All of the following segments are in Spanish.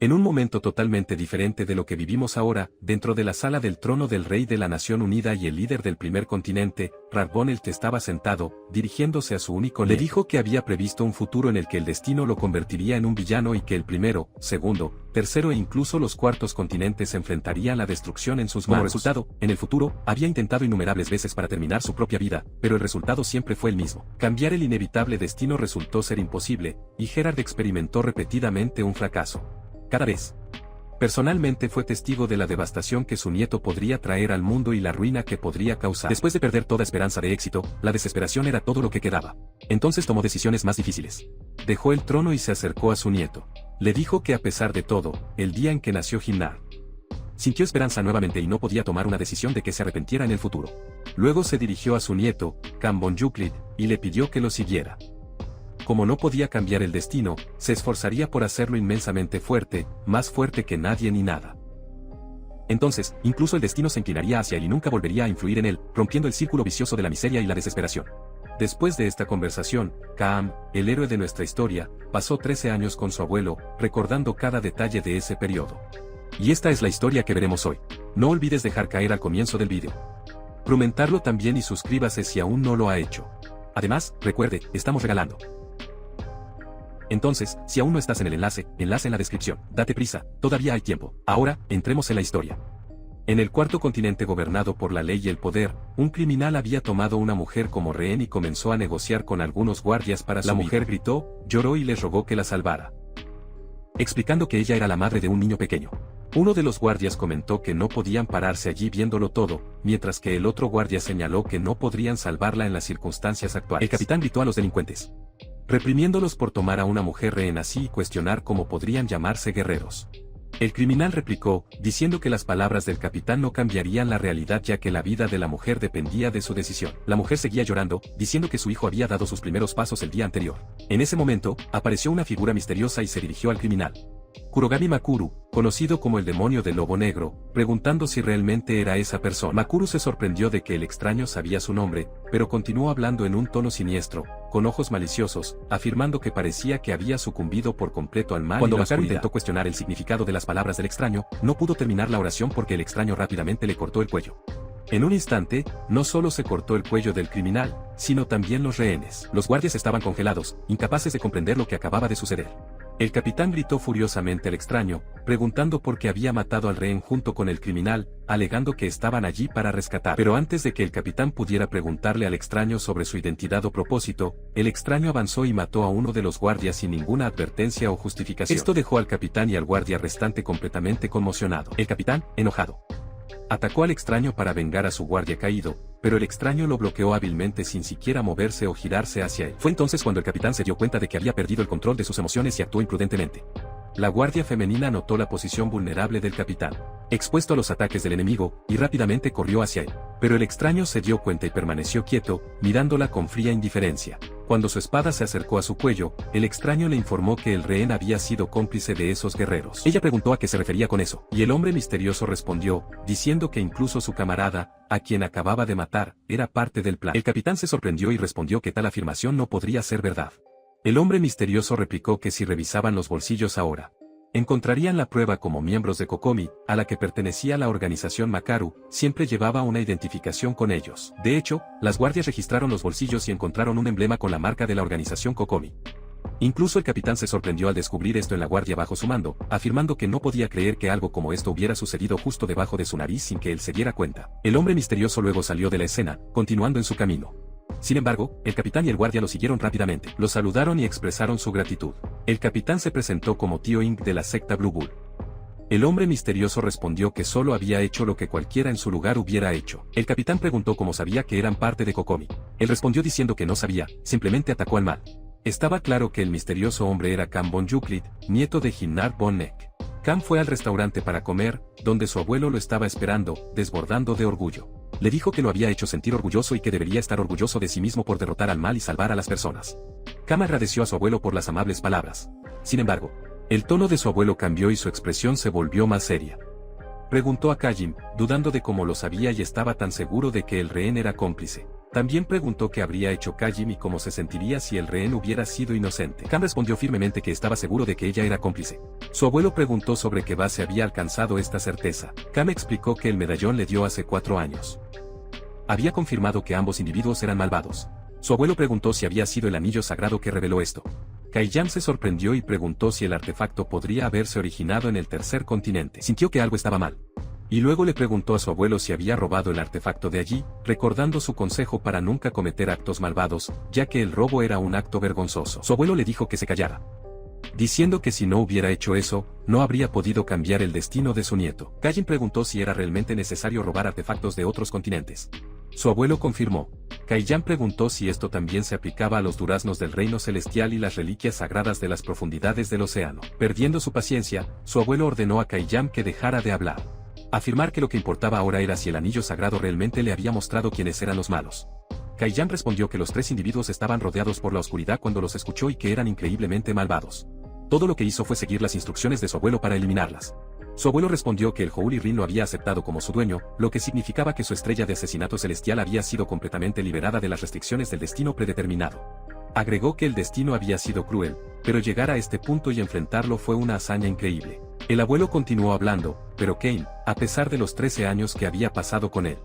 En un momento totalmente diferente de lo que vivimos ahora, dentro de la sala del trono del rey de la Nación Unida y el líder del primer continente, Ravonna el estaba sentado, dirigiéndose a su único le dijo que había previsto un futuro en el que el destino lo convertiría en un villano y que el primero, segundo, tercero e incluso los cuartos continentes enfrentarían la destrucción en sus manos. Como resultado, en el futuro, había intentado innumerables veces para terminar su propia vida, pero el resultado siempre fue el mismo. Cambiar el inevitable destino resultó ser imposible, y Gerard experimentó repetidamente un fracaso. Cada vez. Personalmente fue testigo de la devastación que su nieto podría traer al mundo y la ruina que podría causar. Después de perder toda esperanza de éxito, la desesperación era todo lo que quedaba. Entonces tomó decisiones más difíciles. Dejó el trono y se acercó a su nieto. Le dijo que a pesar de todo, el día en que nació Hinar, sintió esperanza nuevamente y no podía tomar una decisión de que se arrepintiera en el futuro. Luego se dirigió a su nieto, Kham Bon-Yuklid, y le pidió que lo siguiera. Como no podía cambiar el destino, se esforzaría por hacerlo inmensamente fuerte, más fuerte que nadie ni nada. Entonces, incluso el destino se inclinaría hacia él y nunca volvería a influir en él, rompiendo el círculo vicioso de la miseria y la desesperación. Después de esta conversación, Kham, el héroe de nuestra historia, pasó 13 años con su abuelo, recordando cada detalle de ese periodo. Y esta es la historia que veremos hoy. No olvides dejar caer al comienzo del vídeo. Comentarlo también y suscríbase si aún no lo ha hecho. Además, recuerde, estamos regalando. Entonces, si aún no estás en el enlace en la descripción. Date prisa, todavía hay tiempo. Ahora, entremos en la historia. En el cuarto continente gobernado por la ley y el poder, un criminal había tomado una mujer como rehén y comenzó a negociar con algunos guardias para su vida. La mujer gritó, lloró y les rogó que la salvara, explicando que ella era la madre de un niño pequeño. Uno de los guardias comentó que no podían pararse allí viéndolo todo, mientras que el otro guardia señaló que no podrían salvarla en las circunstancias actuales. El capitán gritó a los delincuentes, reprimiéndolos por tomar a una mujer rehén así y cuestionar cómo podrían llamarse guerreros. El criminal replicó, diciendo que las palabras del capitán no cambiarían la realidad ya que la vida de la mujer dependía de su decisión. La mujer seguía llorando, diciendo que su hijo había dado sus primeros pasos el día anterior. En ese momento, apareció una figura misteriosa y se dirigió al criminal, Kurogami Makuru, conocido como el demonio del lobo negro, preguntando si realmente era esa persona. Makuru se sorprendió de que el extraño sabía su nombre, pero continuó hablando en un tono siniestro, con ojos maliciosos, afirmando que parecía que había sucumbido por completo al mal. Cuando Makuru intentó cuestionar el significado de las palabras del extraño, no pudo terminar la oración porque el extraño rápidamente le cortó el cuello. En un instante, no solo se cortó el cuello del criminal, sino también los rehenes. Los guardias estaban congelados, incapaces de comprender lo que acababa de suceder. El capitán gritó furiosamente al extraño, preguntando por qué había matado al rehén junto con el criminal, alegando que estaban allí para rescatar. Pero antes de que el capitán pudiera preguntarle al extraño sobre su identidad o propósito, el extraño avanzó y mató a uno de los guardias sin ninguna advertencia o justificación. Esto dejó al capitán y al guardia restante completamente conmocionado. El capitán, enojado, atacó al extraño para vengar a su guardia caído, pero el extraño lo bloqueó hábilmente sin siquiera moverse o girarse hacia él. Fue entonces cuando el capitán se dio cuenta de que había perdido el control de sus emociones y actuó imprudentemente. La guardia femenina notó la posición vulnerable del capitán, expuesto a los ataques del enemigo, y rápidamente corrió hacia él. Pero el extraño se dio cuenta y permaneció quieto, mirándola con fría indiferencia. Cuando su espada se acercó a su cuello, el extraño le informó que el rehén había sido cómplice de esos guerreros. Ella preguntó a qué se refería con eso, y el hombre misterioso respondió, diciendo que incluso su camarada, a quien acababa de matar, era parte del plan. El capitán se sorprendió y respondió que tal afirmación no podría ser verdad. El hombre misterioso replicó que si revisaban los bolsillos ahora, encontrarían la prueba como miembros de Kokomi, a la que pertenecía la organización Makaru, siempre llevaba una identificación con ellos. De hecho, las guardias registraron los bolsillos y encontraron un emblema con la marca de la organización Kokomi. Incluso el capitán se sorprendió al descubrir esto en la guardia bajo su mando, afirmando que no podía creer que algo como esto hubiera sucedido justo debajo de su nariz sin que él se diera cuenta. El hombre misterioso luego salió de la escena, continuando en su camino. Sin embargo, el capitán y el guardia lo siguieron rápidamente. Lo saludaron y expresaron su gratitud. El capitán se presentó como Tío Ink de la secta Blue Bull. El hombre misterioso respondió que solo había hecho lo que cualquiera en su lugar hubiera hecho. El capitán preguntó cómo sabía que eran parte de Kokomi. Él respondió diciendo que no sabía, simplemente atacó al mal. Estaba claro que el misterioso hombre era Kham Bon-Yuklid, nieto de Hinar Bon-Nek. Kham fue al restaurante para comer, donde su abuelo lo estaba esperando, desbordando de orgullo. Le dijo que lo había hecho sentir orgulloso y que debería estar orgulloso de sí mismo por derrotar al mal y salvar a las personas. Kham agradeció a su abuelo por las amables palabras. Sin embargo, el tono de su abuelo cambió y su expresión se volvió más seria. Preguntó a Kajim, dudando de cómo lo sabía y estaba tan seguro de que el rehén era cómplice. También preguntó qué habría hecho Kajim y cómo se sentiría si el rehén hubiera sido inocente. Kane respondió firmemente que estaba seguro de que ella era cómplice. Su abuelo preguntó sobre qué base había alcanzado esta certeza. Kane explicó que el medallón le dio hace 4 años. Había confirmado que ambos individuos eran malvados. Su abuelo preguntó si había sido el anillo sagrado que reveló esto. Kayam se sorprendió y preguntó si el artefacto podría haberse originado en el tercer continente. Sintió que algo estaba mal. Y luego le preguntó a su abuelo si había robado el artefacto de allí, recordando su consejo para nunca cometer actos malvados, ya que el robo era un acto vergonzoso. Su abuelo le dijo que se callara, diciendo que si no hubiera hecho eso, no habría podido cambiar el destino de su nieto. Kayim preguntó si era realmente necesario robar artefactos de otros continentes. Su abuelo confirmó. Kayam preguntó si esto también se aplicaba a los duraznos del reino celestial y las reliquias sagradas de las profundidades del océano. Perdiendo su paciencia, su abuelo ordenó a Kayam que dejara de hablar. Afirmar que lo que importaba ahora era si el anillo sagrado realmente le había mostrado quiénes eran los malos. Kayam respondió que los 3 individuos estaban rodeados por la oscuridad cuando los escuchó y que eran increíblemente malvados. Todo lo que hizo fue seguir las instrucciones de su abuelo para eliminarlas. Su abuelo respondió que el Holy Ring lo había aceptado como su dueño, lo que significaba que su estrella de asesinato celestial había sido completamente liberada de las restricciones del destino predeterminado. Agregó que el destino había sido cruel, pero llegar a este punto y enfrentarlo fue una hazaña increíble. El abuelo continuó hablando, pero Kane, a pesar de los 13 años que había pasado con él,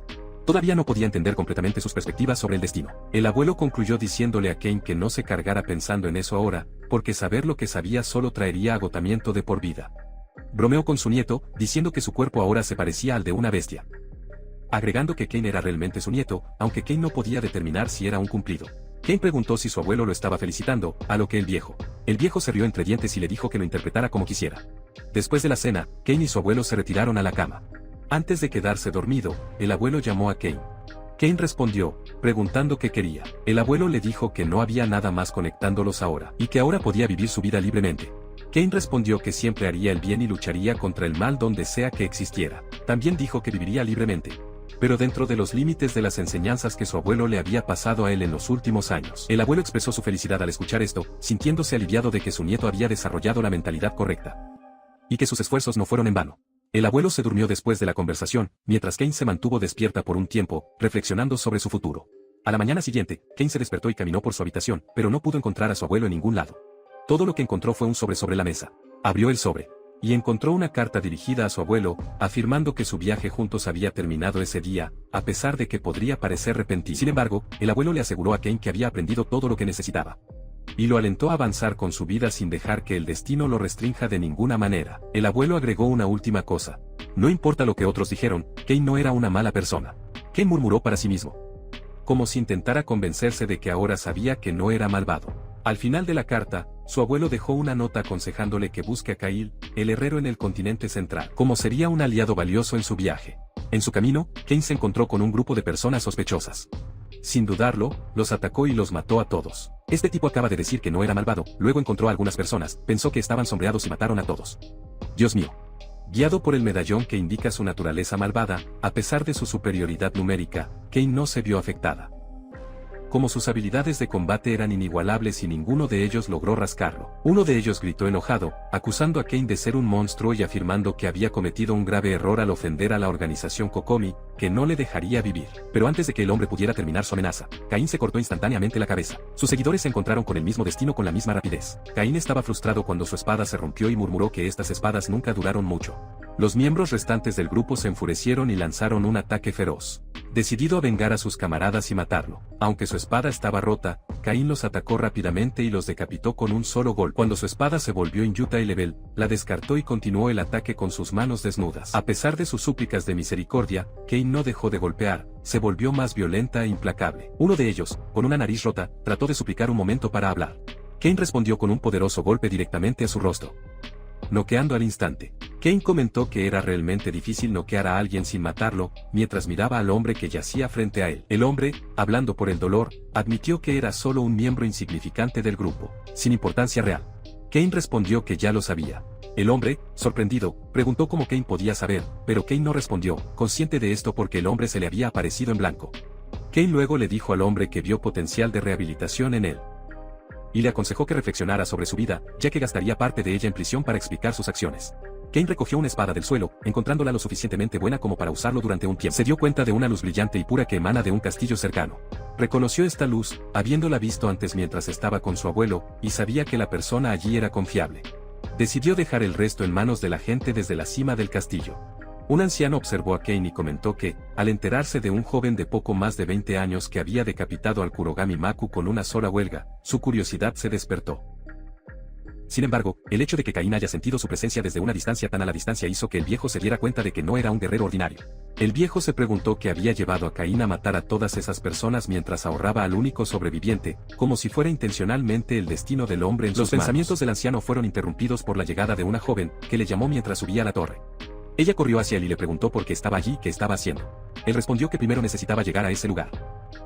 todavía no podía entender completamente sus perspectivas sobre el destino. El abuelo concluyó diciéndole a Kane que no se cargara pensando en eso ahora, porque saber lo que sabía solo traería agotamiento de por vida. Bromeó con su nieto, diciendo que su cuerpo ahora se parecía al de una bestia. Agregando que Kane era realmente su nieto, aunque Kane no podía determinar si era un cumplido. Kane preguntó si su abuelo lo estaba felicitando, a lo que el viejo se rió entre dientes y le dijo que lo interpretara como quisiera. Después de la cena, Kane y su abuelo se retiraron a la cama. Antes de quedarse dormido, el abuelo llamó a Kane. Kane respondió, preguntando qué quería. El abuelo le dijo que no había nada más conectándolos ahora, y que ahora podía vivir su vida libremente. Kane respondió que siempre haría el bien y lucharía contra el mal donde sea que existiera. También dijo que viviría libremente, pero dentro de los límites de las enseñanzas que su abuelo le había pasado a él en los últimos años. El abuelo expresó su felicidad al escuchar esto, sintiéndose aliviado de que su nieto había desarrollado la mentalidad correcta, y que sus esfuerzos no fueron en vano. El abuelo se durmió después de la conversación, mientras Kane se mantuvo despierta por un tiempo, reflexionando sobre su futuro. A la mañana siguiente, Kane se despertó y caminó por su habitación, pero no pudo encontrar a su abuelo en ningún lado. Todo lo que encontró fue un sobre la mesa. Abrió el sobre y encontró una carta dirigida a su abuelo, afirmando que su viaje juntos había terminado ese día, a pesar de que podría parecer repentino. Sin embargo, el abuelo le aseguró a Kane que había aprendido todo lo que necesitaba, y lo alentó a avanzar con su vida sin dejar que el destino lo restrinja de ninguna manera. El abuelo agregó una última cosa. No importa lo que otros dijeron, Kane no era una mala persona. Kane murmuró para sí mismo, como si intentara convencerse de que ahora sabía que no era malvado. Al final de la carta, su abuelo dejó una nota aconsejándole que busque a Kyle, el herrero en el continente central, como sería un aliado valioso en su viaje. En su camino, Kane se encontró con un grupo de personas sospechosas. Sin dudarlo, los atacó y los mató a todos. Este tipo acaba de decir que no era malvado, luego encontró a algunas personas, pensó que estaban sombreados y mataron a todos. Dios mío. Guiado por el medallón que indica su naturaleza malvada, a pesar de su superioridad numérica, Kane no se vio afectada. Como sus habilidades de combate eran inigualables y ninguno de ellos logró rascarlo. Uno de ellos gritó enojado, acusando a Kane de ser un monstruo y afirmando que había cometido un grave error al ofender a la organización Kokomi, que no le dejaría vivir. Pero antes de que el hombre pudiera terminar su amenaza, Cain se cortó instantáneamente la cabeza. Sus seguidores se encontraron con el mismo destino con la misma rapidez. Cain estaba frustrado cuando su espada se rompió y murmuró que estas espadas nunca duraron mucho. Los miembros restantes del grupo se enfurecieron y lanzaron un ataque feroz, decidido a vengar a sus camaradas y matarlo. Aunque su espada estaba rota, Cain los atacó rápidamente y los decapitó con un solo golpe. Cuando su espada se volvió inútil level, la descartó y continuó el ataque con sus manos desnudas. A pesar de sus súplicas de misericordia, Cain no dejó de golpear, se volvió más violenta e implacable. Uno de ellos, con una nariz rota, trató de suplicar un momento para hablar. Cain respondió con un poderoso golpe directamente a su rostro, noqueando al instante. Cain comentó que era realmente difícil noquear a alguien sin matarlo, mientras miraba al hombre que yacía frente a él. El hombre, hablando por el dolor, admitió que era solo un miembro insignificante del grupo, sin importancia real. Cain respondió que ya lo sabía. El hombre, sorprendido, preguntó cómo Cain podía saber, pero Cain no respondió, consciente de esto porque el hombre se le había aparecido en blanco. Cain luego le dijo al hombre que vio potencial de rehabilitación en él, y le aconsejó que reflexionara sobre su vida, ya que gastaría parte de ella en prisión para explicar sus acciones. Kane recogió una espada del suelo, encontrándola lo suficientemente buena como para usarlo durante un tiempo. Se dio cuenta de una luz brillante y pura que emana de un castillo cercano. Reconoció esta luz, habiéndola visto antes mientras estaba con su abuelo, y sabía que la persona allí era confiable. Decidió dejar el resto en manos de la gente desde la cima del castillo. Un anciano observó a Kane y comentó que, al enterarse de un joven de poco más de 20 años que había decapitado al Kurogami Maku con una sola huelga, su curiosidad se despertó. Sin embargo, el hecho de que Cain haya sentido su presencia desde una distancia tan a la distancia hizo que el viejo se diera cuenta de que no era un guerrero ordinario. El viejo se preguntó qué había llevado a Cain a matar a todas esas personas mientras ahorraba al único sobreviviente, como si fuera intencionalmente el destino del hombre en sus manos. Los pensamientos del anciano fueron interrumpidos por la llegada de una joven, que le llamó mientras subía a la torre. Ella corrió hacia él y le preguntó por qué estaba allí y qué estaba haciendo. Él respondió que primero necesitaba llegar a ese lugar.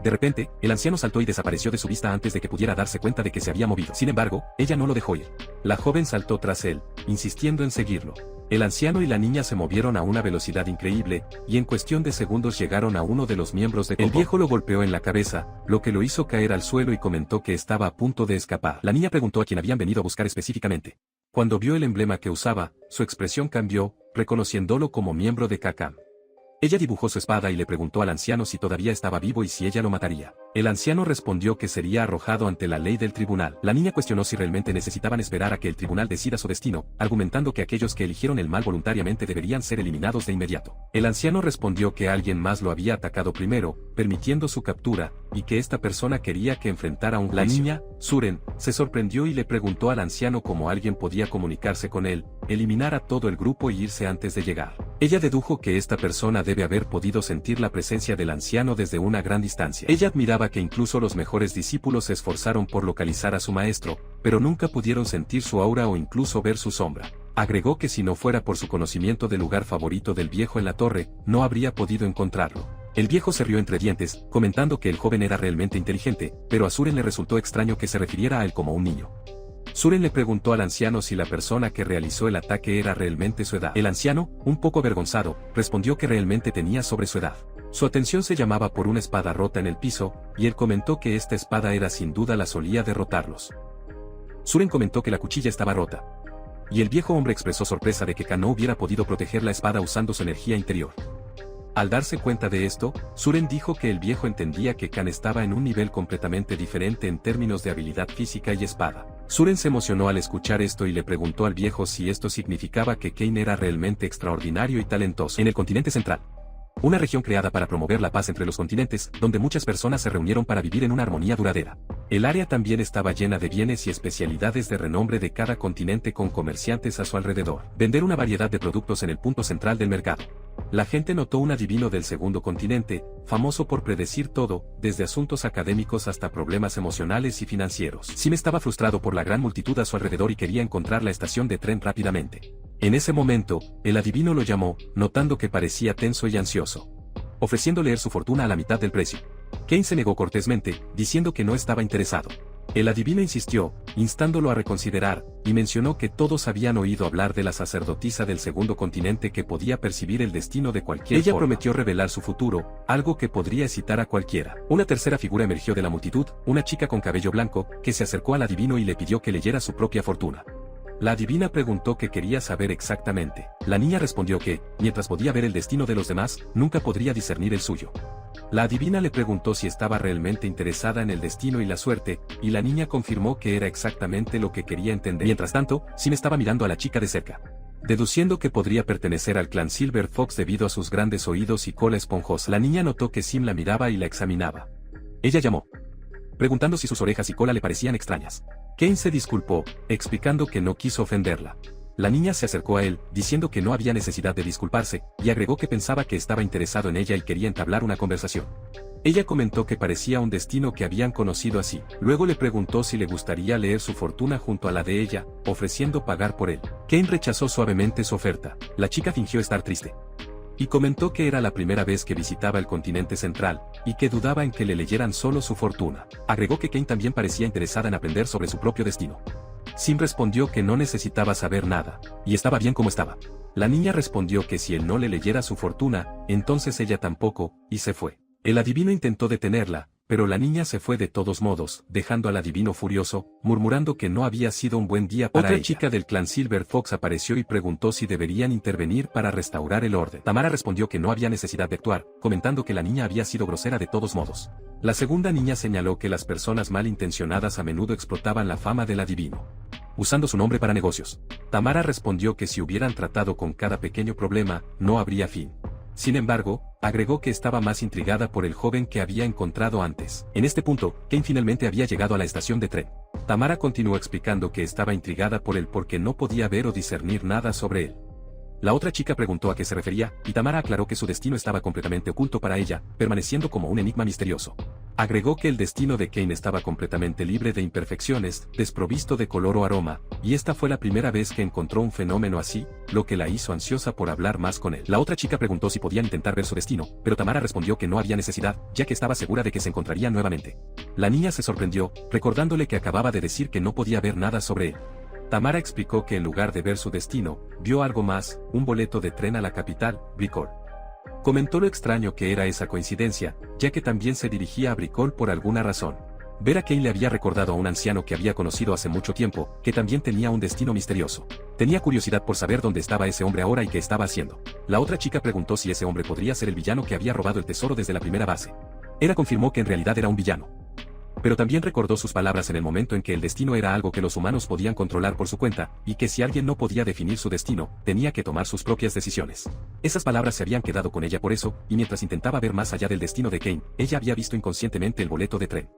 De repente, el anciano saltó y desapareció de su vista antes de que pudiera darse cuenta de que se había movido. Sin embargo, ella no lo dejó ir. La joven saltó tras él, insistiendo en seguirlo. El anciano y la niña se movieron a una velocidad increíble, y en cuestión de segundos llegaron a uno de los miembros de Coco. El viejo lo golpeó en la cabeza, lo que lo hizo caer al suelo y comentó que estaba a punto de escapar. La niña preguntó a quién habían venido a buscar específicamente. Cuando vio el emblema que usaba, su expresión cambió, reconociéndolo como miembro de Kakam. Ella dibujó su espada y le preguntó al anciano si todavía estaba vivo y si ella lo mataría. El anciano respondió que sería arrojado ante la ley del tribunal. La niña cuestionó si realmente necesitaban esperar a que el tribunal decida su destino, argumentando que aquellos que eligieron el mal voluntariamente deberían ser eliminados de inmediato. El anciano respondió que alguien más lo había atacado primero, permitiendo su captura, y que esta persona quería que enfrentara un juicio. La niña, Suren, se sorprendió y le preguntó al anciano cómo alguien podía comunicarse con él, eliminar a todo el grupo e irse antes de llegar. Ella dedujo que esta persona debe haber podido sentir la presencia del anciano desde una gran distancia. Ella admiraba que incluso los mejores discípulos se esforzaron por localizar a su maestro, pero nunca pudieron sentir su aura o incluso ver su sombra. Agregó que si no fuera por su conocimiento del lugar favorito del viejo en la torre, no habría podido encontrarlo. El viejo se rió entre dientes, comentando que el joven era realmente inteligente, pero a Suren le resultó extraño que se refiriera a él como un niño. Suren le preguntó al anciano si la persona que realizó el ataque era realmente su edad. El anciano, un poco avergonzado, respondió que realmente tenía sobre su edad. Su atención se llamaba por una espada rota en el piso, y él comentó que esta espada era sin duda la solía derrotarlos. Suren comentó que la cuchilla estaba rota. Y el viejo hombre expresó sorpresa de que Kan no hubiera podido proteger la espada usando su energía interior. Al darse cuenta de esto, Suren dijo que el viejo entendía que Kan estaba en un nivel completamente diferente en términos de habilidad física y espada. Suren se emocionó al escuchar esto y le preguntó al viejo si esto significaba que Kane era realmente extraordinario y talentoso. En el continente central, una región creada para promover la paz entre los continentes, donde muchas personas se reunieron para vivir en una armonía duradera. El área también estaba llena de bienes y especialidades de renombre de cada continente con comerciantes a su alrededor. Vender una variedad de productos en el punto central del mercado. La gente notó un adivino del segundo continente, famoso por predecir todo, desde asuntos académicos hasta problemas emocionales y financieros. Sim estaba frustrado por la gran multitud a su alrededor y quería encontrar la estación de tren rápidamente. En ese momento, el adivino lo llamó, notando que parecía tenso y ansioso, ofreciendo leer su fortuna a la mitad del precio. Kane se negó cortésmente, diciendo que no estaba interesado. El adivino insistió, instándolo a reconsiderar, y mencionó que todos habían oído hablar de la sacerdotisa del segundo continente que podía percibir el destino de cualquier forma. Ella prometió revelar su futuro, algo que podría excitar a cualquiera. Una tercera figura emergió de la multitud, una chica con cabello blanco, que se acercó al adivino y le pidió que leyera su propia fortuna. La adivina preguntó qué quería saber exactamente. La niña respondió que, mientras podía ver el destino de los demás, nunca podría discernir el suyo. La adivina le preguntó si estaba realmente interesada en el destino y la suerte, y la niña confirmó que era exactamente lo que quería entender. Mientras tanto, Sim estaba mirando a la chica de cerca, deduciendo que podría pertenecer al clan Silver Fox debido a sus grandes oídos y cola esponjosa. La niña notó que Sim la miraba y la examinaba. Ella llamó, preguntando si sus orejas y cola le parecían extrañas. Kane se disculpó, explicando que no quiso ofenderla. La niña se acercó a él, diciendo que no había necesidad de disculparse, y agregó que pensaba que estaba interesado en ella y quería entablar una conversación. Ella comentó que parecía un destino que habían conocido así. Luego le preguntó si le gustaría leer su fortuna junto a la de ella, ofreciendo pagar por él. Kane rechazó suavemente su oferta. La chica fingió estar triste y comentó que era la primera vez que visitaba el continente central, y que dudaba en que le leyeran solo su fortuna. Agregó que Kane también parecía interesada en aprender sobre su propio destino. Sim respondió que no necesitaba saber nada, y estaba bien como estaba. La niña respondió que si él no le leyera su fortuna, entonces ella tampoco, y se fue. El adivino intentó detenerla, pero la niña se fue de todos modos, dejando al adivino furioso, murmurando que no había sido un buen día para ella. Otra chica del clan Silver Fox apareció y preguntó si deberían intervenir para restaurar el orden. Tamara respondió que no había necesidad de actuar, comentando que la niña había sido grosera de todos modos. La segunda niña señaló que las personas malintencionadas a menudo explotaban la fama del adivino, usando su nombre para negocios. Tamara respondió que si hubieran tratado con cada pequeño problema, no habría fin. Sin embargo, agregó que estaba más intrigada por el joven que había encontrado antes. En este punto, Kane finalmente había llegado a la estación de tren. Tamara continuó explicando que estaba intrigada por él porque no podía ver o discernir nada sobre él. La otra chica preguntó a qué se refería, y Tamara aclaró que su destino estaba completamente oculto para ella, permaneciendo como un enigma misterioso. Agregó que el destino de Kane estaba completamente libre de imperfecciones, desprovisto de color o aroma, y esta fue la primera vez que encontró un fenómeno así, lo que la hizo ansiosa por hablar más con él. La otra chica preguntó si podían intentar ver su destino, pero Tamara respondió que no había necesidad, ya que estaba segura de que se encontrarían nuevamente. La niña se sorprendió, recordándole que acababa de decir que no podía ver nada sobre él. Tamara explicó que en lugar de ver su destino, vio algo más, un boleto de tren a la capital, Bricol. Comentó lo extraño que era esa coincidencia, ya que también se dirigía a Bricol por alguna razón. Ver a Kane le había recordado a un anciano que había conocido hace mucho tiempo, que también tenía un destino misterioso. Tenía curiosidad por saber dónde estaba ese hombre ahora y qué estaba haciendo. La otra chica preguntó si ese hombre podría ser el villano que había robado el tesoro desde la primera base. Era confirmó que en realidad era un villano. Pero también recordó sus palabras en el momento en que el destino era algo que los humanos podían controlar por su cuenta, y que si alguien no podía definir su destino, tenía que tomar sus propias decisiones. Esas palabras se habían quedado con ella por eso, y mientras intentaba ver más allá del destino de Kane, ella había visto inconscientemente el boleto de tren.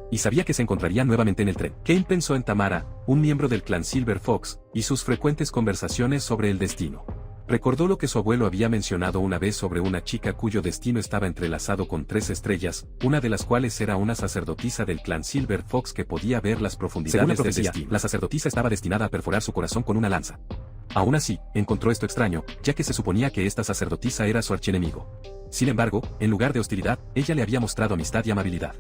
Y sabía que se encontraría nuevamente en el tren. Kane pensó en Tamara, un miembro del clan Silver Fox, y sus frecuentes conversaciones sobre el destino. Recordó lo que su abuelo había mencionado una vez sobre una chica cuyo destino estaba entrelazado con 3 estrellas, una de las cuales era una sacerdotisa del clan Silver Fox que podía ver las profundidades del destino. La sacerdotisa estaba destinada a perforar su corazón con una lanza. Aún así, encontró esto extraño, ya que se suponía que esta sacerdotisa era su archienemigo. Sin embargo, en lugar de hostilidad, ella le había mostrado amistad y amabilidad.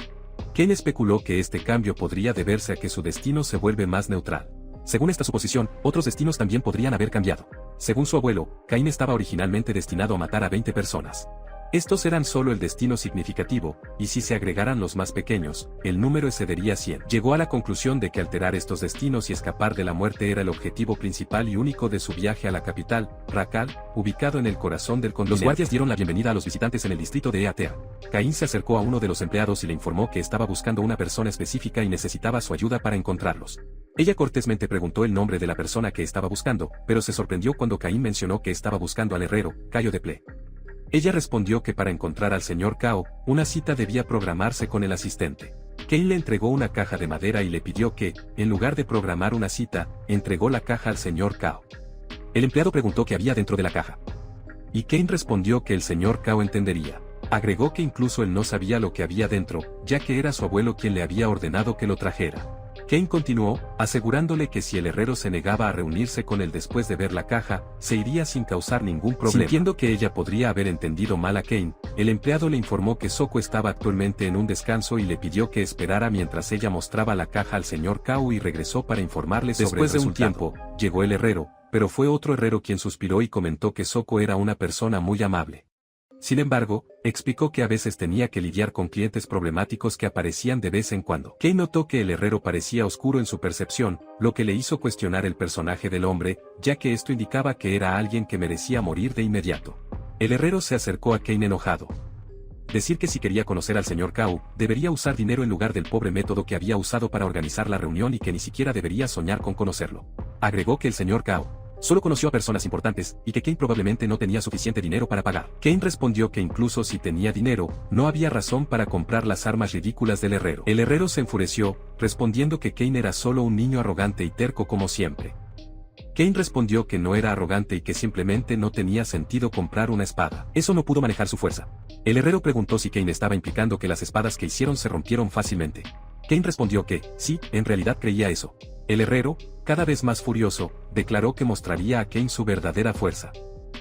Kane especuló que este cambio podría deberse a que su destino se vuelve más neutral. Según esta suposición, otros destinos también podrían haber cambiado. Según su abuelo, Caín estaba originalmente destinado a matar a 20 personas. Estos eran solo el destino significativo, y si se agregaran los más pequeños, el número excedería a 100. Llegó a la conclusión de que alterar estos destinos y escapar de la muerte era el objetivo principal y único de su viaje a la capital, Rakal, ubicado en el corazón del continente. Los guardias dieron la bienvenida a los visitantes en el distrito de Eatea. Caín se acercó a uno de los empleados y le informó que estaba buscando una persona específica y necesitaba su ayuda para encontrarlos. Ella cortésmente preguntó el nombre de la persona que estaba buscando, pero se sorprendió cuando Caín mencionó que estaba buscando al herrero, Cayo de Ple. Ella respondió que para encontrar al señor Cao, una cita debía programarse con el asistente. Cain le entregó una caja de madera y le pidió que, en lugar de programar una cita, entregó la caja al señor Cao. El empleado preguntó qué había dentro de la caja. Y Cain respondió que el señor Cao entendería. Agregó que incluso él no sabía lo que había dentro, ya que era su abuelo quien le había ordenado que lo trajera. Cain continuó, asegurándole que si el herrero se negaba a reunirse con él después de ver la caja, se iría sin causar ningún problema. Sintiendo que ella podría haber entendido mal a Cain, el empleado le informó que Soko estaba actualmente en un descanso y le pidió que esperara mientras ella mostraba la caja al señor Cao y regresó para informarle sobre el resultado. Después de un tiempo, llegó el herrero, pero fue otro herrero quien suspiró y comentó que Soko era una persona muy amable. Sin embargo, explicó que a veces tenía que lidiar con clientes problemáticos que aparecían de vez en cuando. Cain notó que el herrero parecía oscuro en su percepción, lo que le hizo cuestionar el personaje del hombre, ya que esto indicaba que era alguien que merecía morir de inmediato. El herrero se acercó a Cain enojado. Decir que si quería conocer al señor Cao, debería usar dinero en lugar del pobre método que había usado para organizar la reunión y que ni siquiera debería soñar con conocerlo. Agregó que el señor Cao solo conoció a personas importantes, y que Cain probablemente no tenía suficiente dinero para pagar. Cain respondió que incluso si tenía dinero, no había razón para comprar las armas ridículas del herrero. El herrero se enfureció, respondiendo que Cain era solo un niño arrogante y terco como siempre. Cain respondió que no era arrogante y que simplemente no tenía sentido comprar una espada. Eso no pudo manejar su fuerza. El herrero preguntó si Cain estaba implicando que las espadas que hicieron se rompieron fácilmente. Cain respondió que, sí, en realidad creía eso. El herrero, cada vez más furioso, declaró que mostraría a Cain su verdadera fuerza.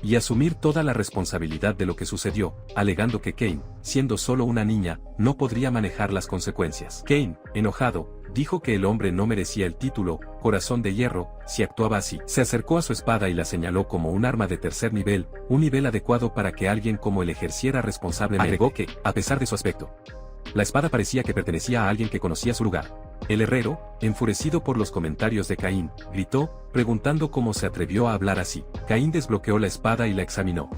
Y asumir toda la responsabilidad de lo que sucedió, alegando que Cain, siendo solo una niña, no podría manejar las consecuencias. Cain, enojado, dijo que el hombre no merecía el título, corazón de hierro, si actuaba así. Se acercó a su espada y la señaló como un arma de tercer nivel, un nivel adecuado para que alguien como él ejerciera responsablemente. Agregó que, a pesar de su aspecto, La espada parecía que pertenecía a alguien que conocía su lugar. El herrero, enfurecido por los comentarios de Caín, gritó, preguntando cómo se atrevió a hablar así. Caín desbloqueó la espada y la examinó.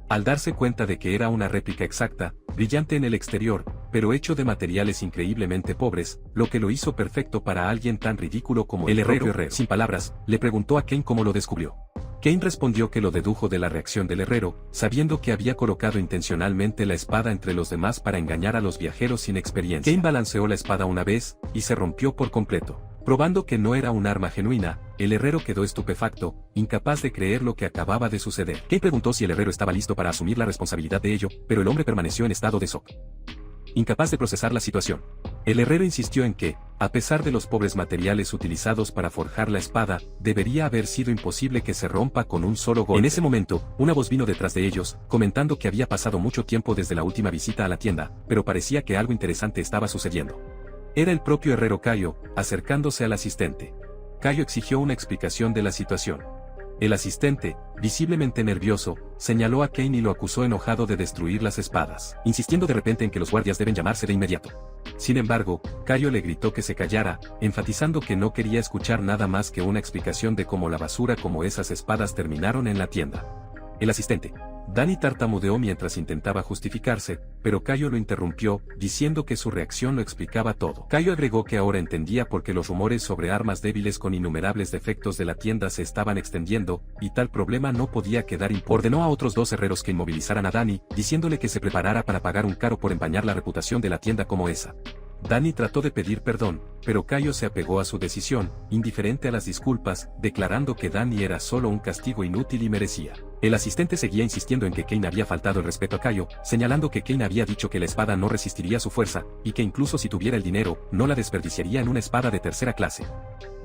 Al darse cuenta de que era una réplica exacta, brillante en el exterior, pero hecho de materiales increíblemente pobres, lo que lo hizo perfecto para alguien tan ridículo como el herrero. Sin palabras, le preguntó a Cain cómo lo descubrió. Cain respondió que lo dedujo de la reacción del herrero, sabiendo que había colocado intencionalmente la espada entre los demás para engañar a los viajeros sin experiencia. Cain balanceó la espada una vez, y se rompió por completo. Probando que no era un arma genuina, el herrero quedó estupefacto, incapaz de creer lo que acababa de suceder. Cain preguntó si el herrero estaba listo para asumir la responsabilidad de ello, pero el hombre permaneció en estado de shock. Incapaz de procesar la situación. El herrero insistió en que, a pesar de los pobres materiales utilizados para forjar la espada, debería haber sido imposible que se rompa con un solo golpe. En ese momento, una voz vino detrás de ellos, comentando que había pasado mucho tiempo desde la última visita a la tienda, pero parecía que algo interesante estaba sucediendo. Era el propio herrero Cayo, acercándose al asistente. Cayo exigió una explicación de la situación. El asistente, visiblemente nervioso, señaló a Cain y lo acusó enojado de destruir las espadas, insistiendo de repente en que los guardias deben llamarse de inmediato. Sin embargo, Cayo le gritó que se callara, enfatizando que no quería escuchar nada más que una explicación de cómo la basura como esas espadas terminaron en la tienda. El asistente, Danny, tartamudeó mientras intentaba justificarse, pero Cayo lo interrumpió, diciendo que su reacción lo explicaba todo. Cayo agregó que ahora entendía por qué los rumores sobre armas débiles con innumerables defectos de la tienda se estaban extendiendo, y tal problema no podía quedar impune. Ordenó a otros 2 herreros que inmovilizaran a Danny, diciéndole que se preparara para pagar un caro por empañar la reputación de la tienda como esa. Danny trató de pedir perdón, pero Cayo se apegó a su decisión, indiferente a las disculpas, declarando que Danny era solo un castigo inútil y merecía. El asistente seguía insistiendo en que Cain había faltado el respeto a Cayo, señalando que Cain había dicho que la espada no resistiría su fuerza, y que incluso si tuviera el dinero, no la desperdiciaría en una espada de tercera clase.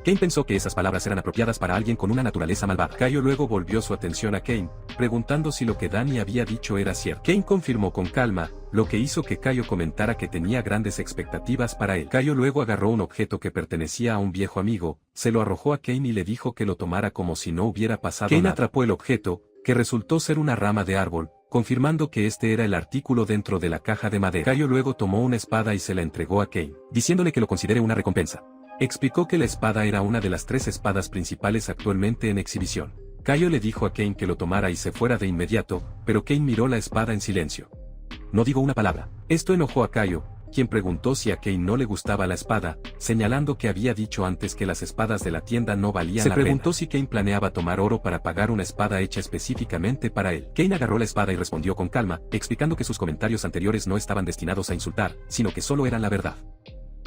Cain pensó que esas palabras eran apropiadas para alguien con una naturaleza malvada. Cayo luego volvió su atención a Cain, preguntando si lo que Danny había dicho era cierto. Cain confirmó con calma, lo que hizo que Cayo comentara que tenía grandes expectativas para él. Cayo luego agarró un objeto que pertenecía a un viejo amigo, se lo arrojó a Cain y le dijo que lo tomara como si no hubiera pasado nada. Cain atrapó el objeto, que resultó ser una rama de árbol, confirmando que este era el artículo dentro de la caja de madera. Cayo luego tomó una espada y se la entregó a Cain, diciéndole que lo considere una recompensa. Explicó que la espada era una de las 3 espadas principales actualmente en exhibición. Cayo le dijo a Cain que lo tomara y se fuera de inmediato, pero Cain miró la espada en silencio. No dijo una palabra. Esto enojó a Cayo, quien preguntó si a Cain no le gustaba la espada, señalando que había dicho antes que las espadas de la tienda no valían la pena. Se preguntó si Cain planeaba tomar oro para pagar una espada hecha específicamente para él. Cain agarró la espada y respondió con calma, explicando que sus comentarios anteriores no estaban destinados a insultar, sino que solo eran la verdad.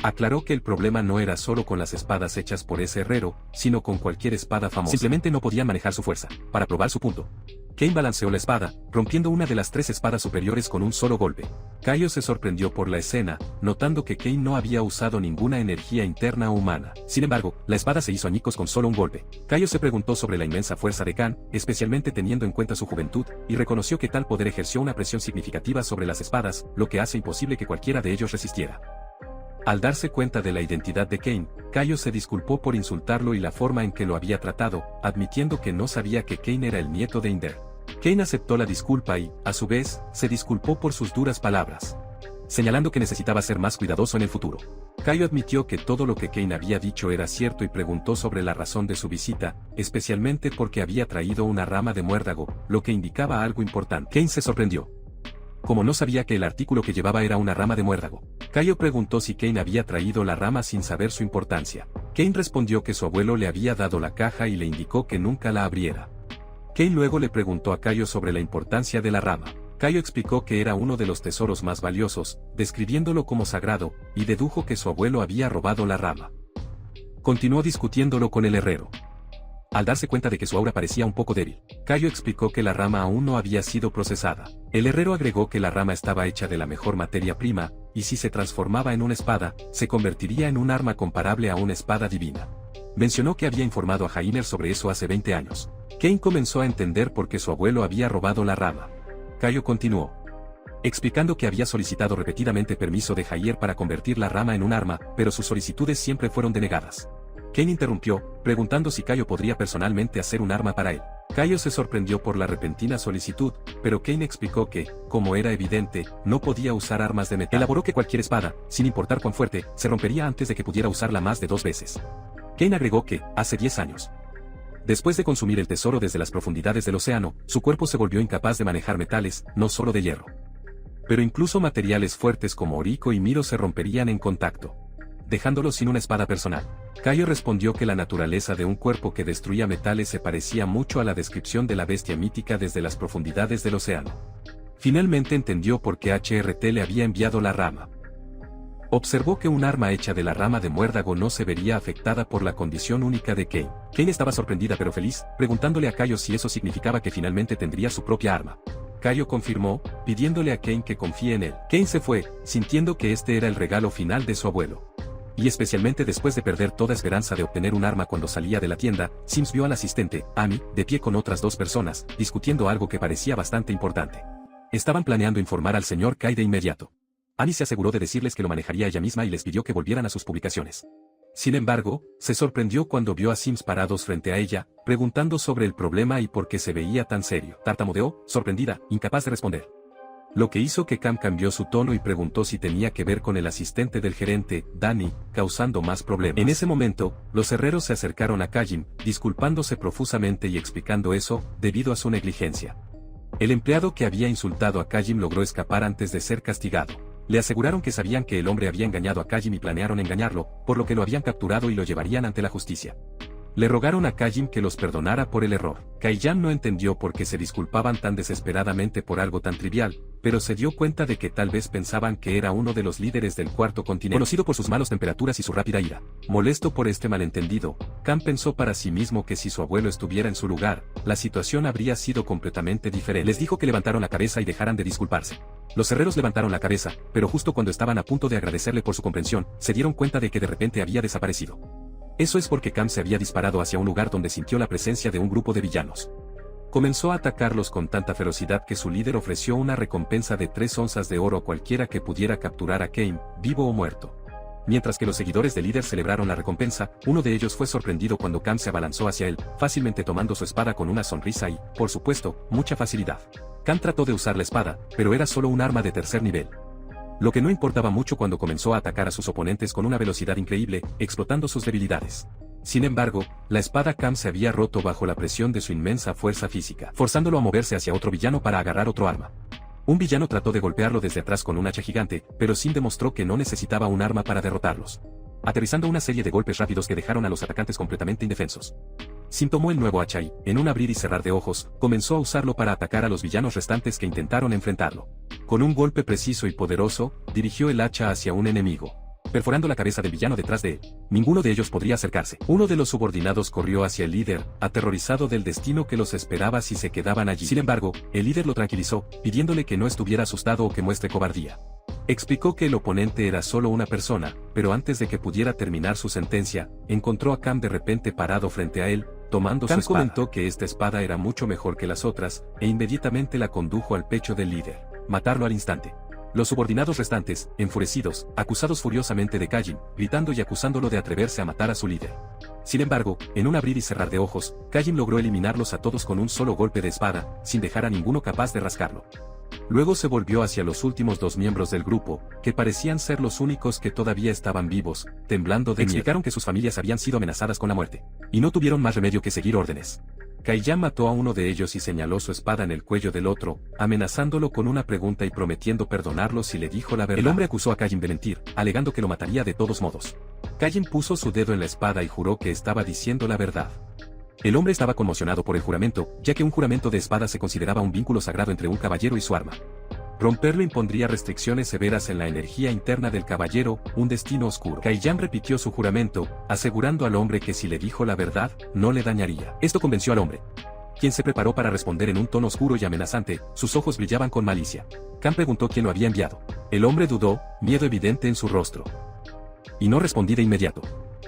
Aclaró que el problema no era solo con las espadas hechas por ese herrero, sino con cualquier espada famosa. Simplemente no podían manejar su fuerza. Para probar su punto, Cain balanceó la espada, rompiendo una de las 3 espadas superiores con un solo golpe. Cayo se sorprendió por la escena, notando que Cain no había usado ninguna energía interna humana. Sin embargo, la espada se hizo añicos con solo un golpe. Cayo se preguntó sobre la inmensa fuerza de Cain, especialmente teniendo en cuenta su juventud, y reconoció que tal poder ejerció una presión significativa sobre las espadas, lo que hace imposible que cualquiera de ellos resistiera. Al darse cuenta de la identidad de Cain, Cayo se disculpó por insultarlo y la forma en que lo había tratado, admitiendo que no sabía que Cain era el nieto de Inder. Cain aceptó la disculpa y, a su vez, se disculpó por sus duras palabras, señalando que necesitaba ser más cuidadoso en el futuro. Cayo admitió que todo lo que Cain había dicho era cierto y preguntó sobre la razón de su visita, especialmente porque había traído una rama de muérdago, lo que indicaba algo importante. Cain se sorprendió. Como no sabía que el artículo que llevaba era una rama de muérdago. Cayo preguntó si Cain había traído la rama sin saber su importancia. Cain respondió que su abuelo le había dado la caja y le indicó que nunca la abriera. Cain luego le preguntó a Cayo sobre la importancia de la rama. Cayo explicó que era uno de los tesoros más valiosos, describiéndolo como sagrado, y dedujo que su abuelo había robado la rama. Continuó discutiéndolo con el herrero. Al darse cuenta de que su aura parecía un poco débil, Cayo explicó que la rama aún no había sido procesada. El herrero agregó que la rama estaba hecha de la mejor materia prima, y si se transformaba en una espada, se convertiría en un arma comparable a una espada divina. Mencionó que había informado a Jainer sobre eso hace 20 años. Cain comenzó a entender por qué su abuelo había robado la rama. Cayo continuó, explicando que había solicitado repetidamente permiso de Jair para convertir la rama en un arma, pero sus solicitudes siempre fueron denegadas. Kane interrumpió, preguntando si Caio podría personalmente hacer un arma para él. Caio se sorprendió por la repentina solicitud, pero Kane explicó que, como era evidente, no podía usar armas de metal. Elaboró que cualquier espada, sin importar cuán fuerte, se rompería antes de que pudiera usarla más de 2 veces. Kane agregó que, hace 10 años, después de consumir el tesoro desde las profundidades del océano, su cuerpo se volvió incapaz de manejar metales, no solo de hierro. Pero incluso materiales fuertes como Oriko y Miro se romperían en contacto, dejándolo sin una espada personal. Caio respondió que la naturaleza de un cuerpo que destruía metales se parecía mucho a la descripción de la bestia mítica desde las profundidades del océano. Finalmente entendió por qué HRT le había enviado la rama. Observó que un arma hecha de la rama de muérdago no se vería afectada por la condición única de Kane. Kane estaba sorprendida pero feliz, preguntándole a Caio si eso significaba que finalmente tendría su propia arma. Caio confirmó, pidiéndole a Kane que confíe en él. Kane se fue, sintiendo que este era el regalo final de su abuelo. Y especialmente después de perder toda esperanza de obtener un arma cuando salía de la tienda, Sims vio al asistente, Amy, de pie con otras 2 personas, discutiendo algo que parecía bastante importante. Estaban planeando informar al señor Kai de inmediato. Amy se aseguró de decirles que lo manejaría ella misma y les pidió que volvieran a sus publicaciones. Sin embargo, se sorprendió cuando vio a Sims parados frente a ella, preguntando sobre el problema y por qué se veía tan serio. Tartamudeó, sorprendida, incapaz de responder. Lo que hizo que Cam cambió su tono y preguntó si tenía que ver con el asistente del gerente, Danny, causando más problemas. En ese momento, los herreros se acercaron a Kajin, disculpándose profusamente y explicando eso, debido a su negligencia. El empleado que había insultado a Kajin logró escapar antes de ser castigado. Le aseguraron que sabían que el hombre había engañado a Kajin y planearon engañarlo, por lo que lo habían capturado y lo llevarían ante la justicia. Le rogaron a Kajin que los perdonara por el error. Kai-Jan no entendió por qué se disculpaban tan desesperadamente por algo tan trivial, pero se dio cuenta de que tal vez pensaban que era uno de los líderes del cuarto continente. Conocido por sus malas temperaturas y su rápida ira. Molesto por este malentendido, Cam pensó para sí mismo que si su abuelo estuviera en su lugar, la situación habría sido completamente diferente. Les dijo que levantaron la cabeza y dejaran de disculparse. Los herreros levantaron la cabeza, pero justo cuando estaban a punto de agradecerle por su comprensión, se dieron cuenta de que de repente había desaparecido. Eso es porque Cam se había disparado hacia un lugar donde sintió la presencia de un grupo de villanos. Comenzó a atacarlos con tanta ferocidad que su líder ofreció una recompensa de 3 onzas de oro a cualquiera que pudiera capturar a Kane, vivo o muerto. Mientras que los seguidores del líder celebraron la recompensa, uno de ellos fue sorprendido cuando Cam se abalanzó hacia él, fácilmente tomando su espada con una sonrisa y, por supuesto, mucha facilidad. Cam trató de usar la espada, pero era solo un arma de tercer nivel. Lo que no importaba mucho cuando comenzó a atacar a sus oponentes con una velocidad increíble, explotando sus debilidades. Sin embargo, la espada Cam se había roto bajo la presión de su inmensa fuerza física, forzándolo a moverse hacia otro villano para agarrar otro arma. Un villano trató de golpearlo desde atrás con un hacha gigante, pero Sim demostró que no necesitaba un arma para derrotarlos, aterrizando una serie de golpes rápidos que dejaron a los atacantes completamente indefensos. Sim tomó el nuevo hacha y, en un abrir y cerrar de ojos, comenzó a usarlo para atacar a los villanos restantes que intentaron enfrentarlo. Con un golpe preciso y poderoso, dirigió el hacha hacia un enemigo, perforando la cabeza del villano detrás de él. Ninguno de ellos podría acercarse. Uno de los subordinados corrió hacia el líder, aterrorizado del destino que los esperaba si se quedaban allí. Sin embargo, el líder lo tranquilizó, pidiéndole que no estuviera asustado o que muestre cobardía. Explicó que el oponente era solo una persona, pero antes de que pudiera terminar su sentencia, encontró a Cam de repente parado frente a él, tomando su espada. Comentó que esta espada era mucho mejor que las otras, e inmediatamente la condujo al pecho del líder, matarlo al instante. Los subordinados restantes, enfurecidos, acusados furiosamente de Kajin, gritando y acusándolo de atreverse a matar a su líder. Sin embargo, en un abrir y cerrar de ojos, Kajin logró eliminarlos a todos con un solo golpe de espada, sin dejar a ninguno capaz de rascarlo. Luego se volvió hacia los últimos 2 miembros del grupo, que parecían ser los únicos que todavía estaban vivos, temblando de miedo. Explicaron que sus familias habían sido amenazadas con la muerte, y no tuvieron más remedio que seguir órdenes. Kai-Jan mató a uno de ellos y señaló su espada en el cuello del otro, amenazándolo con una pregunta y prometiendo perdonarlo si le dijo la verdad. El hombre acusó a Kajin de mentir, alegando que lo mataría de todos modos. Kajin puso su dedo en la espada y juró que estaba diciendo la verdad. El hombre estaba conmocionado por el juramento, ya que un juramento de espada se consideraba un vínculo sagrado entre un caballero y su arma. Romperlo impondría restricciones severas en la energía interna del caballero, un destino oscuro. Kai-Jan repitió su juramento, asegurando al hombre que si le dijo la verdad, no le dañaría. Esto convenció al hombre, quien se preparó para responder en un tono oscuro y amenazante, sus ojos brillaban con malicia. Cam preguntó quién lo había enviado. El hombre dudó, miedo evidente en su rostro. Y no respondí de inmediato.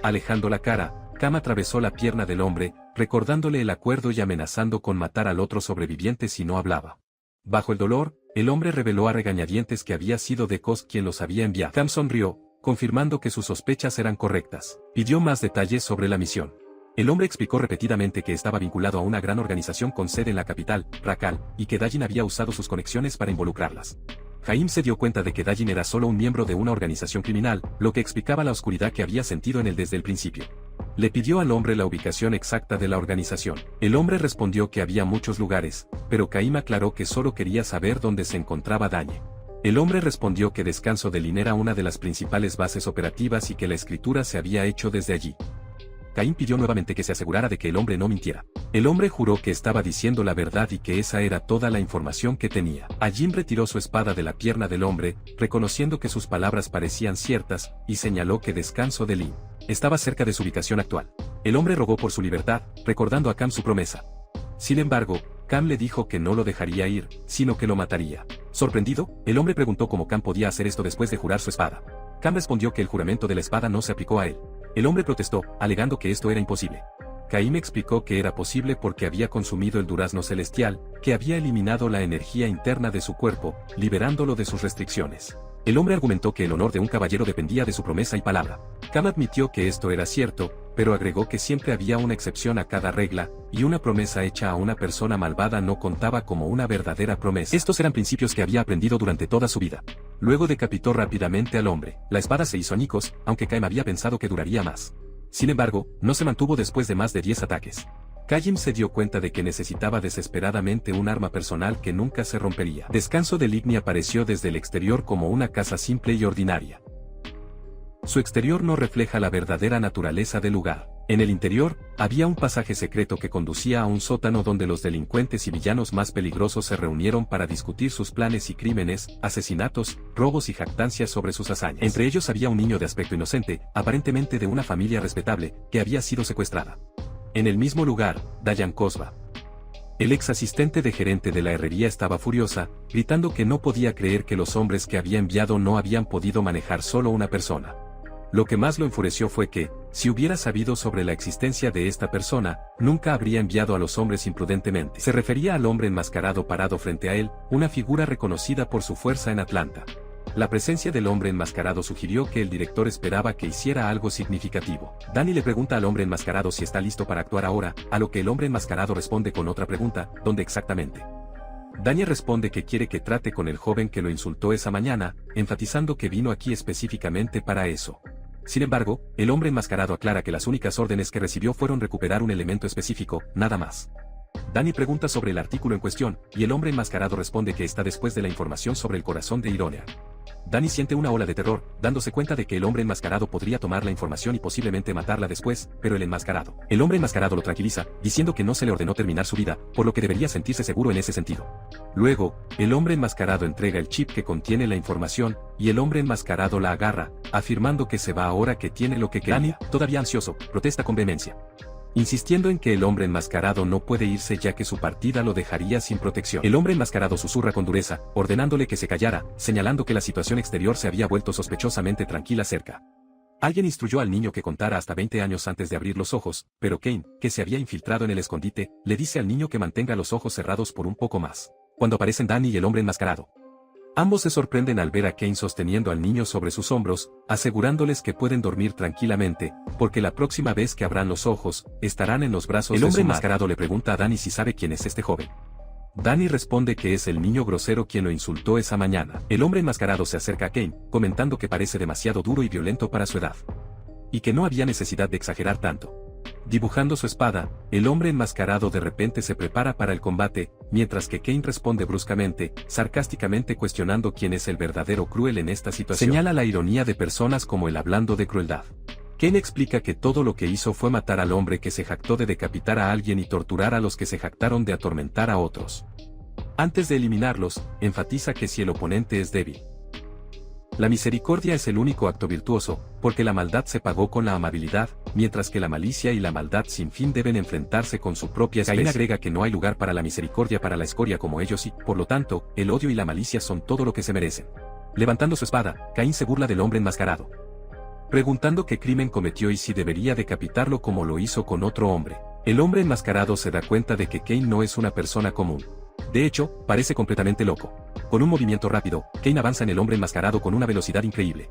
Alejando la cara, Cam atravesó la pierna del hombre, recordándole el acuerdo y amenazando con matar al otro sobreviviente si no hablaba. Bajo el dolor, el hombre reveló a regañadientes que había sido Dekos quien los había enviado. Cam sonrió, confirmando que sus sospechas eran correctas. Pidió más detalles sobre la misión. El hombre explicó repetidamente que estaba vinculado a una gran organización con sede en la capital, Rakal, y que Dallin había usado sus conexiones para involucrarlas. Caim se dio cuenta de que Dallin era solo un miembro de una organización criminal, lo que explicaba la oscuridad que había sentido en él desde el principio. Le pidió al hombre la ubicación exacta de la organización. El hombre respondió que había muchos lugares, pero Caim aclaró que solo quería saber dónde se encontraba Dallin. El hombre respondió que Descanso de Lin era una de las principales bases operativas y que la escritura se había hecho desde allí. Caim pidió nuevamente que se asegurara de que el hombre no mintiera. El hombre juró que estaba diciendo la verdad y que esa era toda la información que tenía. Ajin retiró su espada de la pierna del hombre, reconociendo que sus palabras parecían ciertas, y señaló que Descanso de Lin estaba cerca de su ubicación actual. El hombre rogó por su libertad, recordando a Cam su promesa. Sin embargo, Cam le dijo que no lo dejaría ir, sino que lo mataría. Sorprendido, el hombre preguntó cómo Cam podía hacer esto después de jurar su espada. Cam respondió que el juramento de la espada no se aplicó a él. El hombre protestó, alegando que esto era imposible. Caim explicó que era posible porque había consumido el durazno celestial, que había eliminado la energía interna de su cuerpo, liberándolo de sus restricciones. El hombre argumentó que el honor de un caballero dependía de su promesa y palabra. Cam admitió que esto era cierto, pero agregó que siempre había una excepción a cada regla, y una promesa hecha a una persona malvada no contaba como una verdadera promesa. Estos eran principios que había aprendido durante toda su vida. Luego decapitó rápidamente al hombre. La espada se hizo añicos, aunque Caim había pensado que duraría más. Sin embargo, no se mantuvo después de más de 10 ataques. Caim se dio cuenta de que necesitaba desesperadamente un arma personal que nunca se rompería. Descanso de Lin apareció desde el exterior como una casa simple y ordinaria. Su exterior no refleja la verdadera naturaleza del lugar. En el interior, había un pasaje secreto que conducía a un sótano donde los delincuentes y villanos más peligrosos se reunieron para discutir sus planes y crímenes, asesinatos, robos y jactancias sobre sus hazañas. Entre ellos había un niño de aspecto inocente, aparentemente de una familia respetable, que había sido secuestrada. En el mismo lugar, Dayan Kosba, el ex asistente de gerente de la herrería, estaba furiosa, gritando que no podía creer que los hombres que había enviado no habían podido manejar solo una persona. Lo que más lo enfureció fue que, si hubiera sabido sobre la existencia de esta persona, nunca habría enviado a los hombres imprudentemente. Se refería al hombre enmascarado parado frente a él, una figura reconocida por su fuerza en Atlanta. La presencia del hombre enmascarado sugirió que el director esperaba que hiciera algo significativo. Danny le pregunta al hombre enmascarado si está listo para actuar ahora, a lo que el hombre enmascarado responde con otra pregunta: ¿dónde exactamente? Danny responde que quiere que trate con el joven que lo insultó esa mañana, enfatizando que vino aquí específicamente para eso. Sin embargo, el hombre enmascarado aclara que las únicas órdenes que recibió fueron recuperar un elemento específico, nada más. Danny pregunta sobre el artículo en cuestión, y el hombre enmascarado responde que está después de la información sobre el corazón de Ironia. Danny siente una ola de terror, dándose cuenta de que el hombre enmascarado podría tomar la información y posiblemente matarla después, pero el hombre enmascarado lo tranquiliza, diciendo que no se le ordenó terminar su vida, por lo que debería sentirse seguro en ese sentido. Luego, el hombre enmascarado entrega el chip que contiene la información, y el hombre enmascarado la agarra, afirmando que se va ahora que tiene lo que quería. Danny, todavía ansioso, protesta con vehemencia, insistiendo en que el hombre enmascarado no puede irse ya que su partida lo dejaría sin protección. El hombre enmascarado susurra con dureza, ordenándole que se callara, señalando que la situación exterior se había vuelto sospechosamente tranquila cerca. Alguien instruyó al niño que contara hasta 20 años antes de abrir los ojos, pero Kane, que se había infiltrado en el escondite, le dice al niño que mantenga los ojos cerrados por un poco más. Cuando aparecen Danny y el hombre enmascarado, ambos se sorprenden al ver a Kane sosteniendo al niño sobre sus hombros, asegurándoles que pueden dormir tranquilamente, porque la próxima vez que abran los ojos, estarán en los brazos de su madre. El hombre enmascarado le pregunta a Danny si sabe quién es este joven. Danny responde que es el niño grosero quien lo insultó esa mañana. El hombre enmascarado se acerca a Kane, comentando que parece demasiado duro y violento para su edad, y que no había necesidad de exagerar tanto. Dibujando su espada, el hombre enmascarado de repente se prepara para el combate, mientras que Kane responde bruscamente, sarcásticamente cuestionando quién es el verdadero cruel en esta situación. Señala la ironía de personas como él hablando de crueldad. Kane explica que todo lo que hizo fue matar al hombre que se jactó de decapitar a alguien y torturar a los que se jactaron de atormentar a otros. Antes de eliminarlos, enfatiza que si el oponente es débil, la misericordia es el único acto virtuoso, porque la maldad se pagó con la amabilidad, mientras que la malicia y la maldad sin fin deben enfrentarse con su propia especie. Cain agrega que no hay lugar para la misericordia para la escoria como ellos y, por lo tanto, el odio y la malicia son todo lo que se merecen. Levantando su espada, Cain se burla del hombre enmascarado, preguntando qué crimen cometió y si debería decapitarlo como lo hizo con otro hombre. El hombre enmascarado se da cuenta de que Cain no es una persona común. De hecho, parece completamente loco. Con un movimiento rápido, Kane avanza en el hombre enmascarado con una velocidad increíble.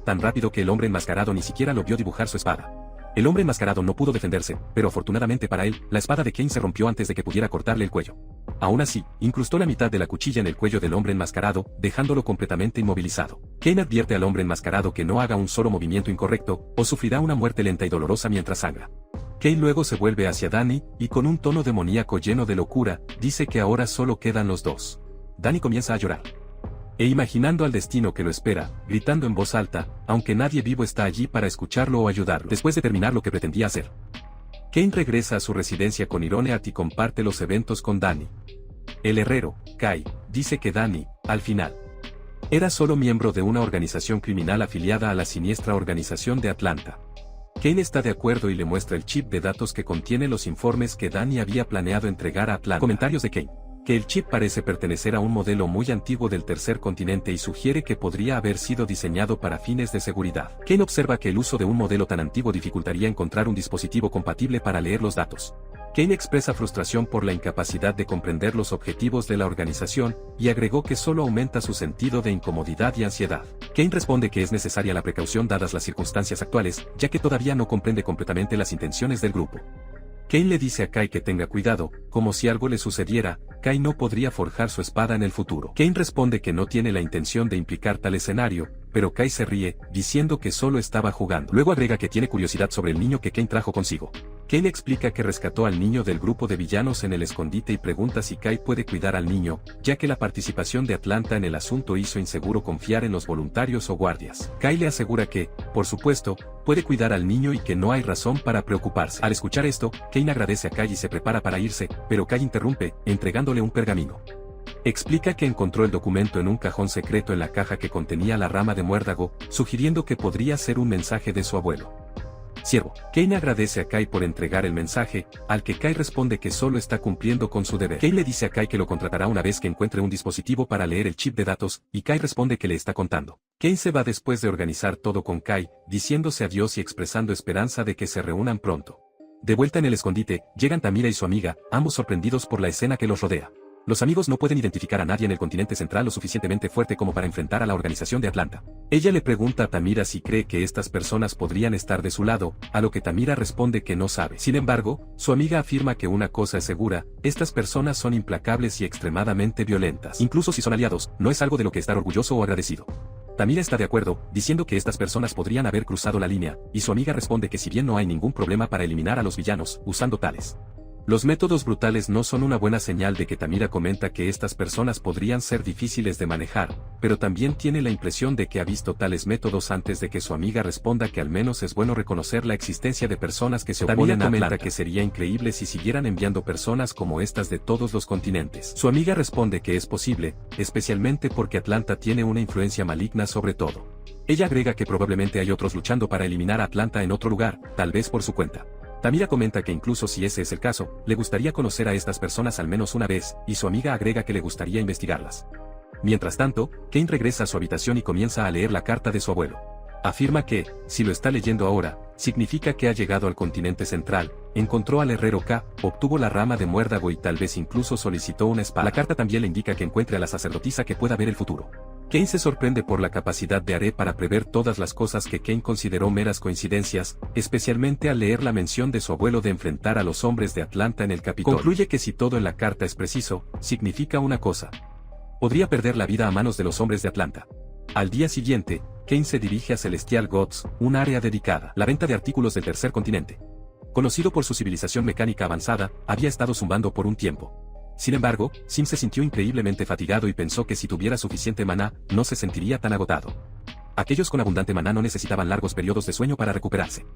tan rápido que el hombre enmascarado ni siquiera lo vio dibujar su espada. El hombre enmascarado no pudo defenderse, pero afortunadamente para él, la espada de Kane se rompió antes de que pudiera cortarle el cuello. Aún así, incrustó la mitad de la cuchilla en el cuello del hombre enmascarado, dejándolo completamente inmovilizado. Kane advierte al hombre enmascarado que no haga un solo movimiento incorrecto, o sufrirá una muerte lenta y dolorosa mientras sangra. Kane luego se vuelve hacia Danny, y con un tono demoníaco lleno de locura, dice que ahora solo quedan los dos. Danny comienza a llorar. E imaginando al destino que lo espera, gritando en voz alta, aunque nadie vivo está allí para escucharlo o ayudarlo. Después de terminar lo que pretendía hacer, Kane regresa a su residencia con Ironeat y comparte los eventos con Danny. El herrero, Kai, dice que Danny, al final, era solo miembro de una organización criminal afiliada a la siniestra organización de Atlanta. Kane está de acuerdo y le muestra el chip de datos que contiene los informes que Danny había planeado entregar a Atlanta. Comentarios de Kane. Que el chip parece pertenecer a un modelo muy antiguo del tercer continente y sugiere que podría haber sido diseñado para fines de seguridad. Kane observa que el uso de un modelo tan antiguo dificultaría encontrar un dispositivo compatible para leer los datos. Kane expresa frustración por la incapacidad de comprender los objetivos de la organización, y agregó que solo aumenta su sentido de incomodidad y ansiedad. Kane responde que es necesaria la precaución dadas las circunstancias actuales, ya que todavía no comprende completamente las intenciones del grupo. Kane le dice a Kai que tenga cuidado, como si algo le sucediera, Kai no podría forjar su espada en el futuro. Kane responde que no tiene la intención de implicar tal escenario, pero Kai se ríe, diciendo que solo estaba jugando. Luego agrega que tiene curiosidad sobre el niño que Kane trajo consigo. Kane explica que rescató al niño del grupo de villanos en el escondite y pregunta si Kai puede cuidar al niño, ya que la participación de Atlanta en el asunto hizo inseguro confiar en los voluntarios o guardias. Kai le asegura que, por supuesto, puede cuidar al niño y que no hay razón para preocuparse. Al escuchar esto, Kane agradece a Kai y se prepara para irse, pero Kai interrumpe, entregándole un pergamino. Explica que encontró el documento en un cajón secreto en la caja que contenía la rama de muérdago, sugiriendo que podría ser un mensaje de su abuelo. Siervo. Kane agradece a Kai por entregar el mensaje, al que Kai responde que solo está cumpliendo con su deber. Kane le dice a Kai que lo contratará una vez que encuentre un dispositivo para leer el chip de datos, y Kai responde que le está contando. Kane se va después de organizar todo con Kai, diciéndose adiós y expresando esperanza de que se reúnan pronto. De vuelta en el escondite, llegan Tamira y su amiga, ambos sorprendidos por la escena que los rodea. Los amigos no pueden identificar a nadie en el continente central lo suficientemente fuerte como para enfrentar a la organización de Atlanta. Ella le pregunta a Tamira si cree que estas personas podrían estar de su lado, a lo que Tamira responde que no sabe. Sin embargo, su amiga afirma que una cosa es segura, estas personas son implacables y extremadamente violentas. Incluso si son aliados, no es algo de lo que estar orgulloso o agradecido. Tamira está de acuerdo, diciendo que estas personas podrían haber cruzado la línea, y su amiga responde que si bien no hay ningún problema para eliminar a los villanos, usando tales los métodos brutales no son una buena señal de que Tamira comenta que estas personas podrían ser difíciles de manejar, pero también tiene la impresión de que ha visto tales métodos antes de que su amiga responda que al menos es bueno reconocer la existencia de personas que se oponen a Atlanta. Que sería increíble si siguieran enviando personas como estas de todos los continentes. Su amiga responde que es posible, especialmente porque Atlanta tiene una influencia maligna sobre todo. Ella agrega que probablemente hay otros luchando para eliminar a Atlanta en otro lugar, tal vez por su cuenta. Tamira comenta que incluso si ese es el caso, le gustaría conocer a estas personas al menos una vez, y su amiga agrega que le gustaría investigarlas. Mientras tanto, Kane regresa a su habitación y comienza a leer la carta de su abuelo. Afirma que, si lo está leyendo ahora, significa que ha llegado al continente central, encontró al herrero K, obtuvo la rama de muérdago y tal vez incluso solicitó una espada. La carta también le indica que encuentre a la sacerdotisa que pueda ver el futuro. Kane se sorprende por la capacidad de Are para prever todas las cosas que Kane consideró meras coincidencias, especialmente al leer la mención de su abuelo de enfrentar a los hombres de Atlanta en el Capitolio. Concluye que si todo en la carta es preciso, significa una cosa. Podría perder la vida a manos de los hombres de Atlanta. Al día siguiente, Kane se dirige a Celestial Gods, un área dedicada a la venta de artículos del tercer continente. Conocido por su civilización mecánica avanzada, había estado zumbando por un tiempo. Sin embargo, Sim se sintió increíblemente fatigado y pensó que si tuviera suficiente maná, no se sentiría tan agotado. Aquellos con abundante maná no necesitaban largos periodos de sueño para recuperarse.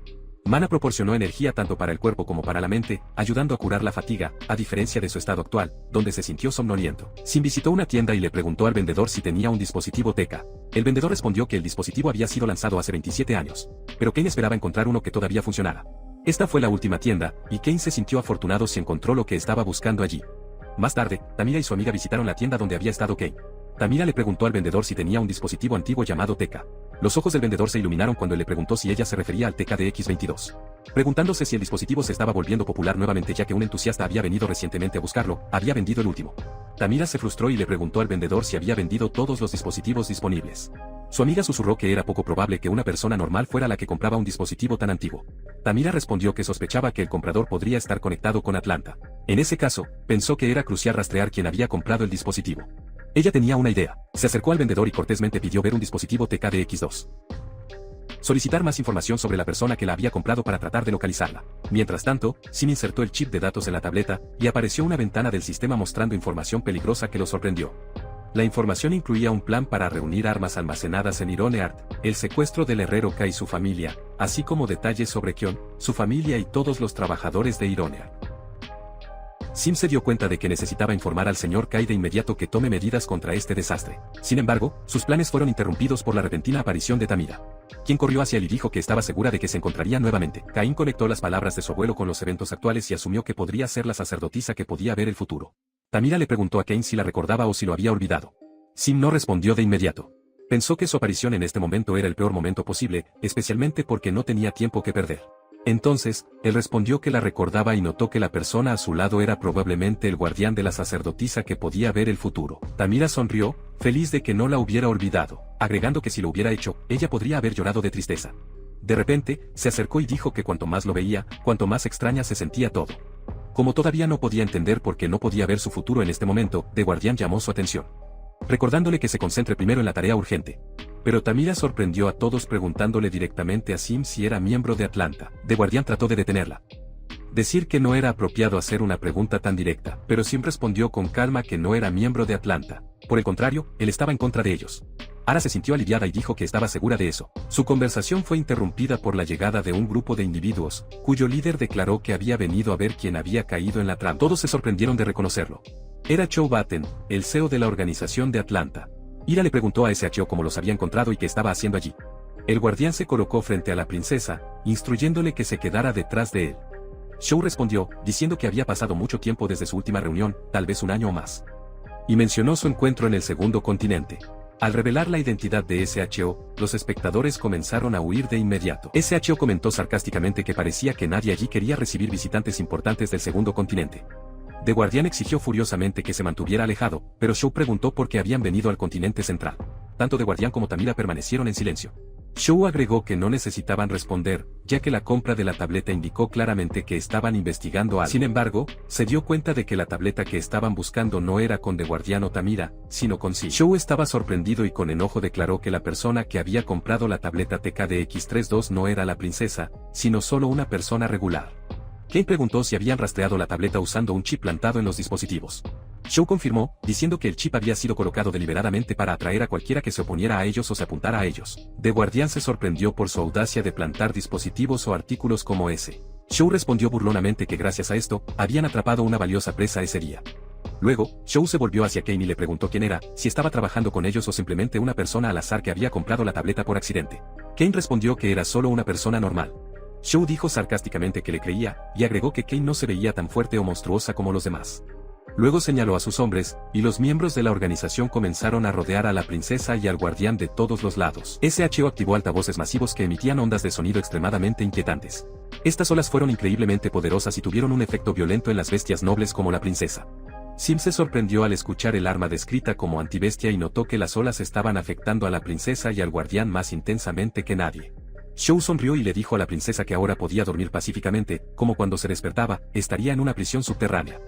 Mana proporcionó energía tanto para el cuerpo como para la mente, ayudando a curar la fatiga, a diferencia de su estado actual, donde se sintió somnoliento. Sim visitó una tienda y le preguntó al vendedor si tenía un dispositivo T.E.K.A. El vendedor respondió que el dispositivo había sido lanzado hace 27 años, pero Kane esperaba encontrar uno que todavía funcionara. Esta fue la última tienda, y Kane se sintió afortunado si encontró lo que estaba buscando allí. Más tarde, Tamira y su amiga visitaron la tienda donde había estado Kane. Tamira le preguntó al vendedor si tenía un dispositivo antiguo llamado T.E.K.A. Los ojos del vendedor se iluminaron cuando le preguntó si ella se refería al T.E.K.A. de X22. Preguntándose si el dispositivo se estaba volviendo popular nuevamente ya que un entusiasta había venido recientemente a buscarlo, había vendido el último. Tamira se frustró y le preguntó al vendedor si había vendido todos los dispositivos disponibles. Su amiga susurró que era poco probable que una persona normal fuera la que compraba un dispositivo tan antiguo. Tamira respondió que sospechaba que el comprador podría estar conectado con Atlanta. En ese caso, pensó que era crucial rastrear quién había comprado el dispositivo. Ella tenía una idea. Se acercó al vendedor y cortésmente pidió ver un dispositivo TKDX2. Solicitar más información sobre la persona que la había comprado para tratar de localizarla. Mientras tanto, Sim insertó el chip de datos en la tableta y apareció una ventana del sistema mostrando información peligrosa que lo sorprendió. La información incluía un plan para reunir armas almacenadas en Ironeart, el secuestro del herrero K y su familia, así como detalles sobre Kion, su familia y todos los trabajadores de Ironeart. Sim se dio cuenta de que necesitaba informar al señor Kai de inmediato que tome medidas contra este desastre. Sin embargo, sus planes fueron interrumpidos por la repentina aparición de Tamira, quien corrió hacia él y dijo que estaba segura de que se encontraría nuevamente. Caín conectó las palabras de su abuelo con los eventos actuales y asumió que podría ser la sacerdotisa que podía ver el futuro. Tamira le preguntó a Cain si la recordaba o si lo había olvidado. Sim no respondió de inmediato. Pensó que su aparición en este momento era el peor momento posible, especialmente porque no tenía tiempo que perder. Entonces, él respondió que la recordaba y notó que la persona a su lado era probablemente el guardián de la sacerdotisa que podía ver el futuro. Tamira sonrió, feliz de que no la hubiera olvidado, agregando que si lo hubiera hecho, ella podría haber llorado de tristeza. De repente, se acercó y dijo que cuanto más lo veía, cuanto más extraña se sentía todo. Como todavía no podía entender por qué no podía ver su futuro en este momento, The Guardian llamó su atención, recordándole que se concentre primero en la tarea urgente. Pero Tamira sorprendió a todos preguntándole directamente a Sim si era miembro de Atlanta. The Guardian trató de detenerla. Decir que no era apropiado hacer una pregunta tan directa, pero Sim respondió con calma que no era miembro de Atlanta. Por el contrario, él estaba en contra de ellos. Ara se sintió aliviada y dijo que estaba segura de eso. Su conversación fue interrumpida por la llegada de un grupo de individuos, cuyo líder declaró que había venido a ver quién había caído en la trampa. Todos se sorprendieron de reconocerlo. Era Joe Batten, el CEO de la organización de Atlanta. Ira le preguntó a SHO cómo los había encontrado y qué estaba haciendo allí. El guardián se colocó frente a la princesa, instruyéndole que se quedara detrás de él. Show respondió, diciendo que había pasado mucho tiempo desde su última reunión, tal vez un año o más. Y mencionó su encuentro en el segundo continente. Al revelar la identidad de SHO, los espectadores comenzaron a huir de inmediato. SHO comentó sarcásticamente que parecía que nadie allí quería recibir visitantes importantes del segundo continente. The Guardian exigió furiosamente que se mantuviera alejado, pero Show preguntó por qué habían venido al continente central. Tanto The Guardian como Tamira permanecieron en silencio. Show agregó que no necesitaban responder, ya que la compra de la tableta indicó claramente que estaban investigando algo. Sin embargo, se dio cuenta de que la tableta que estaban buscando no era con The Guardian o Tamira, sino con sí. Show estaba sorprendido y con enojo declaró que la persona que había comprado la tableta TKDX32 no era la princesa, sino solo una persona regular. Kane preguntó si habían rastreado la tableta usando un chip plantado en los dispositivos. Show confirmó, diciendo que el chip había sido colocado deliberadamente para atraer a cualquiera que se oponiera a ellos o se apuntara a ellos. The Guardian se sorprendió por su audacia de plantar dispositivos o artículos como ese. Show respondió burlonamente que gracias a esto, habían atrapado una valiosa presa ese día. Luego, Show se volvió hacia Kane y le preguntó quién era, si estaba trabajando con ellos o simplemente una persona al azar que había comprado la tableta por accidente. Kane respondió que era solo una persona normal. Show dijo sarcásticamente que le creía, y agregó que Kane no se veía tan fuerte o monstruosa como los demás. Luego señaló a sus hombres, y los miembros de la organización comenzaron a rodear a la princesa y al guardián de todos los lados. SHO activó altavoces masivos que emitían ondas de sonido extremadamente inquietantes. Estas olas fueron increíblemente poderosas y tuvieron un efecto violento en las bestias nobles como la princesa. Sim se sorprendió al escuchar el arma descrita como antibestia y notó que las olas estaban afectando a la princesa y al guardián más intensamente que nadie. Show sonrió y le dijo a la princesa que ahora podía dormir pacíficamente, como cuando se despertaba, estaría en una prisión subterránea.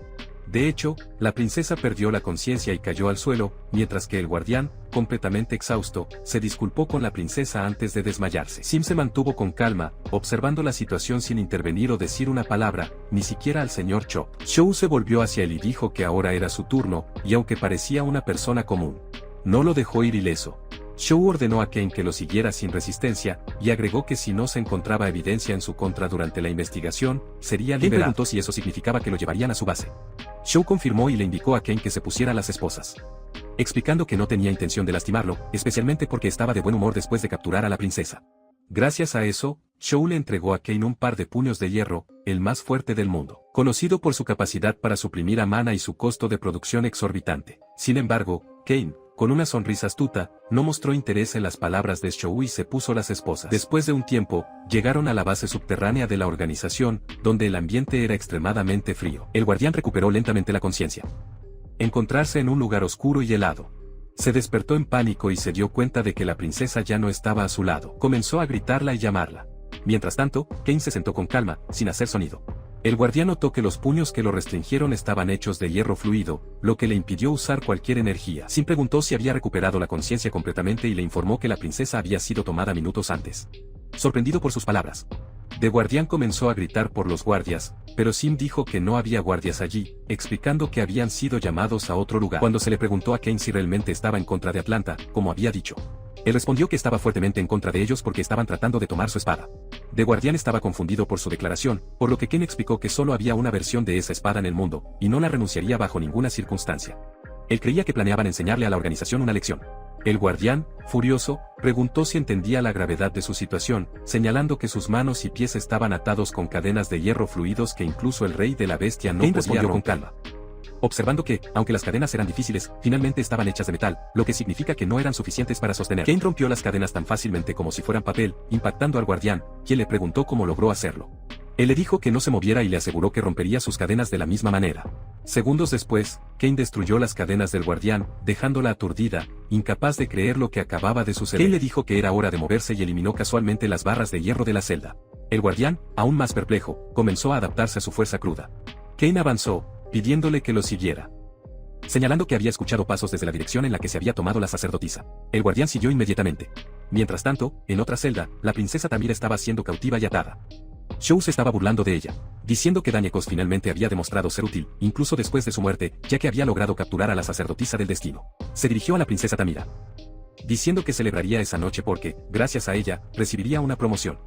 De hecho, la princesa perdió la conciencia y cayó al suelo, mientras que el guardián, completamente exhausto, se disculpó con la princesa antes de desmayarse. Sim se mantuvo con calma, observando la situación sin intervenir o decir una palabra, ni siquiera al señor Cho. Show se volvió hacia él y dijo que ahora era su turno, y aunque parecía una persona común, no lo dejó ir ileso. Show ordenó a Kane que lo siguiera sin resistencia, y agregó que si no se encontraba evidencia en su contra durante la investigación, sería liberado. Kane preguntó si eso significaba que lo llevarían a su base. Show confirmó y le indicó a Kane que se pusiera las esposas, explicando que no tenía intención de lastimarlo, especialmente porque estaba de buen humor después de capturar a la princesa. Gracias a eso, Show le entregó a Kane un par de puños de hierro, el más fuerte del mundo, conocido por su capacidad para suprimir a mana y su costo de producción exorbitante. Sin embargo, Kane, con una sonrisa astuta, no mostró interés en las palabras de Show y se puso las esposas. Después de un tiempo, llegaron a la base subterránea de la organización, donde el ambiente era extremadamente frío. El guardián recuperó lentamente la conciencia. Encontrarse en un lugar oscuro y helado. Se despertó en pánico y se dio cuenta de que la princesa ya no estaba a su lado. Comenzó a gritarla y llamarla. Mientras tanto, Kane se sentó con calma, sin hacer sonido. El guardián notó que los puños que lo restringieron estaban hechos de hierro fluido, lo que le impidió usar cualquier energía. Sin preguntó si había recuperado la conciencia completamente y le informó que la princesa había sido tomada minutos antes. Sorprendido por sus palabras, The Guardian comenzó a gritar por los guardias, pero Sim dijo que no había guardias allí, explicando que habían sido llamados a otro lugar. Cuando se le preguntó a Kane si realmente estaba en contra de Atlanta, como había dicho, él respondió que estaba fuertemente en contra de ellos porque estaban tratando de tomar su espada. The Guardian estaba confundido por su declaración, por lo que Kane explicó que solo había una versión de esa espada en el mundo, y no la renunciaría bajo ninguna circunstancia. Él creía que planeaban enseñarle a la organización una lección. El guardián, furioso, preguntó si entendía la gravedad de su situación, señalando que sus manos y pies estaban atados con cadenas de hierro fluidos que incluso el rey de la bestia no podía romper. Con calma, observando que, aunque las cadenas eran difíciles, finalmente estaban hechas de metal, lo que significa que no eran suficientes para sostener. Kane rompió las cadenas tan fácilmente como si fueran papel, impactando al guardián, quien le preguntó cómo logró hacerlo. Él le dijo que no se moviera y le aseguró que rompería sus cadenas de la misma manera. Segundos después, Kane destruyó las cadenas del guardián, dejándola aturdida, incapaz de creer lo que acababa de suceder. Kane le dijo que era hora de moverse y eliminó casualmente las barras de hierro de la celda. El guardián, aún más perplejo, comenzó a adaptarse a su fuerza cruda. Kane avanzó, pidiéndole que lo siguiera, señalando que había escuchado pasos desde la dirección en la que se había tomado la sacerdotisa. El guardián siguió inmediatamente. Mientras tanto, en otra celda, la princesa Tamira estaba siendo cautiva y atada. Shou se estaba burlando de ella, diciendo que Daniekos finalmente había demostrado ser útil, incluso después de su muerte, ya que había logrado capturar a la sacerdotisa del destino. Se dirigió a la princesa Tamira, diciendo que celebraría esa noche porque, gracias a ella, recibiría una promoción.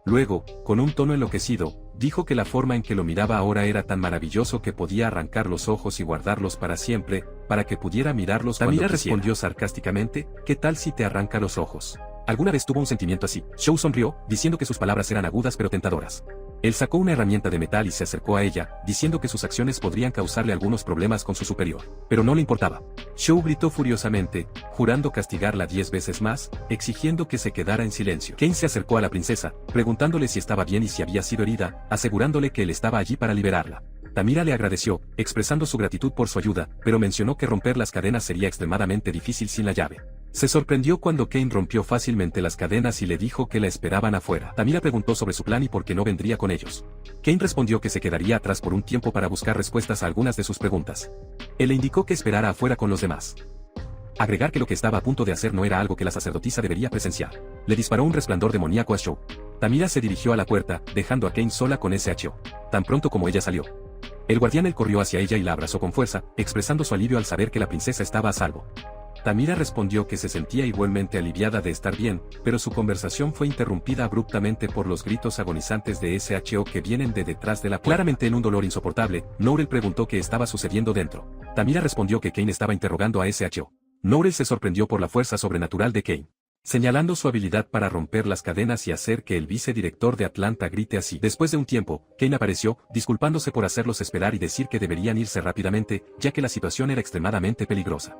Luego, con un tono enloquecido, dijo que la forma en que lo miraba ahora era tan maravilloso que podía arrancar los ojos y guardarlos para siempre, para que pudiera mirarlos cuando quisiera. Tamira respondió sarcásticamente, ¿qué tal si te arranca los ojos? ¿Alguna vez tuvo un sentimiento así? Shou sonrió, diciendo que sus palabras eran agudas pero tentadoras. Él sacó una herramienta de metal y se acercó a ella, diciendo que sus acciones podrían causarle algunos problemas con su superior. Pero no le importaba. Shou gritó furiosamente, jurando castigarla 10 veces más, exigiendo que se quedara en silencio. Kane se acercó a la princesa, preguntándole si estaba bien y si había sido herida, asegurándole que él estaba allí para liberarla. Tamira le agradeció, expresando su gratitud por su ayuda, pero mencionó que romper las cadenas sería extremadamente difícil sin la llave. Se sorprendió cuando Kane rompió fácilmente las cadenas y le dijo que la esperaban afuera. Tamira preguntó sobre su plan y por qué no vendría con ellos. Kane respondió que se quedaría atrás por un tiempo para buscar respuestas a algunas de sus preguntas. Él le indicó que esperara afuera con los demás. Agregar que lo que estaba a punto de hacer no era algo que la sacerdotisa debería presenciar. Le disparó un resplandor demoníaco a Shou. Tamira se dirigió a la puerta, dejando a Kane sola con SHO. Tan pronto como ella salió, el guardián corrió hacia ella y la abrazó con fuerza, expresando su alivio al saber que la princesa estaba a salvo. Tamira respondió que se sentía igualmente aliviada de estar bien, pero su conversación fue interrumpida abruptamente por los gritos agonizantes de SHO que vienen de detrás de la puerta. Claramente en un dolor insoportable, Nourel preguntó qué estaba sucediendo dentro. Tamira respondió que Kane estaba interrogando a SHO. Nourel se sorprendió por la fuerza sobrenatural de Kane, señalando su habilidad para romper las cadenas y hacer que el vicedirector de Atlanta grite así. Después de un tiempo, Kane apareció, disculpándose por hacerlos esperar y decir que deberían irse rápidamente, ya que la situación era extremadamente peligrosa.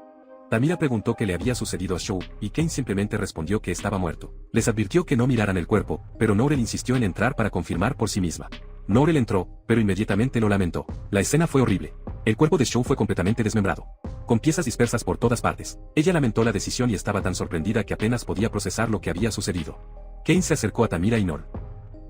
Tamira preguntó qué le había sucedido a Shou, y Kane simplemente respondió que estaba muerto. Les advirtió que no miraran el cuerpo, pero Nourel insistió en entrar para confirmar por sí misma. Nourel entró, pero inmediatamente lo lamentó. La escena fue horrible. El cuerpo de Shou fue completamente desmembrado, con piezas dispersas por todas partes. Ella lamentó la decisión y estaba tan sorprendida que apenas podía procesar lo que había sucedido. Kane se acercó a Tamira y Nourel,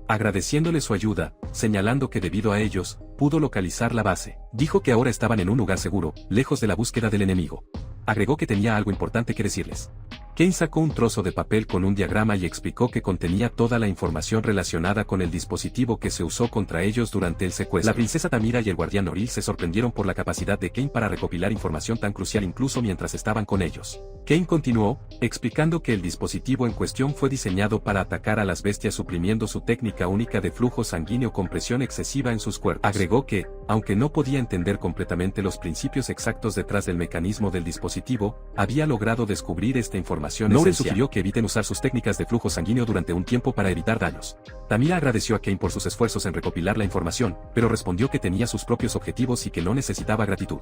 agradeciéndole su ayuda, señalando que debido a ellos, pudo localizar la base. Dijo que ahora estaban en un lugar seguro, lejos de la búsqueda del enemigo. Agregó que tenía algo importante que decirles. Kane sacó un trozo de papel con un diagrama y explicó que contenía toda la información relacionada con el dispositivo que se usó contra ellos durante el secuestro. La princesa Tamira y el guardián Nourel se sorprendieron por la capacidad de Kane para recopilar información tan crucial incluso mientras estaban con ellos. Kane continuó, explicando que el dispositivo en cuestión fue diseñado para atacar a las bestias suprimiendo su técnica única de flujo sanguíneo con presión excesiva en sus cuerpos. Agregó que, aunque no podía entender completamente los principios exactos detrás del mecanismo del dispositivo, había logrado descubrir esta información. Nourel sugirió que eviten usar sus técnicas de flujo sanguíneo durante un tiempo para evitar daños. Tamira agradeció a Kane por sus esfuerzos en recopilar la información, pero respondió que tenía sus propios objetivos y que no necesitaba gratitud.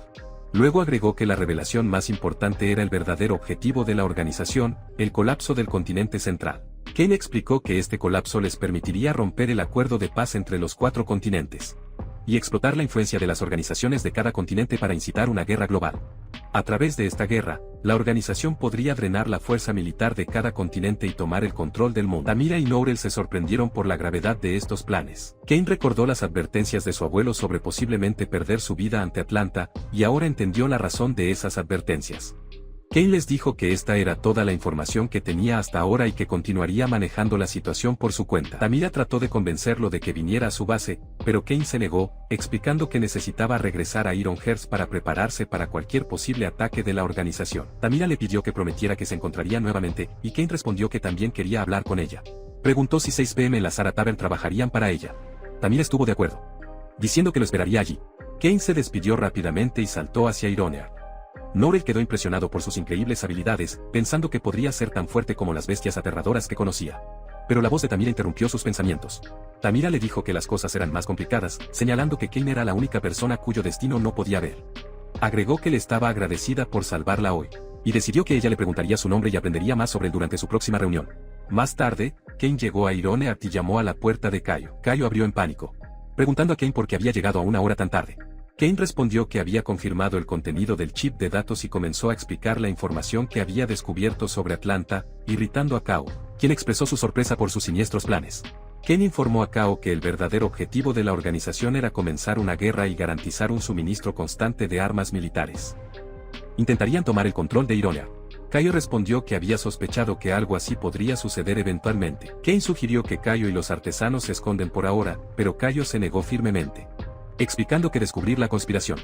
Luego agregó que la revelación más importante era el verdadero objetivo de la organización, el colapso del continente central. Kane explicó que este colapso les permitiría romper el acuerdo de paz entre los 4 continentes y explotar la influencia de las organizaciones de cada continente para incitar una guerra global. A través de esta guerra, La organización podría drenar la fuerza militar de cada continente y tomar el control del mundo. Tamira y Nourel se sorprendieron por la gravedad de estos planes. Kane recordó las advertencias de su abuelo sobre posiblemente perder su vida ante Atlanta, y ahora entendió la razón de esas advertencias. Kane les dijo que esta era toda la información que tenía hasta ahora y que continuaría manejando la situación por su cuenta. Tamira trató de convencerlo de que viniera a su base, pero Kane se negó, explicando que necesitaba regresar a Ironhurst para prepararse para cualquier posible ataque de la organización. Tamira le pidió que prometiera que se encontraría nuevamente, y Kane respondió que también quería hablar con ella. Preguntó si 6 PM en la Sarah Tavern trabajarían para ella. Tamira estuvo de acuerdo, diciendo que lo esperaría allí. Kane se despidió rápidamente y saltó hacia Ironheart. Nourel quedó impresionado por sus increíbles habilidades, pensando que podría ser tan fuerte como las bestias aterradoras que conocía. Pero la voz de Tamira interrumpió sus pensamientos. Tamira le dijo que las cosas eran más complicadas, señalando que Kane era la única persona cuyo destino no podía ver. Agregó que le estaba agradecida por salvarla hoy, y decidió que ella le preguntaría su nombre y aprendería más sobre él durante su próxima reunión. Más tarde, Kane llegó a Ironheart y llamó a la puerta de Caio. Caio abrió en pánico, preguntando a Kane por qué había llegado a una hora tan tarde. Kane respondió que había confirmado el contenido del chip de datos y comenzó a explicar la información que había descubierto sobre Atlanta, irritando a Kao, quien expresó su sorpresa por sus siniestros planes. Kane informó a Kao que el verdadero objetivo de la organización era comenzar una guerra y garantizar un suministro constante de armas militares. Intentarían tomar el control de Ironheart. Caio respondió que había sospechado que algo así podría suceder eventualmente. Kane sugirió que Caio y los artesanos se esconden por ahora, pero Caio se negó firmemente, explicando que descubrir la conspiración,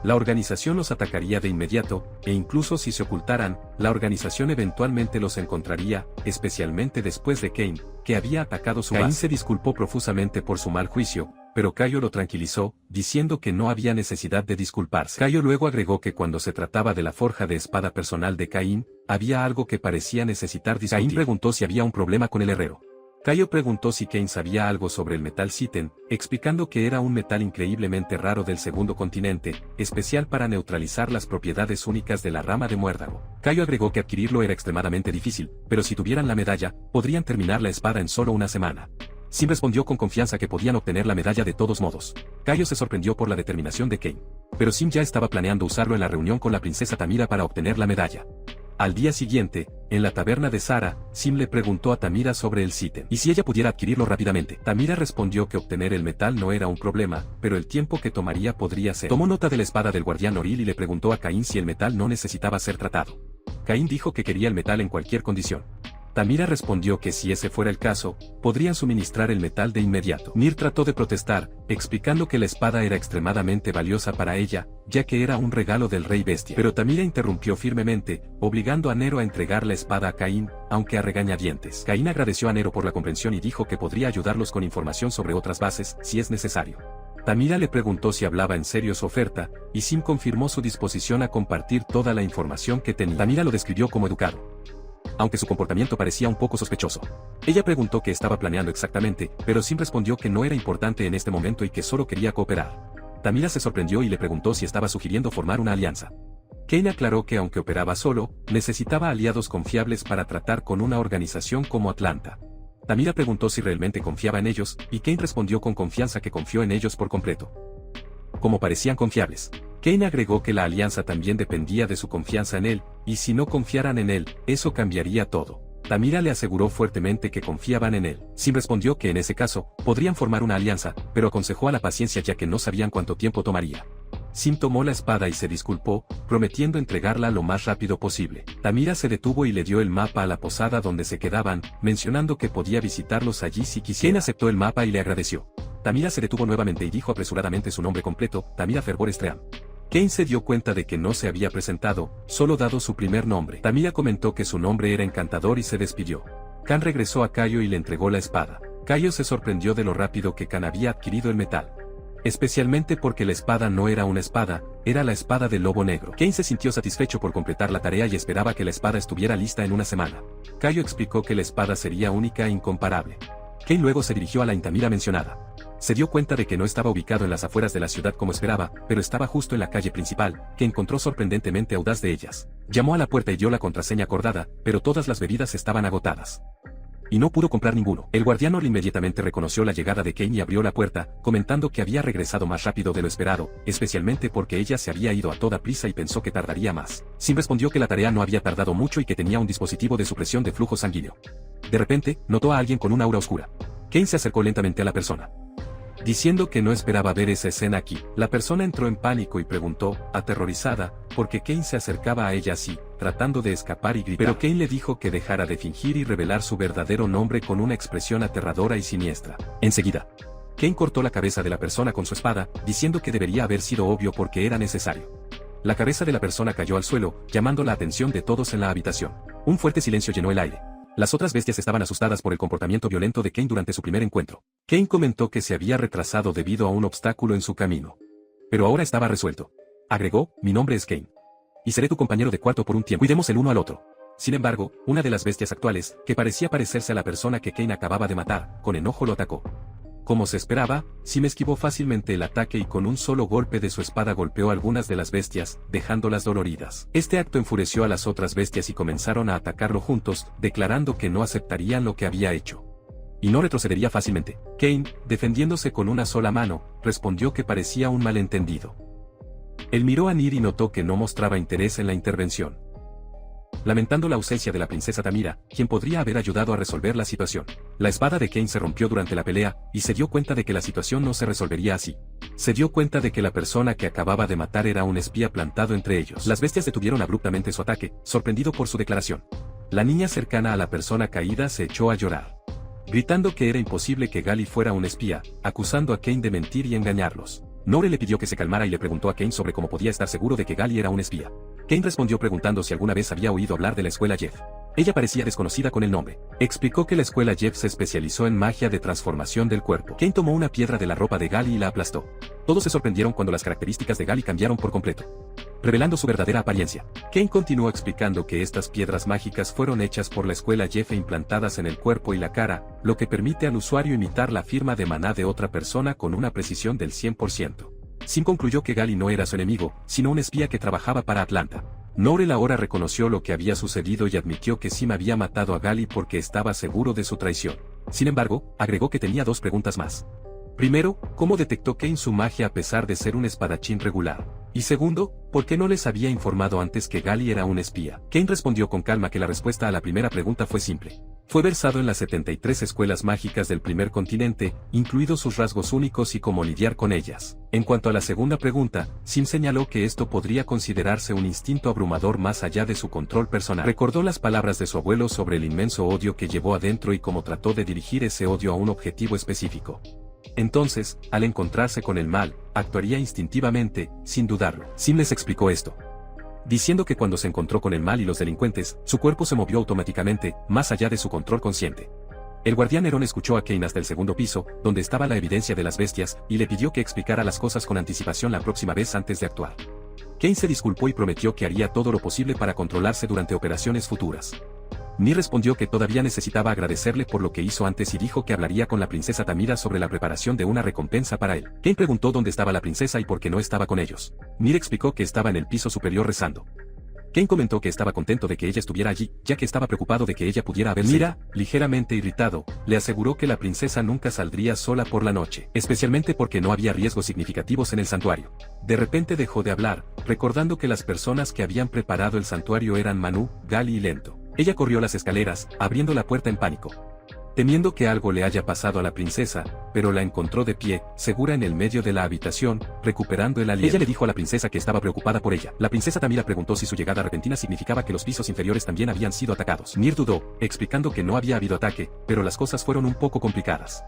la organización los atacaría de inmediato, e incluso si se ocultaran, la organización eventualmente los encontraría, especialmente después de Kane, que había atacado su base. Kane se disculpó profusamente por su mal juicio, pero Caio lo tranquilizó, diciendo que no había necesidad de disculparse. Caio luego agregó que cuando se trataba de la forja de espada personal de Cain, había algo que parecía necesitar discutir. Cain preguntó si había un problema con el herrero. Caio preguntó si Kane sabía algo sobre el metal Siten, explicando que era un metal increíblemente raro del segundo continente, especial para neutralizar las propiedades únicas de la rama de muérdago. Caio agregó que adquirirlo era extremadamente difícil, pero si tuvieran la medalla, podrían terminar la espada en solo una semana. Sim respondió con confianza que podían obtener la medalla de todos modos. Caio se sorprendió por la determinación de Kane, pero Sim ya estaba planeando usarlo en la reunión con la princesa Tamira para obtener la medalla. Al día siguiente, en la taberna de Sarah, Sim le preguntó a Tamira sobre el Siten y si ella pudiera adquirirlo rápidamente. Tamira respondió que obtener el metal no era un problema, pero el tiempo que tomaría podría ser. Tomó nota de la espada del guardián Oril y le preguntó a Cain si el metal no necesitaba ser tratado. Cain dijo que quería el metal en cualquier condición. Tamira respondió que si ese fuera el caso, podrían suministrar el metal de inmediato. Nir trató de protestar, explicando que la espada era extremadamente valiosa para ella, ya que era un regalo del rey bestia. Pero Tamira interrumpió firmemente, obligando a Nero a entregar la espada a Cain, aunque a regañadientes. Cain agradeció a Nero por la comprensión y dijo que podría ayudarlos con información sobre otras bases, si es necesario. Tamira le preguntó si hablaba en serio su oferta, y Sim confirmó su disposición a compartir toda la información que tenía. Tamira lo describió como educado, aunque su comportamiento parecía un poco sospechoso. Ella preguntó qué estaba planeando exactamente, pero Sim respondió que no era importante en este momento y que solo quería cooperar. Tamira se sorprendió y le preguntó si estaba sugiriendo formar una alianza. Kane aclaró que aunque operaba solo, necesitaba aliados confiables para tratar con una organización como Atlanta. Tamira preguntó si realmente confiaba en ellos, y Kane respondió con confianza que confió en ellos por completo. Como parecían confiables, Kane agregó que la alianza también dependía de su confianza en él, y si no confiaran en él, eso cambiaría todo. Tamira le aseguró fuertemente que confiaban en él. Sim respondió que en ese caso, podrían formar una alianza, pero aconsejó a la paciencia ya que no sabían cuánto tiempo tomaría. Sim tomó la espada y se disculpó, prometiendo entregarla lo más rápido posible. Tamira se detuvo y le dio el mapa a la posada donde se quedaban, mencionando que podía visitarlos allí si quisiera. Kane aceptó el mapa y le agradeció. Tamira se detuvo nuevamente y dijo apresuradamente su nombre completo, Tamira Fervor Stream. Kane se dio cuenta de que no se había presentado, solo dado su primer nombre. Tamira comentó que su nombre era encantador y se despidió. Khan regresó a Caio y le entregó la espada. Caio se sorprendió de lo rápido que Khan había adquirido el metal, especialmente porque la espada no era una espada, era la espada del lobo negro. Kane se sintió satisfecho por completar la tarea y esperaba que la espada estuviera lista en una semana. Caio explicó que la espada sería única e incomparable. Kane luego se dirigió a la Intamira mencionada. Se dio cuenta de que no estaba ubicado en las afueras de la ciudad como esperaba, pero estaba justo en la calle principal, que encontró sorprendentemente audaz de ellas. Llamó a la puerta y dio la contraseña acordada, pero todas las bebidas estaban agotadas. y no pudo comprar ninguno. El guardián inmediatamente reconoció la llegada de Kane y abrió la puerta, comentando que había regresado más rápido de lo esperado, especialmente porque ella se había ido a toda prisa y pensó que tardaría más. Sim respondió que la tarea no había tardado mucho y que tenía un dispositivo de supresión de flujo sanguíneo. De repente, notó a alguien con una aura oscura. Kane se acercó lentamente a la persona, diciendo que no esperaba ver esa escena aquí. La persona entró en pánico y preguntó, aterrorizada, por qué Kane se acercaba a ella así, tratando de escapar y gritar. Pero Kane le dijo que dejara de fingir y revelar su verdadero nombre con una expresión aterradora y siniestra. Enseguida, Kane cortó la cabeza de la persona con su espada, diciendo que debería haber sido obvio porque era necesario. La cabeza de la persona cayó al suelo, llamando la atención de todos en la habitación. Un fuerte silencio llenó el aire. Las otras bestias estaban asustadas por el comportamiento violento de Kane durante su primer encuentro. Kane comentó que se había retrasado debido a un obstáculo en su camino. Pero ahora estaba resuelto. Agregó, mi nombre es Kane. Y seré tu compañero de cuarto por un tiempo. Cuidemos el uno al otro. Sin embargo, una de las bestias actuales, que parecía parecerse a la persona que Kane acababa de matar, con enojo lo atacó. Como se esperaba, Sim esquivó fácilmente el ataque y con un solo golpe de su espada golpeó a algunas de las bestias, dejándolas doloridas. Este acto enfureció a las otras bestias y comenzaron a atacarlo juntos, declarando que no aceptarían lo que había hecho. Y no retrocedería fácilmente. Kane, defendiéndose con una sola mano, respondió que parecía un malentendido. Él miró a Nir y notó que no mostraba interés en la intervención, lamentando la ausencia de la princesa Tamira, quien podría haber ayudado a resolver la situación. La espada de Kane se rompió durante la pelea, y se dio cuenta de que la situación no se resolvería así. Se dio cuenta de que la persona que acababa de matar era un espía plantado entre ellos. Las bestias detuvieron abruptamente su ataque, sorprendido por su declaración. La niña cercana a la persona caída se echó a llorar, gritando que era imposible que Gali fuera un espía, acusando a Kane de mentir y engañarlos. Nore le pidió que se calmara y le preguntó a Kane sobre cómo podía estar seguro de que Gali era un espía. Kane respondió preguntando si alguna vez había oído hablar de la escuela Jeff. Ella parecía desconocida con el nombre. Explicó que la escuela Jeff se especializó en magia de transformación del cuerpo. Kane tomó una piedra de la ropa de Gali y la aplastó. Todos se sorprendieron cuando las características de Gali cambiaron por completo, revelando su verdadera apariencia. Kane continuó explicando que estas piedras mágicas fueron hechas por la escuela Jeff e implantadas en el cuerpo y la cara, lo que permite al usuario imitar la firma de maná de otra persona con una precisión del 100%. Sim concluyó que Gali no era su enemigo, sino un espía que trabajaba para Atlanta. Norel ahora reconoció lo que había sucedido y admitió que Sim había matado a Gali porque estaba seguro de su traición. Sin embargo, agregó que tenía dos preguntas más. Primero, ¿cómo detectó Kane su magia a pesar de ser un espadachín regular? Y segundo, ¿por qué no les había informado antes que Gali era un espía? Kane respondió con calma que la respuesta a la primera pregunta fue simple. Fue versado en las 73 escuelas mágicas del primer continente, incluidos sus rasgos únicos y cómo lidiar con ellas. En cuanto a la segunda pregunta, Sim señaló que esto podría considerarse un instinto abrumador más allá de su control personal. Recordó las palabras de su abuelo sobre el inmenso odio que llevó adentro y cómo trató de dirigir ese odio a un objetivo específico. Entonces, al encontrarse con el mal, actuaría instintivamente, sin dudarlo. Sim les explicó esto, diciendo que cuando se encontró con el mal y los delincuentes, su cuerpo se movió automáticamente, más allá de su control consciente. El guardián Herón escuchó a Kane hasta el segundo piso, donde estaba la evidencia de las bestias, y le pidió que explicara las cosas con anticipación la próxima vez antes de actuar. Kane se disculpó y prometió que haría todo lo posible para controlarse durante operaciones futuras. Ni respondió que todavía necesitaba agradecerle por lo que hizo antes y dijo que hablaría con la princesa Tamira sobre la preparación de una recompensa para él. Kane preguntó dónde estaba la princesa y por qué no estaba con ellos. Nir explicó que estaba en el piso superior rezando. Kane comentó que estaba contento de que ella estuviera allí, ya que estaba preocupado de que ella pudiera haberse ido. Mira, ligeramente irritado, le aseguró que la princesa nunca saldría sola por la noche, especialmente porque no había riesgos significativos en el santuario. De repente dejó de hablar, recordando que las personas que habían preparado el santuario eran Manu, Gali y Lento. Ella corrió las escaleras, abriendo la puerta en pánico, temiendo que algo le haya pasado a la princesa, pero la encontró de pie, segura en el medio de la habitación, recuperando el aliento. Ella le dijo a la princesa que estaba preocupada por ella. La princesa Tamira preguntó si su llegada repentina significaba que los pisos inferiores también habían sido atacados. Nir dudó, explicando que no había habido ataque, pero las cosas fueron un poco complicadas.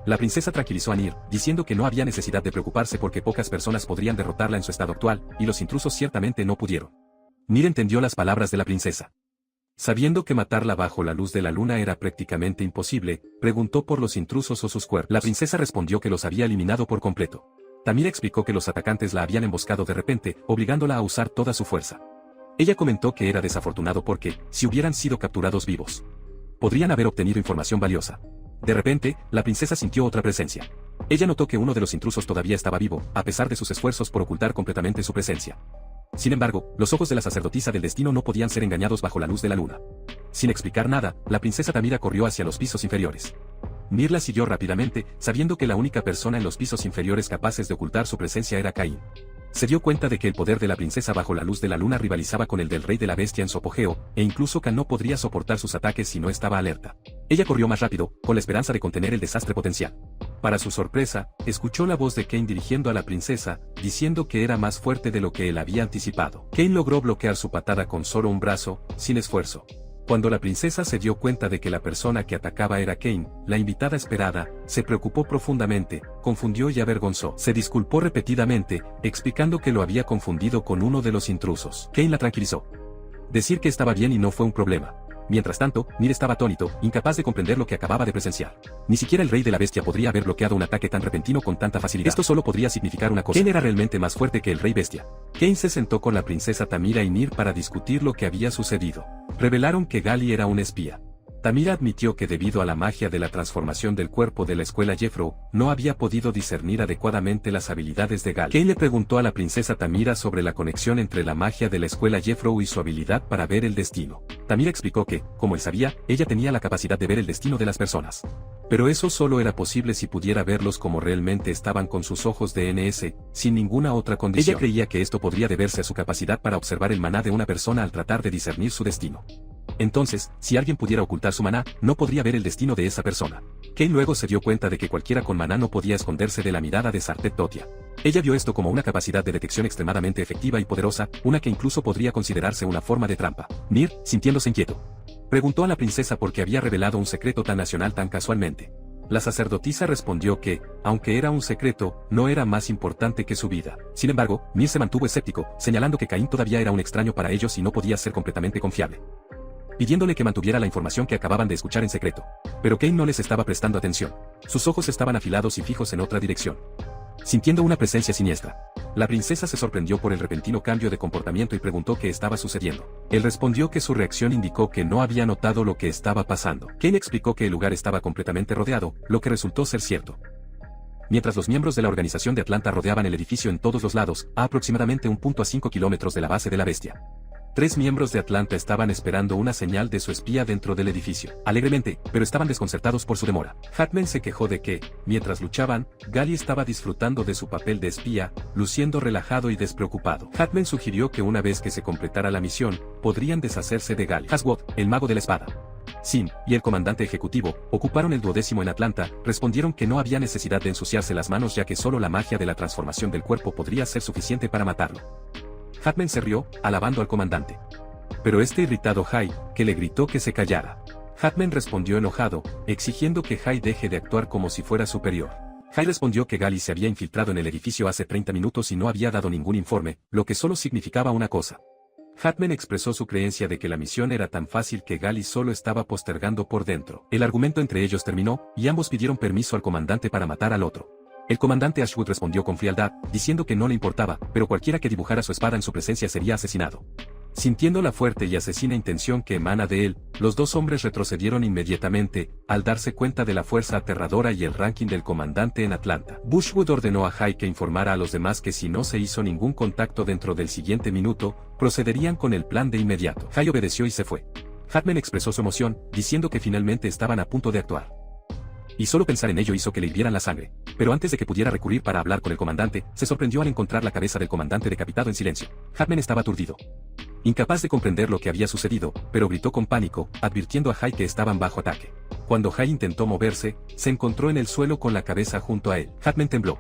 La princesa tranquilizó a Nir, diciendo que no había necesidad de preocuparse porque pocas personas podrían derrotarla en su estado actual, y los intrusos ciertamente no pudieron. Nir entendió las palabras de la princesa. Sabiendo que matarla bajo la luz de la luna era prácticamente imposible, preguntó por los intrusos o sus cuerpos. La princesa respondió que los había eliminado por completo. Tamira explicó que los atacantes la habían emboscado de repente, obligándola a usar toda su fuerza. Ella comentó que era desafortunado porque, si hubieran sido capturados vivos, podrían haber obtenido información valiosa. De repente, la princesa sintió otra presencia. Ella notó que uno de los intrusos todavía estaba vivo, a pesar de sus esfuerzos por ocultar completamente su presencia. Sin embargo, los ojos de la sacerdotisa del destino no podían ser engañados bajo la luz de la luna. Sin explicar nada, la princesa Tamira corrió hacia los pisos inferiores. Mir la siguió rápidamente, sabiendo que la única persona en los pisos inferiores capaces de ocultar su presencia era Cain. Se dio cuenta de que el poder de la princesa bajo la luz de la luna rivalizaba con el del rey de la bestia en su apogeo, e incluso Cain no podría soportar sus ataques si no estaba alerta. Ella corrió más rápido, con la esperanza de contener el desastre potencial. Para su sorpresa, escuchó la voz de Cain dirigiendo a la princesa, diciendo que era más fuerte de lo que él había anticipado. Cain logró bloquear su patada con solo un brazo, sin esfuerzo. Cuando la princesa se dio cuenta de que la persona que atacaba era Cain, la invitada esperada, se preocupó profundamente, confundió y avergonzó. Se disculpó repetidamente, explicando que lo había confundido con uno de los intrusos. Cain la tranquilizó. Decir que estaba bien y no fue un problema. Mientras tanto, Mir estaba atónito, incapaz de comprender lo que acababa de presenciar. Ni siquiera el rey de la bestia podría haber bloqueado un ataque tan repentino con tanta facilidad. Esto solo podría significar una cosa. Cain era realmente más fuerte que el rey bestia. Cain se sentó con la princesa Tamira y Mir para discutir lo que había sucedido. Revelaron que Gali era un espía. Tamira admitió que debido a la magia de la transformación del cuerpo de la escuela Jeffro, no había podido discernir adecuadamente las habilidades de Gali. Cain le preguntó a la princesa Tamira sobre la conexión entre la magia de la escuela Jeffro y su habilidad para ver el destino. Tamira explicó que, como él sabía, ella tenía la capacidad de ver el destino de las personas. Pero eso solo era posible si pudiera verlos como realmente estaban con sus ojos de NS, sin ninguna otra condición. Ella creía que esto podría deberse a su capacidad para observar el maná de una persona al tratar de discernir su destino. Entonces, si alguien pudiera ocultar su maná, no podría ver el destino de esa persona. Cain luego se dio cuenta de que cualquiera con maná no podía esconderse de la mirada de Sartet Totia. Ella vio esto como una capacidad de detección extremadamente efectiva y poderosa, una que incluso podría considerarse una forma de trampa. Mir, sintiéndose inquieto, preguntó a la princesa por qué había revelado un secreto tan nacional tan casualmente. La sacerdotisa respondió que, aunque era un secreto, no era más importante que su vida. Sin embargo, Mir se mantuvo escéptico, señalando que Cain todavía era un extraño para ellos y no podía ser completamente confiable, pidiéndole que mantuviera la información que acababan de escuchar en secreto. Pero Cain no les estaba prestando atención. Sus ojos estaban afilados y fijos en otra dirección, sintiendo una presencia siniestra. La princesa se sorprendió por el repentino cambio de comportamiento y preguntó qué estaba sucediendo. Él respondió que su reacción indicó que no había notado lo que estaba pasando. Cain explicó que el lugar estaba completamente rodeado, lo que resultó ser cierto. Mientras los miembros de la organización de Atlanta rodeaban el edificio en todos los lados, a aproximadamente 1.5 kilómetros de la base de la bestia, 3 miembros de Atlanta estaban esperando una señal de su espía dentro del edificio, alegremente, pero estaban desconcertados por su demora. Hatman se quejó de que, mientras luchaban, Gali estaba disfrutando de su papel de espía, luciendo relajado y despreocupado. Hatman sugirió que una vez que se completara la misión, podrían deshacerse de Gali. Haswod, el mago de la espada, Sim, y el comandante ejecutivo, ocuparon el 12º en Atlanta, respondieron que no había necesidad de ensuciarse las manos ya que solo la magia de la transformación del cuerpo podría ser suficiente para matarlo. Hatman se rió, alabando al comandante. Pero este irritado Hai, que le gritó que se callara. Hatman respondió enojado, exigiendo que Hai deje de actuar como si fuera superior. Hai respondió que Gali se había infiltrado en el edificio hace 30 minutos y no había dado ningún informe, lo que solo significaba una cosa. Hatman expresó su creencia de que la misión era tan fácil que Gali solo estaba postergando por dentro. El argumento entre ellos terminó, y ambos pidieron permiso al comandante para matar al otro. El comandante Ashwood respondió con frialdad, diciendo que no le importaba, pero cualquiera que dibujara su espada en su presencia sería asesinado. Sintiendo la fuerte y asesina intención que emana de él, los dos hombres retrocedieron inmediatamente, al darse cuenta de la fuerza aterradora y el ranking del comandante en Atlanta. Bushwood ordenó a Hai que informara a los demás que si no se hizo ningún contacto dentro del siguiente minuto, procederían con el plan de inmediato. Hai obedeció y se fue. Hatman expresó su emoción, diciendo que finalmente estaban a punto de actuar. Y solo pensar en ello hizo que le hirvieran la sangre. Pero antes de que pudiera recurrir para hablar con el comandante, se sorprendió al encontrar la cabeza del comandante decapitado en silencio. Hatman estaba aturdido, incapaz de comprender lo que había sucedido, pero gritó con pánico, advirtiendo a Hai que estaban bajo ataque. Cuando Hai intentó moverse, se encontró en el suelo con la cabeza junto a él. Hatman tembló,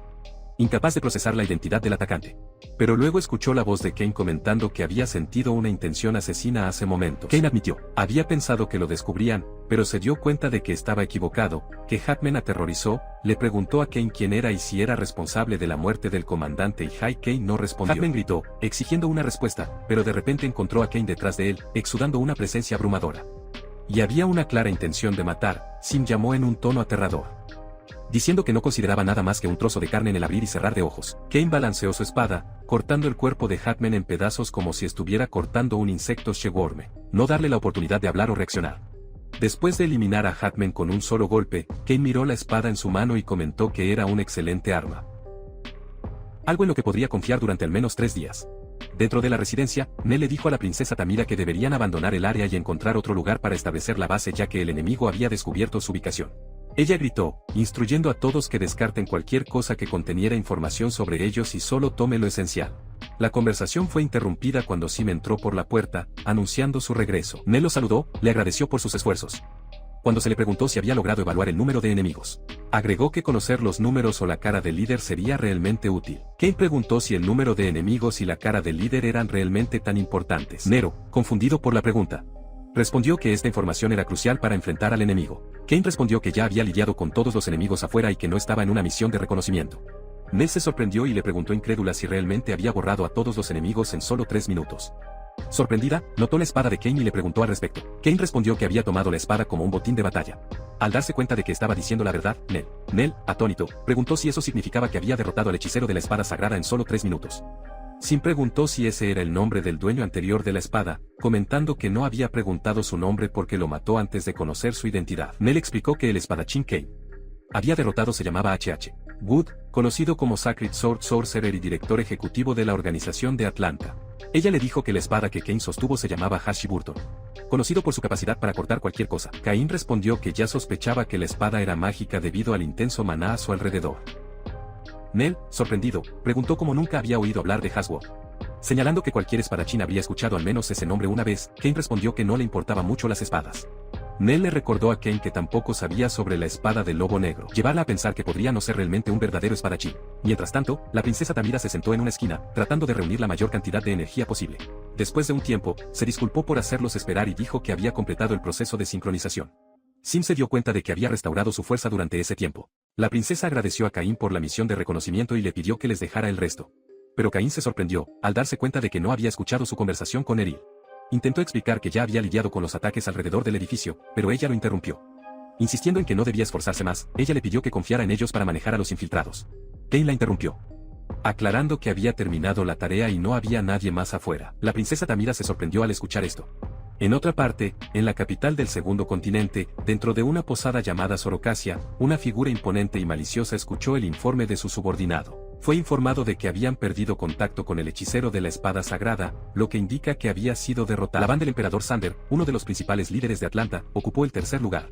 incapaz de procesar la identidad del atacante. Pero luego escuchó la voz de Cain comentando que había sentido una intención asesina hace momentos. Cain admitió, había pensado que lo descubrían, pero se dio cuenta de que estaba equivocado, que Hatman aterrorizó, le preguntó a Cain quién era y si era responsable de la muerte del comandante y Cain no respondió. Hatman gritó, exigiendo una respuesta, pero de repente encontró a Cain detrás de él, exudando una presencia abrumadora. Y había una clara intención de matar, Sim llamó en un tono aterrador, diciendo que no consideraba nada más que un trozo de carne en el abrir y cerrar de ojos. Cain balanceó su espada, cortando el cuerpo de Hatman en pedazos como si estuviera cortando un insecto shegorme, no darle la oportunidad de hablar o reaccionar. Después de eliminar a Hatman con un solo golpe, Cain miró la espada en su mano y comentó que era un excelente arma, algo en lo que podría confiar durante al menos 3 días. Dentro de la residencia, Nel le dijo a la princesa Tamira que deberían abandonar el área y encontrar otro lugar para establecer la base ya que el enemigo había descubierto su ubicación. Ella gritó, instruyendo a todos que descarten cualquier cosa que conteniera información sobre ellos y solo tome lo esencial. La conversación fue interrumpida cuando Sim entró por la puerta, anunciando su regreso. Nel lo saludó, le agradeció por sus esfuerzos. Cuando se le preguntó si había logrado evaluar el número de enemigos, agregó que conocer los números o la cara del líder sería realmente útil. Kane preguntó si el número de enemigos y la cara del líder eran realmente tan importantes. Nero, confundido por la pregunta, respondió que esta información era crucial para enfrentar al enemigo. Kane respondió que ya había lidiado con todos los enemigos afuera y que no estaba en una misión de reconocimiento. Nel se sorprendió y le preguntó incrédula si realmente había borrado a todos los enemigos en solo 3 minutos. Sorprendida, notó la espada de Kane y le preguntó al respecto. Kane respondió que había tomado la espada como un botín de batalla. Al darse cuenta de que estaba diciendo la verdad, Nel, atónito, preguntó si eso significaba que había derrotado al hechicero de la espada sagrada en solo 3 minutos. Sim preguntó si ese era el nombre del dueño anterior de la espada, comentando que no había preguntado su nombre porque lo mató antes de conocer su identidad. Nel explicó que el espadachín Kane había derrotado se llamaba H.H. Wood, conocido como Sacred Sword Sorcerer y director ejecutivo de la organización de Atlanta. Ella le dijo que la espada que Kane sostuvo se llamaba Hashiburton, conocido por su capacidad para cortar cualquier cosa. Cain respondió que ya sospechaba que la espada era mágica debido al intenso maná a su alrededor. Nel, sorprendido, preguntó cómo nunca había oído hablar de Hasward. Señalando que cualquier espadachín habría escuchado al menos ese nombre una vez, Kane respondió que no le importaban mucho las espadas. Nel le recordó a Kane que tampoco sabía sobre la espada del lobo negro, llevarla a pensar que podría no ser realmente un verdadero espadachín. Mientras tanto, la princesa Tamira se sentó en una esquina, tratando de reunir la mayor cantidad de energía posible. Después de un tiempo, se disculpó por hacerlos esperar y dijo que había completado el proceso de sincronización. Sim se dio cuenta de que había restaurado su fuerza durante ese tiempo. La princesa agradeció a Caín por la misión de reconocimiento y le pidió que les dejara el resto. Pero Caín se sorprendió, al darse cuenta de que no había escuchado su conversación con Eril. Intentó explicar que ya había lidiado con los ataques alrededor del edificio, pero ella lo interrumpió. Insistiendo en que no debía esforzarse más, ella le pidió que confiara en ellos para manejar a los infiltrados. Kane la interrumpió, aclarando que había terminado la tarea y no había nadie más afuera. La princesa Tamira se sorprendió al escuchar esto. En otra parte, en la capital del segundo continente, dentro de una posada llamada Sorocasia, una figura imponente y maliciosa escuchó el informe de su subordinado. Fue informado de que habían perdido contacto con el hechicero de la espada sagrada, lo que indica que había sido derrotado. La banda del emperador Sander, uno de los principales líderes de Atlanta, ocupó el tercer lugar.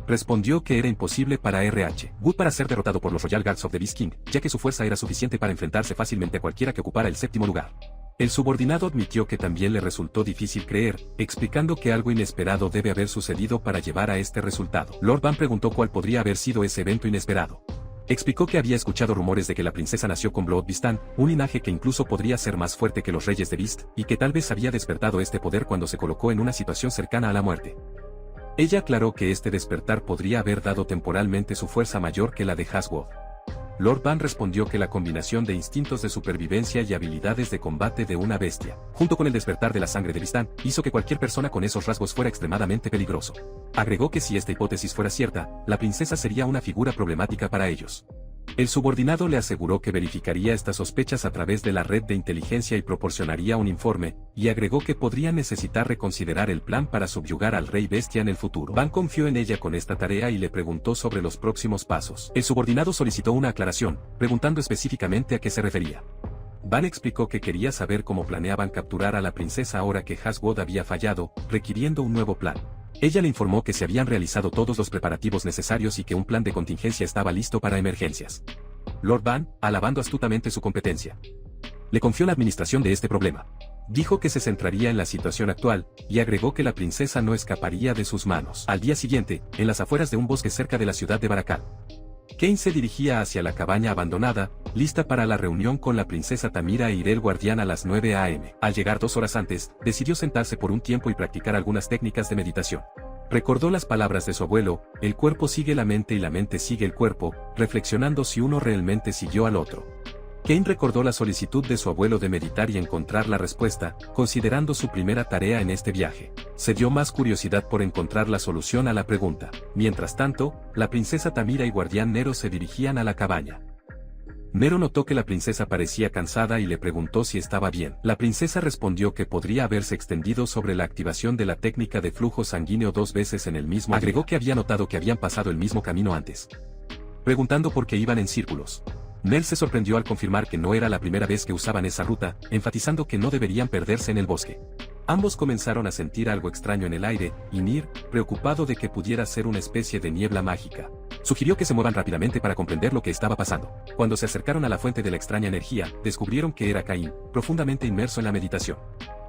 Respondió que era imposible para R.H. Wood para ser derrotado por los Royal Guards of the Beast King, ya que su fuerza era suficiente para enfrentarse fácilmente a cualquiera que ocupara el séptimo lugar. El subordinado admitió que también le resultó difícil creer, explicando que algo inesperado debe haber sucedido para llevar a este resultado. Lord Van preguntó cuál podría haber sido ese evento inesperado. Explicó que había escuchado rumores de que la princesa nació con Blood Beastan, un linaje que incluso podría ser más fuerte que los reyes de Beast, y que tal vez había despertado este poder cuando se colocó en una situación cercana a la muerte. Ella aclaró que este despertar podría haber dado temporalmente su fuerza mayor que la de Hasward. Lord Van respondió que la combinación de instintos de supervivencia y habilidades de combate de una bestia, junto con el despertar de la sangre de Beastan, hizo que cualquier persona con esos rasgos fuera extremadamente peligroso. Agregó que si esta hipótesis fuera cierta, la princesa sería una figura problemática para ellos. El subordinado le aseguró que verificaría estas sospechas a través de la red de inteligencia y proporcionaría un informe, y agregó que podría necesitar reconsiderar el plan para subyugar al rey bestia en el futuro. Van confió en ella con esta tarea y le preguntó sobre los próximos pasos. El subordinado solicitó una aclaración, preguntando específicamente a qué se refería. Van explicó que quería saber cómo planeaban capturar a la princesa ahora que Hasward había fallado, requiriendo un nuevo plan. Ella le informó que se habían realizado todos los preparativos necesarios y que un plan de contingencia estaba listo para emergencias. Lord Van, alabando astutamente su competencia, le confió la administración de este problema. Dijo que se centraría en la situación actual, y agregó que la princesa no escaparía de sus manos. Al día siguiente, en las afueras de un bosque cerca de la ciudad de Barakal, Kane se dirigía hacia la cabaña abandonada, lista para la reunión con la princesa Tamira e Irel Guardián a las 9 a.m. Al llegar 2 horas antes, decidió sentarse por un tiempo y practicar algunas técnicas de meditación. Recordó las palabras de su abuelo, el cuerpo sigue la mente y la mente sigue el cuerpo, reflexionando si uno realmente siguió al otro. Kane recordó la solicitud de su abuelo de meditar y encontrar la respuesta, considerando su primera tarea en este viaje. Se dio más curiosidad por encontrar la solución a la pregunta. Mientras tanto, la princesa Tamira y guardián Nero se dirigían a la cabaña. Nero notó que la princesa parecía cansada y le preguntó si estaba bien. La princesa respondió que podría haberse extendido sobre la activación de la técnica de flujo sanguíneo 2 veces en el mismo día. Agregó que había notado que habían pasado el mismo camino antes, preguntando por qué iban en círculos. Nell se sorprendió al confirmar que no era la primera vez que usaban esa ruta, enfatizando que no deberían perderse en el bosque. Ambos comenzaron a sentir algo extraño en el aire, y Nir, preocupado de que pudiera ser una especie de niebla mágica, sugirió que se muevan rápidamente para comprender lo que estaba pasando. Cuando se acercaron a la fuente de la extraña energía, descubrieron que era Cain, profundamente inmerso en la meditación.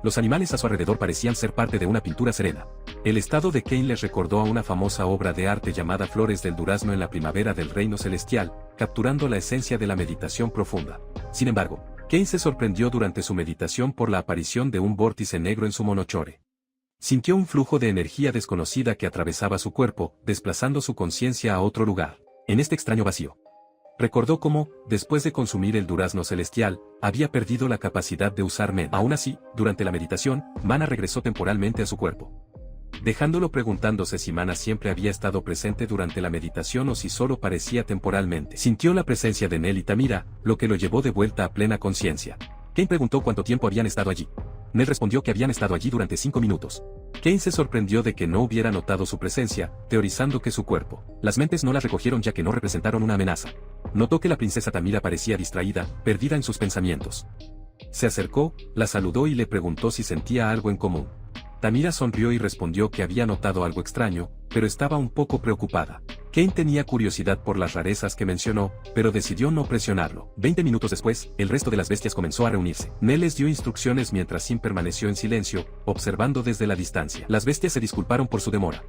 Los animales a su alrededor parecían ser parte de una pintura serena. El estado de Cain les recordó a una famosa obra de arte llamada Flores del Durazno en la primavera del reino celestial, capturando la esencia de la meditación profunda. Sin embargo, Cain se sorprendió durante su meditación por la aparición de un vórtice negro en su monochore. Sintió un flujo de energía desconocida que atravesaba su cuerpo, desplazando su conciencia a otro lugar, en este extraño vacío. Recordó cómo, después de consumir el durazno celestial, había perdido la capacidad de usar mana. Aún así, durante la meditación, Mana regresó temporalmente a su cuerpo, dejándolo preguntándose si Mana siempre había estado presente durante la meditación o si solo parecía temporalmente. Sintió la presencia de Nell y Tamira, lo que lo llevó de vuelta a plena conciencia. Cain preguntó cuánto tiempo habían estado allí. Nell respondió que habían estado allí durante 5 minutos. Cain se sorprendió de que no hubiera notado su presencia, teorizando que su cuerpo, las mentes no las recogieron ya que no representaron una amenaza. Notó que la princesa Tamira parecía distraída, perdida en sus pensamientos. Se acercó, la saludó y le preguntó si sentía algo en común. Tamira sonrió y respondió que había notado algo extraño, pero estaba un poco preocupada. Cain tenía curiosidad por las rarezas que mencionó, pero decidió no presionarlo. 20 minutos después, el resto de las bestias comenzó a reunirse. Nell les dio instrucciones mientras Sim permaneció en silencio, observando desde la distancia. Las bestias se disculparon por su demora,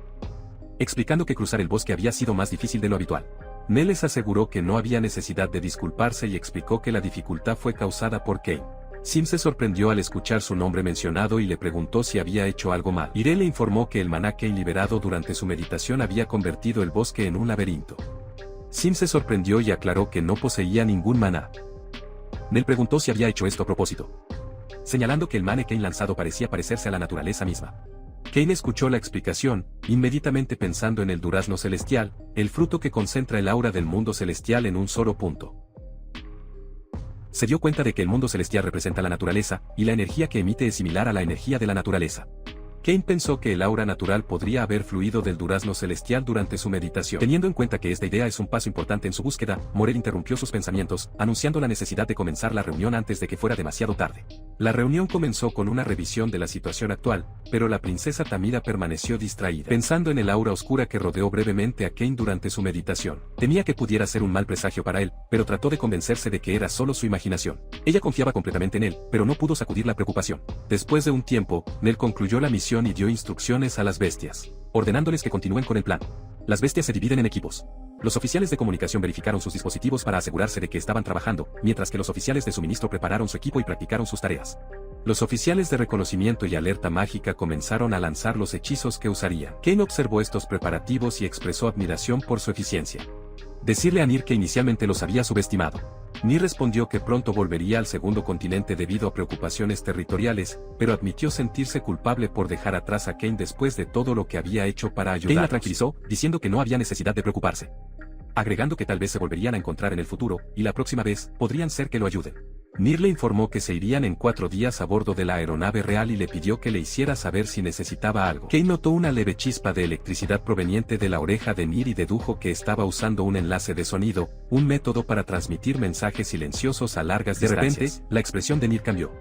explicando que cruzar el bosque había sido más difícil de lo habitual. Nell les aseguró que no había necesidad de disculparse y explicó que la dificultad fue causada por Cain. Sim se sorprendió al escuchar su nombre mencionado y le preguntó si había hecho algo mal. Iré le informó que el maná Cain liberado durante su meditación había convertido el bosque en un laberinto. Sim se sorprendió y aclaró que no poseía ningún maná. Nell preguntó si había hecho esto a propósito, señalando que el maná Cain lanzado parecía parecerse a la naturaleza misma. Cain escuchó la explicación, inmediatamente pensando en el durazno celestial, el fruto que concentra el aura del mundo celestial en un solo punto. Se dio cuenta de que el mundo celestial representa la naturaleza, y la energía que emite es similar a la energía de la naturaleza. Cain pensó que el aura natural podría haber fluido del durazno celestial durante su meditación. Teniendo en cuenta que esta idea es un paso importante en su búsqueda, Morel interrumpió sus pensamientos, anunciando la necesidad de comenzar la reunión antes de que fuera demasiado tarde. La reunión comenzó con una revisión de la situación actual, pero la princesa Tamira permaneció distraída, pensando en el aura oscura que rodeó brevemente a Cain durante su meditación. Temía que pudiera ser un mal presagio para él, pero trató de convencerse de que era solo su imaginación. Ella confiaba completamente en él, pero no pudo sacudir la preocupación. Después de un tiempo, Nell concluyó la misión y dio instrucciones a las bestias, ordenándoles que continúen con el plan. Las bestias se dividen en equipos. Los oficiales de comunicación verificaron sus dispositivos para asegurarse de que estaban trabajando, mientras que los oficiales de suministro prepararon su equipo y practicaron sus tareas. Los oficiales de reconocimiento y alerta mágica comenzaron a lanzar los hechizos que usarían. Cain observó estos preparativos y expresó admiración por su eficiencia. Decirle a Nir que inicialmente los había subestimado. Nir respondió que pronto volvería al segundo continente debido a preocupaciones territoriales, pero admitió sentirse culpable por dejar atrás a Cain después de todo lo que había hecho para ayudarlos. Cain la tranquilizó, diciendo que no había necesidad de preocuparse, agregando que tal vez se volverían a encontrar en el futuro, y la próxima vez, podrían ser que lo ayuden. Nir le informó que se irían en 4 días a bordo de la aeronave real y le pidió que le hiciera saber si necesitaba algo. Cain notó una leve chispa de electricidad proveniente de la oreja de Nir y dedujo que estaba usando un enlace de sonido, un método para transmitir mensajes silenciosos a largas distancias. De repente, la expresión de Nir cambió,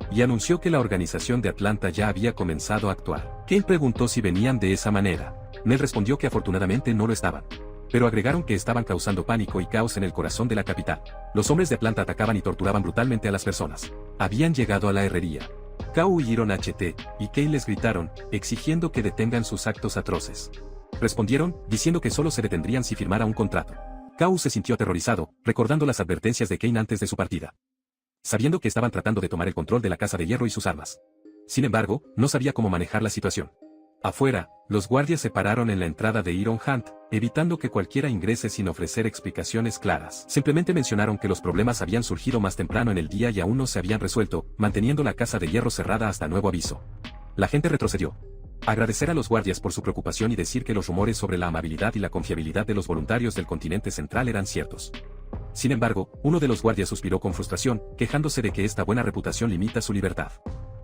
y anunció que la organización de Atlanta ya había comenzado a actuar. Cain preguntó si venían de esa manera. Nell respondió que afortunadamente no lo estaban, pero agregaron que estaban causando pánico y caos en el corazón de la capital. Los hombres de Atlanta atacaban y torturaban brutalmente a las personas. Habían llegado a la herrería. Kao huyeron HT, y Cain les gritaron, exigiendo que detengan sus actos atroces. Respondieron, diciendo que solo se detendrían si firmara un contrato. Kao se sintió aterrorizado, recordando las advertencias de Cain antes de su partida, sabiendo que estaban tratando de tomar el control de la Casa de Hierro y sus armas. Sin embargo, no sabía cómo manejar la situación. Afuera, los guardias se pararon en la entrada de Iron Hunt, evitando que cualquiera ingrese sin ofrecer explicaciones claras. Simplemente mencionaron que los problemas habían surgido más temprano en el día y aún no se habían resuelto, manteniendo la Casa de Hierro cerrada hasta nuevo aviso. La gente retrocedió. Agradecer a los guardias por su preocupación y decir que los rumores sobre la amabilidad y la confiabilidad de los voluntarios del continente central eran ciertos. Sin embargo, uno de los guardias suspiró con frustración, quejándose de que esta buena reputación limita su libertad.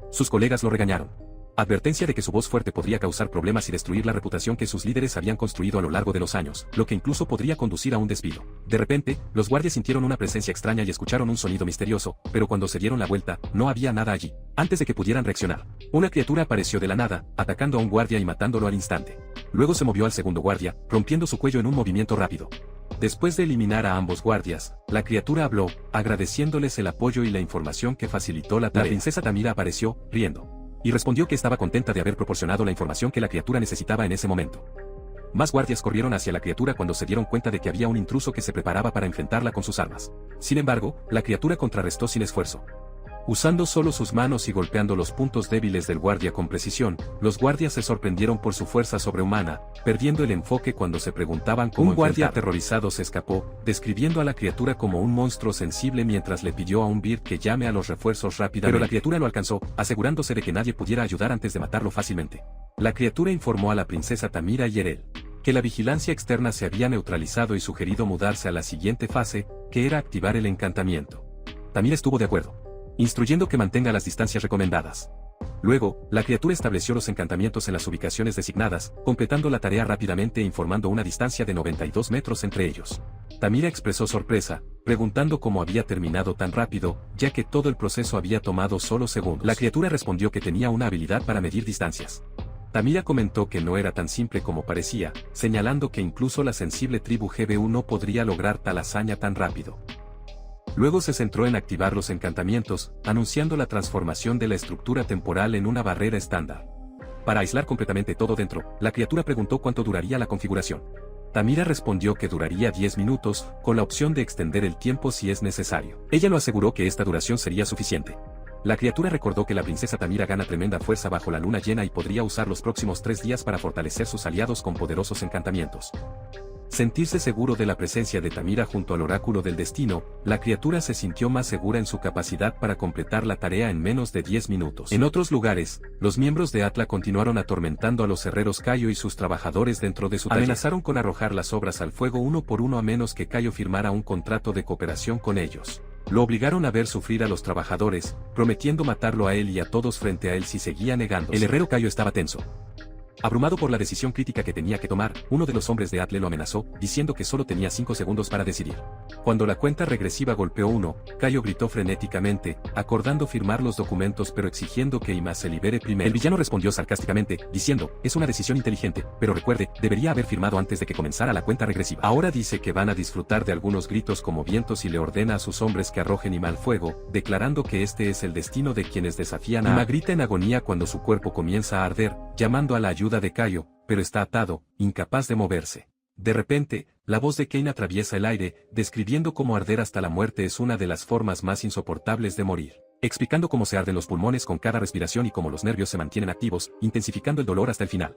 Sus colegas lo regañaron, Advertencia de que su voz fuerte podría causar problemas y destruir la reputación que sus líderes habían construido a lo largo de los años, lo que incluso podría conducir a un despido. De repente, los guardias sintieron una presencia extraña y escucharon un sonido misterioso, pero cuando se dieron la vuelta, no había nada allí. Antes de que pudieran reaccionar, una criatura apareció de la nada, atacando a un guardia y matándolo al instante. Luego se movió al segundo guardia, rompiendo su cuello en un movimiento rápido. Después de eliminar a ambos guardias, la criatura habló, agradeciéndoles el apoyo y la información que facilitó la tarea. La princesa Tamira apareció, riendo, y respondió que estaba contenta de haber proporcionado la información que la criatura necesitaba en ese momento. Más guardias corrieron hacia la criatura cuando se dieron cuenta de que había un intruso que se preparaba para enfrentarla con sus armas. Sin embargo, la criatura contrarrestó sin esfuerzo. Usando solo sus manos y golpeando los puntos débiles del guardia con precisión, los guardias se sorprendieron por su fuerza sobrehumana, perdiendo el enfoque cuando se preguntaban cómo. Un guardia aterrorizado se escapó, describiendo a la criatura como un monstruo sensible mientras le pidió a un Beard que llame a los refuerzos rápidamente. Pero la criatura lo alcanzó, asegurándose de que nadie pudiera ayudar antes de matarlo fácilmente. La criatura informó a la princesa Tamira y Erel que la vigilancia externa se había neutralizado y sugerido mudarse a la siguiente fase, que era activar el encantamiento. Tamira estuvo de acuerdo, instruyendo que mantenga las distancias recomendadas. Luego, la criatura estableció los encantamientos en las ubicaciones designadas, completando la tarea rápidamente e informando una distancia de 92 metros entre ellos. Tamira expresó sorpresa, preguntando cómo había terminado tan rápido, ya que todo el proceso había tomado solo segundos. La criatura respondió que tenía una habilidad para medir distancias. Tamira comentó que no era tan simple como parecía, señalando que incluso la sensible tribu GBU no podría lograr tal hazaña tan rápido. Luego se centró en activar los encantamientos, anunciando la transformación de la estructura temporal en una barrera estándar. Para aislar completamente todo dentro, la criatura preguntó cuánto duraría la configuración. Tamira respondió que duraría 10 minutos, con la opción de extender el tiempo si es necesario. Ella lo aseguró que esta duración sería suficiente. La criatura recordó que la princesa Tamira gana tremenda fuerza bajo la luna llena y podría usar los próximos 3 días para fortalecer sus aliados con poderosos encantamientos. Sentirse seguro de la presencia de Tamira junto al oráculo del destino, la criatura se sintió más segura en su capacidad para completar la tarea en menos de 10 minutos. En otros lugares, los miembros de Atla continuaron atormentando a los herreros Cayo y sus trabajadores dentro de su taller. Amenazaron con arrojar las obras al fuego uno por uno a menos que Cayo firmara un contrato de cooperación con ellos. Lo obligaron a ver sufrir a los trabajadores, prometiendo matarlo a él y a todos frente a él si seguía negándose. El herrero Cayo estaba tenso. Abrumado por la decisión crítica que tenía que tomar, uno de los hombres de Atle lo amenazó, diciendo que solo tenía 5 segundos para decidir. Cuando la cuenta regresiva golpeó 1, Cayo gritó frenéticamente, acordando firmar los documentos pero exigiendo que Ima se libere primero. El villano respondió sarcásticamente, diciendo, es una decisión inteligente, pero recuerde, debería haber firmado antes de que comenzara la cuenta regresiva. Ahora dice que van a disfrutar de algunos gritos como vientos y le ordena a sus hombres que arrojen Ima al fuego, declarando que este es el destino de quienes desafían a Ima. Grita en agonía cuando su cuerpo comienza a arder, llamando a la ayuda de Cayo, pero está atado, incapaz de moverse. De repente, la voz de Kane atraviesa el aire, describiendo cómo arder hasta la muerte es una de las formas más insoportables de morir, explicando cómo se arden los pulmones con cada respiración y cómo los nervios se mantienen activos, intensificando el dolor hasta el final.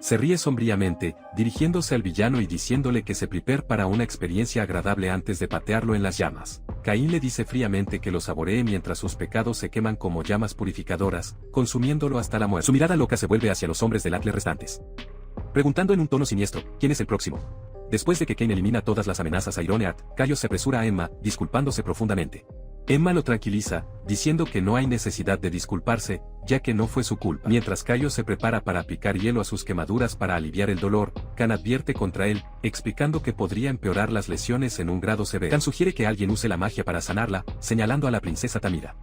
Se ríe sombríamente, dirigiéndose al villano y diciéndole que se prepare para una experiencia agradable antes de patearlo en las llamas. Caín le dice fríamente que lo saboree mientras sus pecados se queman como llamas purificadoras, consumiéndolo hasta la muerte. Su mirada loca se vuelve hacia los hombres del Atle restantes, preguntando en un tono siniestro, ¿quién es el próximo? Después de que Kane elimina todas las amenazas a Ironeat, Cayo se apresura a Emma, disculpándose profundamente. Emma lo tranquiliza, diciendo que no hay necesidad de disculparse, ya que no fue su culpa. Mientras Cayo se prepara para aplicar hielo a sus quemaduras para aliviar el dolor, Khan advierte contra él, explicando que podría empeorar las lesiones en un grado severo. Khan sugiere que alguien use la magia para sanarla, señalando a la princesa Tamira.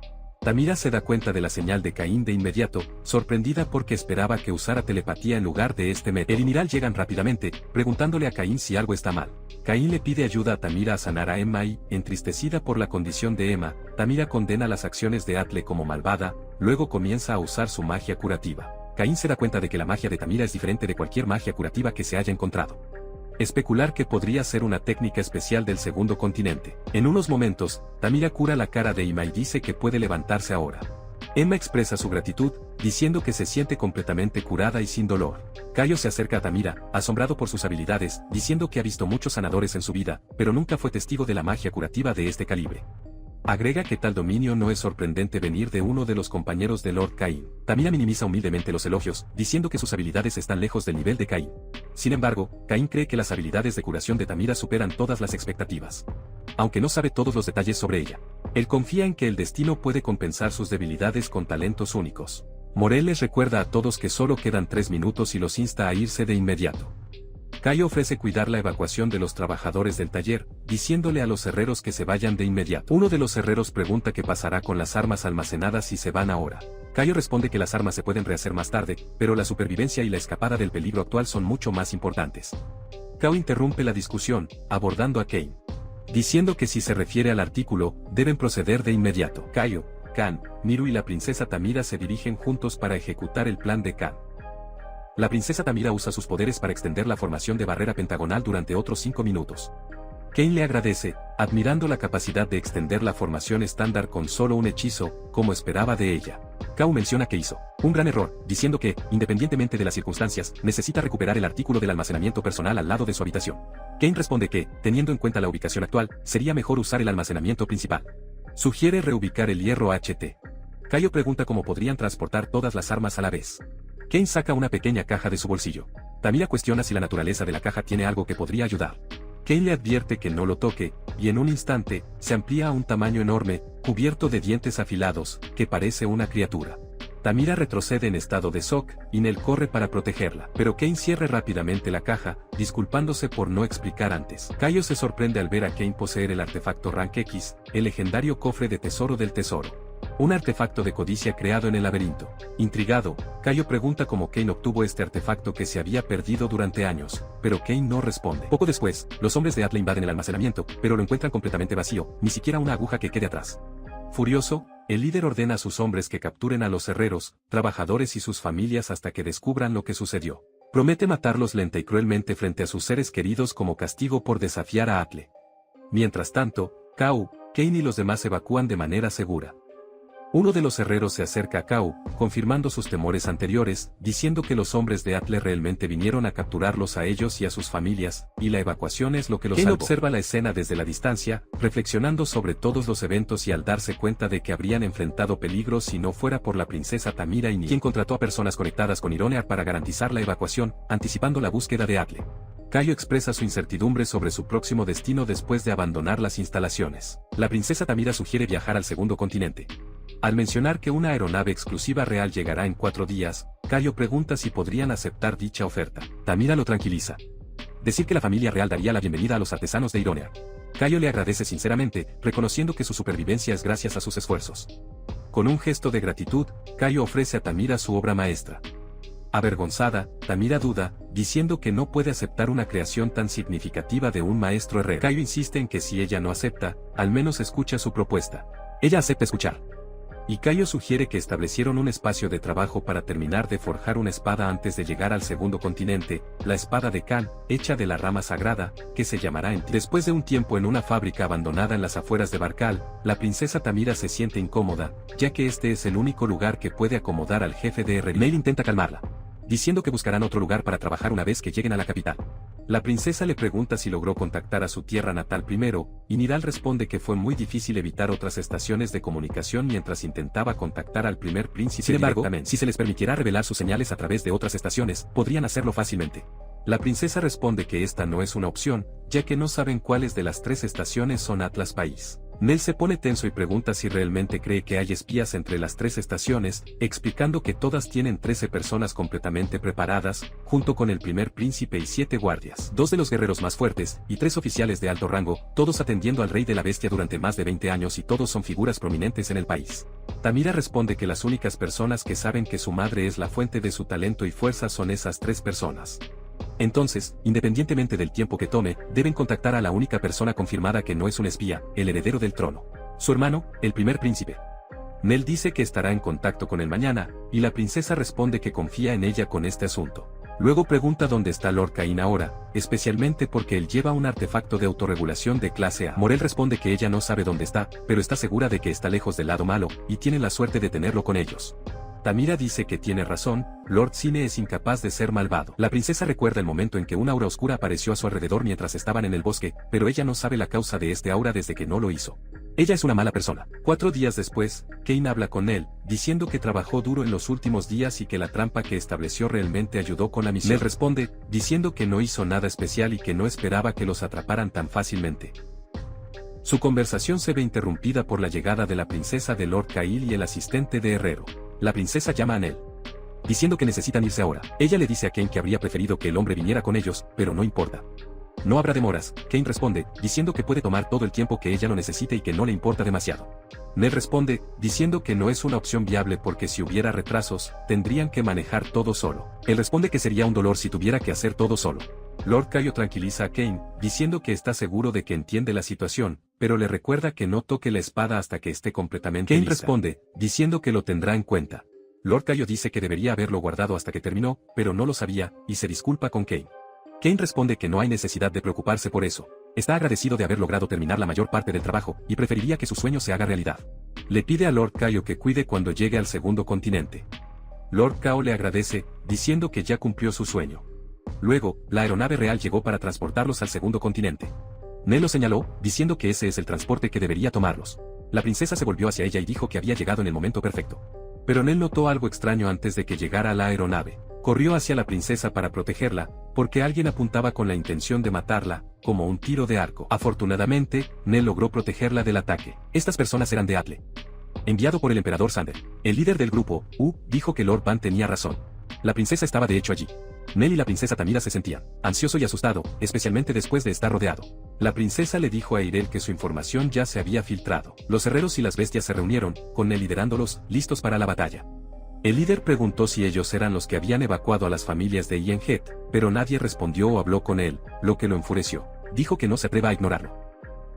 Tamira se da cuenta de la señal de Caín de inmediato, sorprendida porque esperaba que usara telepatía en lugar de este método. El y Niral llegan rápidamente, preguntándole a Caín si algo está mal. Caín le pide ayuda a Tamira a sanar a Emma y, entristecida por la condición de Emma, Tamira condena las acciones de Atle como malvada, luego comienza a usar su magia curativa. Caín se da cuenta de que la magia de Tamira es diferente de cualquier magia curativa que se haya encontrado. Especular que podría ser una técnica especial del segundo continente. En unos momentos, Tamira cura la cara de Emma y dice que puede levantarse ahora. Emma expresa su gratitud, diciendo que se siente completamente curada y sin dolor. Cayo se acerca a Tamira, asombrado por sus habilidades, diciendo que ha visto muchos sanadores en su vida, pero nunca fue testigo de la magia curativa de este calibre. Agrega que tal dominio no es sorprendente venir de uno de los compañeros de Lord Cain. Tamira minimiza humildemente los elogios, diciendo que sus habilidades están lejos del nivel de Cain. Sin embargo, Cain cree que las habilidades de curación de Tamira superan todas las expectativas, aunque no sabe todos los detalles sobre ella. Él confía en que el destino puede compensar sus debilidades con talentos únicos. Morel les recuerda a todos que solo quedan 3 minutos y los insta a irse de inmediato. Cayo ofrece cuidar la evacuación de los trabajadores del taller, diciéndole a los herreros que se vayan de inmediato. Uno de los herreros pregunta qué pasará con las armas almacenadas si se van ahora. Cayo responde que las armas se pueden rehacer más tarde, pero la supervivencia y la escapada del peligro actual son mucho más importantes. Cao interrumpe la discusión, abordando a Kane, diciendo que si se refiere al artículo, deben proceder de inmediato. Cayo, Kan, Miru y la princesa Tamira se dirigen juntos para ejecutar el plan de Kan. La princesa Tamira usa sus poderes para extender la formación de barrera pentagonal durante otros 5 minutos. Kane le agradece, admirando la capacidad de extender la formación estándar con solo un hechizo, como esperaba de ella. Cao menciona que hizo un gran error, diciendo que, independientemente de las circunstancias, necesita recuperar el artículo del almacenamiento personal al lado de su habitación. Kane responde que, teniendo en cuenta la ubicación actual, sería mejor usar el almacenamiento principal. Sugiere reubicar el hierro HT. Cayo pregunta cómo podrían transportar todas las armas a la vez. Kane saca una pequeña caja de su bolsillo. Tamira cuestiona si la naturaleza de la caja tiene algo que podría ayudar. Kane le advierte que no lo toque, y en un instante, se amplía a un tamaño enorme, cubierto de dientes afilados, que parece una criatura. Tamira retrocede en estado de shock, y Nell corre para protegerla. Pero Kane cierra rápidamente la caja, disculpándose por no explicar antes. Cayo se sorprende al ver a Kane poseer el artefacto Rank X, el legendario cofre de tesoro del tesoro. Un artefacto de codicia creado en el laberinto. Intrigado, Cayo pregunta cómo Kane obtuvo este artefacto que se había perdido durante años, pero Kane no responde. Poco después, los hombres de Atle invaden el almacenamiento, pero lo encuentran completamente vacío, ni siquiera una aguja que quede atrás. Furioso, el líder ordena a sus hombres que capturen a los herreros, trabajadores y sus familias hasta que descubran lo que sucedió. Promete matarlos lenta y cruelmente frente a sus seres queridos como castigo por desafiar a Atle. Mientras tanto, Cao, Kane y los demás evacúan de manera segura. Uno de los herreros se acerca a Cao, confirmando sus temores anteriores, diciendo que los hombres de Atle realmente vinieron a capturarlos a ellos y a sus familias, y la evacuación es lo que los salvó. Kane observa la escena desde la distancia, reflexionando sobre todos los eventos y al darse cuenta de que habrían enfrentado peligros si no fuera por la princesa Tamira y Ni, quien contrató a personas conectadas con Ironear para garantizar la evacuación, anticipando la búsqueda de Atle. Cayo expresa su incertidumbre sobre su próximo destino después de abandonar las instalaciones. La princesa Tamira sugiere viajar al segundo continente. Al mencionar que una aeronave exclusiva real llegará en 4 días, Cayo pregunta si podrían aceptar dicha oferta. Tamira lo tranquiliza. Decir que la familia real daría la bienvenida a los artesanos de Ironear. Cayo le agradece sinceramente, reconociendo que su supervivencia es gracias a sus esfuerzos. Con un gesto de gratitud, Cayo ofrece a Tamira su obra maestra. Avergonzada, Tamira duda, diciendo que no puede aceptar una creación tan significativa de un maestro herrero. Cayo insiste en que si ella no acepta, al menos escucha su propuesta. Ella acepta escuchar. Y Cayo sugiere que establecieron un espacio de trabajo para terminar de forjar una espada antes de llegar al segundo continente, la espada de Kan, hecha de la rama sagrada, que se llamará Enti. Después de un tiempo en una fábrica abandonada en las afueras de Barkal, la princesa Tamira se siente incómoda, ya que este es el único lugar que puede acomodar al jefe de herrería. Nell intenta calmarla, diciendo que buscarán otro lugar para trabajar una vez que lleguen a la capital. La princesa le pregunta si logró contactar a su tierra natal primero, y Niral responde que fue muy difícil evitar otras estaciones de comunicación mientras intentaba contactar al primer príncipe. Sin embargo, si se les permitiera revelar sus señales a través de otras estaciones, podrían hacerlo fácilmente. La princesa responde que esta no es una opción, ya que no saben cuáles de las 3 estaciones son Atlas País. Nell se pone tenso y pregunta si realmente cree que hay espías entre las 3 estaciones, explicando que todas tienen 13 personas completamente preparadas, junto con el primer príncipe y 7 guardias. 2 de los guerreros más fuertes, y 3 oficiales de alto rango, todos atendiendo al rey de la bestia durante más de 20 años y todos son figuras prominentes en el país. Tamira responde que las únicas personas que saben que su madre es la fuente de su talento y fuerza son esas 3 personas. Entonces, independientemente del tiempo que tome, deben contactar a la única persona confirmada que no es un espía, el heredero del trono. Su hermano, el primer príncipe. Nell dice que estará en contacto con él mañana, y la princesa responde que confía en ella con este asunto. Luego pregunta dónde está Lord Cain ahora, especialmente porque él lleva un artefacto de autorregulación de clase A. Morel responde que ella no sabe dónde está, pero está segura de que está lejos del lado malo, y tiene la suerte de tenerlo con ellos. Tamira dice que tiene razón, Lord Cine es incapaz de ser malvado. La princesa recuerda el momento en que una aura oscura apareció a su alrededor mientras estaban en el bosque, pero ella no sabe la causa de este aura desde que no lo hizo. Ella es una mala persona. 4 días después, Cain habla con él, diciendo que trabajó duro en los últimos días y que la trampa que estableció realmente ayudó con la misión. Nell responde, diciendo que no hizo nada especial y que no esperaba que los atraparan tan fácilmente. Su conversación se ve interrumpida por la llegada de la princesa de Lord Cail y el asistente de herrero. La princesa llama a Nell, diciendo que necesitan irse ahora. Ella le dice a Kane que habría preferido que el hombre viniera con ellos, pero no importa. No habrá demoras, Kane responde, diciendo que puede tomar todo el tiempo que ella lo necesite y que no le importa demasiado. Nell responde, diciendo que no es una opción viable porque si hubiera retrasos, tendrían que manejar todo solo. Él responde que sería un dolor si tuviera que hacer todo solo. Lord Cayo tranquiliza a Kane, diciendo que está seguro de que entiende la situación, pero le recuerda que no toque la espada hasta que esté completamente lista. Kane responde, diciendo que lo tendrá en cuenta. Lord Cayo dice que debería haberlo guardado hasta que terminó, pero no lo sabía, y se disculpa con Kane. Kane responde que no hay necesidad de preocuparse por eso. Está agradecido de haber logrado terminar la mayor parte del trabajo, y preferiría que su sueño se haga realidad. Le pide a Lord Cayo que cuide cuando llegue al segundo continente. Lord Cao le agradece, diciendo que ya cumplió su sueño. Luego, la aeronave real llegó para transportarlos al segundo continente. Nell lo señaló, diciendo que ese es el transporte que debería tomarlos. La princesa se volvió hacia ella y dijo que había llegado en el momento perfecto. Pero Nell notó algo extraño antes de que llegara la aeronave. Corrió hacia la princesa para protegerla, porque alguien apuntaba con la intención de matarla, como un tiro de arco. Afortunadamente, Nell logró protegerla del ataque. Estas personas eran de Atle, enviado por el emperador Sander. El líder del grupo, dijo que Lord Van tenía razón. La princesa estaba de hecho allí. Nell y la princesa Tamira se sentían ansioso y asustado, especialmente después de estar rodeado. La princesa le dijo a Irel que su información ya se había filtrado. Los herreros y las bestias se reunieron, con Nell liderándolos, listos para la batalla. El líder preguntó si ellos eran los que habían evacuado a las familias de Ian Head, pero nadie respondió o habló con él, lo que lo enfureció. Dijo que no se atreva a ignorarlo.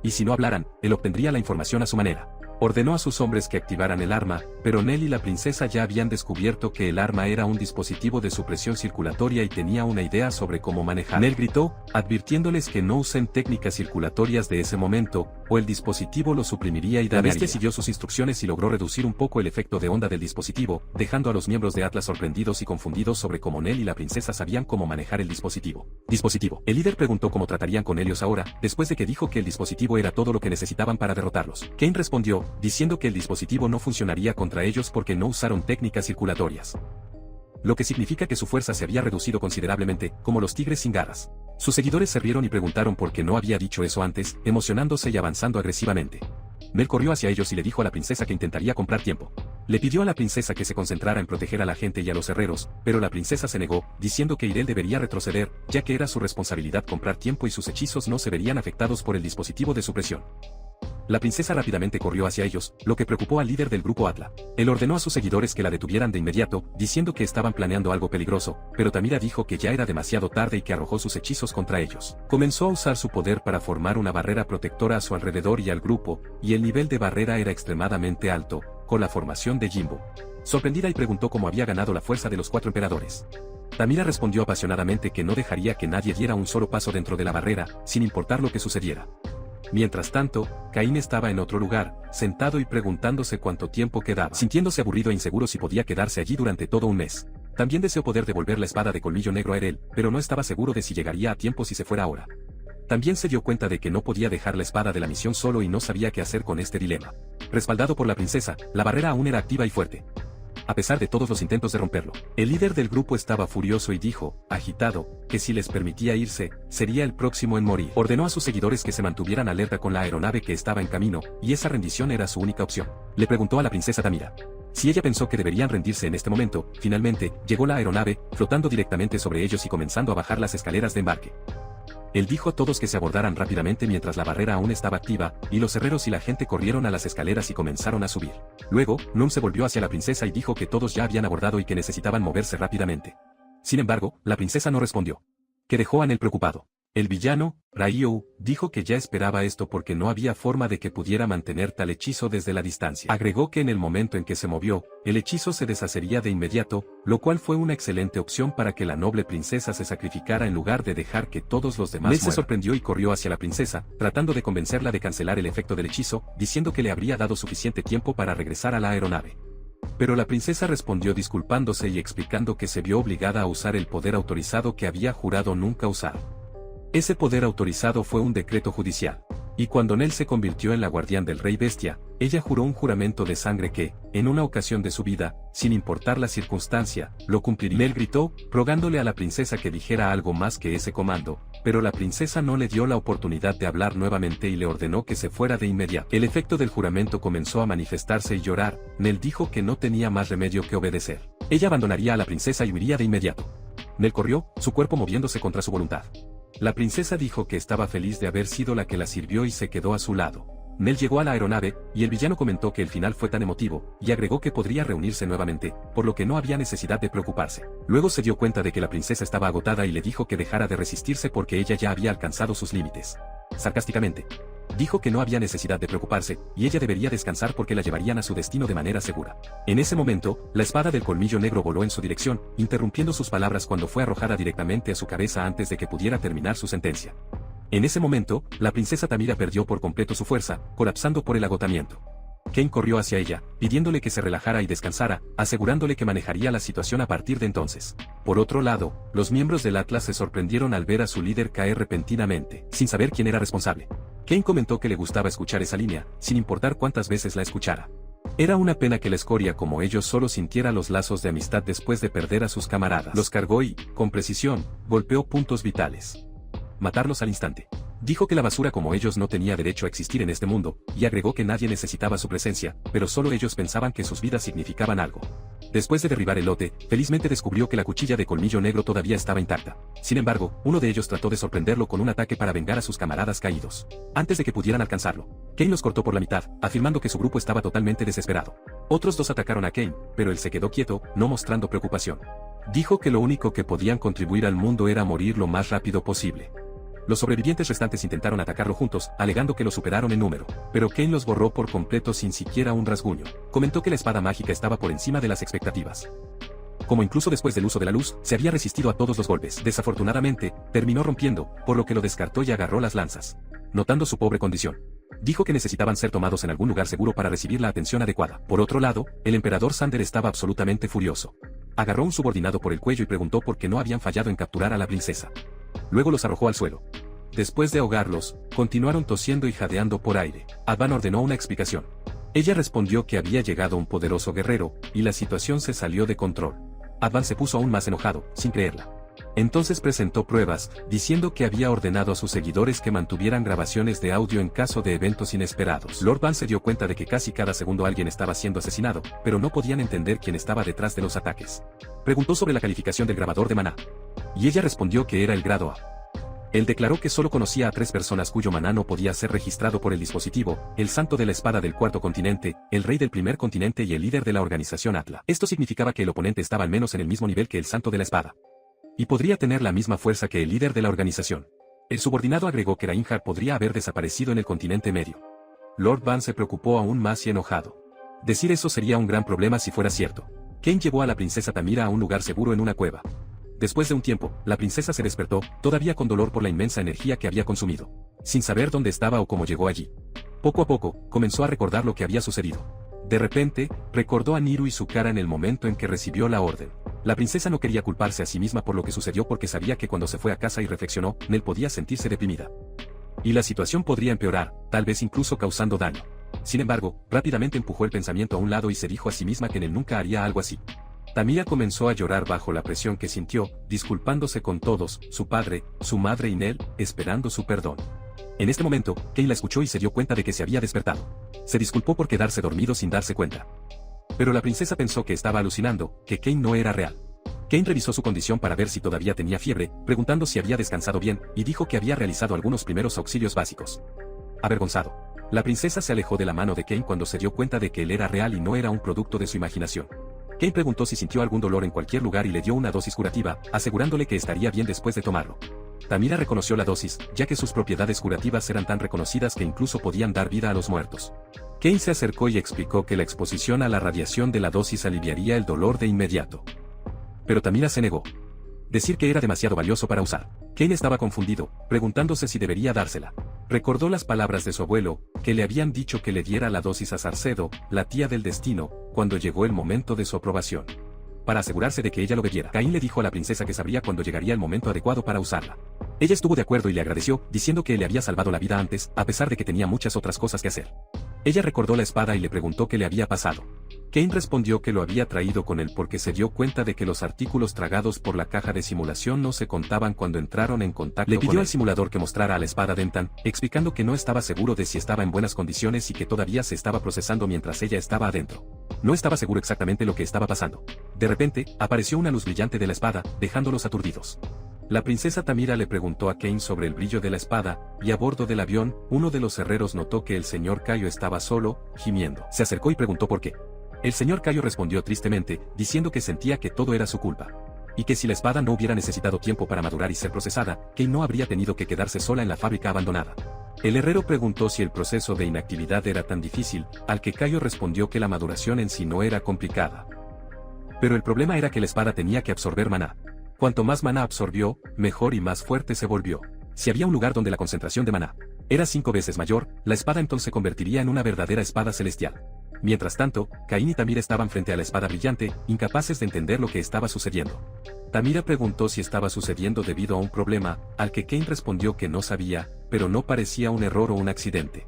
Y si no hablaran, él obtendría la información a su manera. Ordenó a sus hombres que activaran el arma, pero Nell y la princesa ya habían descubierto que el arma era un dispositivo de supresión circulatoria y tenía una idea sobre cómo manejar. Nell gritó, advirtiéndoles que no usen técnicas circulatorias de ese momento, o el dispositivo lo suprimiría y dañaría. La bestia siguió sus instrucciones y logró reducir un poco el efecto de onda del dispositivo, dejando a los miembros de Atlas sorprendidos y confundidos sobre cómo Nell y la princesa sabían cómo manejar el dispositivo. El líder preguntó cómo tratarían con ellos ahora, después de que dijo que el dispositivo era todo lo que necesitaban para derrotarlos. Kane respondió, diciendo que el dispositivo no funcionaría contra ellos porque no usaron técnicas circulatorias. Lo que significa que su fuerza se había reducido considerablemente, como los tigres sin garras. Sus seguidores se rieron y preguntaron por qué no había dicho eso antes, emocionándose y avanzando agresivamente. Nell corrió hacia ellos y le dijo a la princesa que intentaría comprar tiempo. Le pidió a la princesa que se concentrara en proteger a la gente y a los herreros, pero la princesa se negó, diciendo que Irel debería retroceder, ya que era su responsabilidad comprar tiempo y sus hechizos no se verían afectados por el dispositivo de supresión. La princesa rápidamente corrió hacia ellos, lo que preocupó al líder del grupo Atla. Él ordenó a sus seguidores que la detuvieran de inmediato, diciendo que estaban planeando algo peligroso, pero Tamira dijo que ya era demasiado tarde y que arrojó sus hechizos contra ellos. Comenzó a usar su poder para formar una barrera protectora a su alrededor y al grupo, y el nivel de barrera era extremadamente alto, con la formación de Jimbo. Sorprendida y preguntó cómo había ganado la fuerza de los 4 emperadores. Tamira respondió apasionadamente que no dejaría que nadie diera un solo paso dentro de la barrera, sin importar lo que sucediera. Mientras tanto, Caín estaba en otro lugar, sentado y preguntándose cuánto tiempo quedaba, sintiéndose aburrido e inseguro si podía quedarse allí durante todo un mes. También deseó poder devolver la espada de colmillo negro a Erel, pero no estaba seguro de si llegaría a tiempo si se fuera ahora. También se dio cuenta de que no podía dejar la espada de la misión solo y no sabía qué hacer con este dilema. Respaldado por la princesa, la barrera aún era activa y fuerte, a pesar de todos los intentos de romperlo. El líder del grupo estaba furioso y dijo, agitado, que si les permitía irse, sería el próximo en morir. Ordenó a sus seguidores que se mantuvieran alerta con la aeronave que estaba en camino, y esa rendición era su única opción. Le preguntó a la princesa Tamira si ella pensó que deberían rendirse en este momento. Finalmente, llegó la aeronave, flotando directamente sobre ellos y comenzando a bajar las escaleras de embarque. Él dijo a todos que se abordaran rápidamente mientras la barrera aún estaba activa, y los herreros y la gente corrieron a las escaleras y comenzaron a subir. Luego, Num se volvió hacia la princesa y dijo que todos ya habían abordado y que necesitaban moverse rápidamente. Sin embargo, la princesa no respondió, que dejó a Nell preocupado. El villano, Raiou, dijo que ya esperaba esto porque no había forma de que pudiera mantener tal hechizo desde la distancia. Agregó que en el momento en que se movió, el hechizo se deshacería de inmediato, lo cual fue una excelente opción para que la noble princesa se sacrificara en lugar de dejar que todos los demás mueran. Se sorprendió y corrió hacia la princesa, tratando de convencerla de cancelar el efecto del hechizo, diciendo que le habría dado suficiente tiempo para regresar a la aeronave. Pero la princesa respondió disculpándose y explicando que se vio obligada a usar el poder autorizado que había jurado nunca usar. Ese poder autorizado fue un decreto judicial. Y cuando Nell se convirtió en la guardián del rey bestia, ella juró un juramento de sangre que, en una ocasión de su vida, sin importar la circunstancia, lo cumpliría. Nell gritó, rogándole a la princesa que dijera algo más que ese comando, pero la princesa no le dio la oportunidad de hablar nuevamente y le ordenó que se fuera de inmediato. El efecto del juramento comenzó a manifestarse y llorar. Nell dijo que no tenía más remedio que obedecer. Ella abandonaría a la princesa y huiría de inmediato. Nell corrió, su cuerpo moviéndose contra su voluntad. La princesa dijo que estaba feliz de haber sido la que la sirvió y se quedó a su lado. Nell llegó a la aeronave, y el villano comentó que el final fue tan emotivo, y agregó que podría reunirse nuevamente, por lo que no había necesidad de preocuparse. Luego se dio cuenta de que la princesa estaba agotada y le dijo que dejara de resistirse porque ella ya había alcanzado sus límites. Sarcásticamente, dijo que no había necesidad de preocuparse, y ella debería descansar porque la llevarían a su destino de manera segura. En ese momento, la espada del colmillo negro voló en su dirección, interrumpiendo sus palabras cuando fue arrojada directamente a su cabeza antes de que pudiera terminar su sentencia. En ese momento, la princesa Tamira perdió por completo su fuerza, colapsando por el agotamiento. Kain corrió hacia ella, pidiéndole que se relajara y descansara, asegurándole que manejaría la situación a partir de entonces. Por otro lado, los miembros del Atlas se sorprendieron al ver a su líder caer repentinamente, sin saber quién era responsable. Kain comentó que le gustaba escuchar esa línea, sin importar cuántas veces la escuchara. Era una pena que la escoria como ellos solo sintiera los lazos de amistad después de perder a sus camaradas. Los cargó y, con precisión, golpeó puntos vitales. Matarlos al instante. Dijo que la basura como ellos no tenía derecho a existir en este mundo, y agregó que nadie necesitaba su presencia, pero solo ellos pensaban que sus vidas significaban algo. Después de derribar el lote, felizmente descubrió que la cuchilla de colmillo negro todavía estaba intacta. Sin embargo, uno de ellos trató de sorprenderlo con un ataque para vengar a sus camaradas caídos. Antes de que pudieran alcanzarlo, Kain los cortó por la mitad, afirmando que su grupo estaba totalmente desesperado. Otros dos atacaron a Kain, pero él se quedó quieto, no mostrando preocupación. Dijo que lo único que podían contribuir al mundo era morir lo más rápido posible. Los sobrevivientes restantes intentaron atacarlo juntos, alegando que lo superaron en número, pero Kain los borró por completo sin siquiera un rasguño. Comentó que la espada mágica estaba por encima de las expectativas. Como incluso después del uso de la luz, se había resistido a todos los golpes. Desafortunadamente, terminó rompiendo, por lo que lo descartó y agarró las lanzas. Notando su pobre condición, dijo que necesitaban ser tomados en algún lugar seguro para recibir la atención adecuada. Por otro lado, el emperador Sander estaba absolutamente furioso. Agarró a un subordinado por el cuello y preguntó por qué no habían fallado en capturar a la princesa. Luego los arrojó al suelo. Después de ahogarlos, continuaron tosiendo y jadeando por aire. Advan ordenó una explicación. Ella respondió que había llegado un poderoso guerrero, y la situación se salió de control. Advan se puso aún más enojado, sin creerla. Entonces presentó pruebas, diciendo que había ordenado a sus seguidores que mantuvieran grabaciones de audio en caso de eventos inesperados. Lord Van se dio cuenta de que casi cada segundo alguien estaba siendo asesinado, pero no podían entender quién estaba detrás de los ataques. Preguntó sobre la calificación del grabador de maná, y ella respondió que era el grado A. Él declaró que solo conocía a 3 personas cuyo maná no podía ser registrado por el dispositivo: el santo de la espada del cuarto continente, el rey del primer continente y el líder de la organización Atla. Esto significaba que el oponente estaba al menos en el mismo nivel que el santo de la espada. Y podría tener la misma fuerza que el líder de la organización. El subordinado agregó que Reinhardt podría haber desaparecido en el continente medio. Lord Van se preocupó aún más y enojado. Decir eso sería un gran problema si fuera cierto. Kain llevó a la princesa Tamira a un lugar seguro en una cueva. Después de un tiempo, la princesa se despertó, todavía con dolor por la inmensa energía que había consumido, sin saber dónde estaba o cómo llegó allí. Poco a poco, comenzó a recordar lo que había sucedido. De repente, recordó a Niru y su cara en el momento en que recibió la orden. La princesa no quería culparse a sí misma por lo que sucedió porque sabía que cuando se fue a casa y reflexionó, Nell podía sentirse deprimida. Y la situación podría empeorar, tal vez incluso causando daño. Sin embargo, rápidamente empujó el pensamiento a un lado y se dijo a sí misma que Nell nunca haría algo así. Tamira comenzó a llorar bajo la presión que sintió, disculpándose con todos, su padre, su madre y Nell, esperando su perdón. En este momento, Kain la escuchó y se dio cuenta de que se había despertado. Se disculpó por quedarse dormido sin darse cuenta. Pero la princesa pensó que estaba alucinando, que Kain no era real. Kain revisó su condición para ver si todavía tenía fiebre, preguntando si había descansado bien, y dijo que había realizado algunos primeros auxilios básicos. Avergonzado, la princesa se alejó de la mano de Kain cuando se dio cuenta de que él era real y no era un producto de su imaginación. Kain preguntó si sintió algún dolor en cualquier lugar y le dio una dosis curativa, asegurándole que estaría bien después de tomarlo. Tamira reconoció la dosis, ya que sus propiedades curativas eran tan reconocidas que incluso podían dar vida a los muertos. Kain se acercó y explicó que la exposición a la radiación de la dosis aliviaría el dolor de inmediato. Pero Tamira se negó. Decir que era demasiado valioso para usar. Kain estaba confundido, preguntándose si debería dársela. Recordó las palabras de su abuelo, que le habían dicho que le diera la dosis a Sarcedo, la tía del destino, cuando llegó el momento de su aprobación. Para asegurarse de que ella lo bebiera, Kain le dijo a la princesa que sabría cuándo llegaría el momento adecuado para usarla. Ella estuvo de acuerdo y le agradeció, diciendo que le había salvado la vida antes, a pesar de que tenía muchas otras cosas que hacer. Ella recordó la espada y le preguntó qué le había pasado. Kane respondió que lo había traído con él porque se dio cuenta de que los artículos tragados por la caja de simulación no se contaban cuando entraron en contacto con él. Le pidió al simulador que mostrara a la espada Denton, explicando que no estaba seguro de si estaba en buenas condiciones y que todavía se estaba procesando mientras ella estaba adentro. No estaba seguro exactamente lo que estaba pasando. De repente, apareció una luz brillante de la espada, dejándolos aturdidos. La princesa Tamira le preguntó a Kane sobre el brillo de la espada, y a bordo del avión, uno de los herreros notó que el señor Cayo estaba solo, gimiendo. Se acercó y preguntó por qué. El señor Cayo respondió tristemente, diciendo que sentía que todo era su culpa. Y que si la espada no hubiera necesitado tiempo para madurar y ser procesada, Kane no habría tenido que quedarse sola en la fábrica abandonada. El herrero preguntó si el proceso de inactividad era tan difícil, al que Cayo respondió que la maduración en sí no era complicada. Pero el problema era que la espada tenía que absorber maná. Cuanto más maná absorbió, mejor y más fuerte se volvió. Si había un lugar donde la concentración de maná era 5 veces mayor, la espada entonces se convertiría en una verdadera espada celestial. Mientras tanto, Cain y Tamira estaban frente a la espada brillante, incapaces de entender lo que estaba sucediendo. Tamira preguntó si estaba sucediendo debido a un problema, al que Kane respondió que no sabía, pero no parecía un error o un accidente.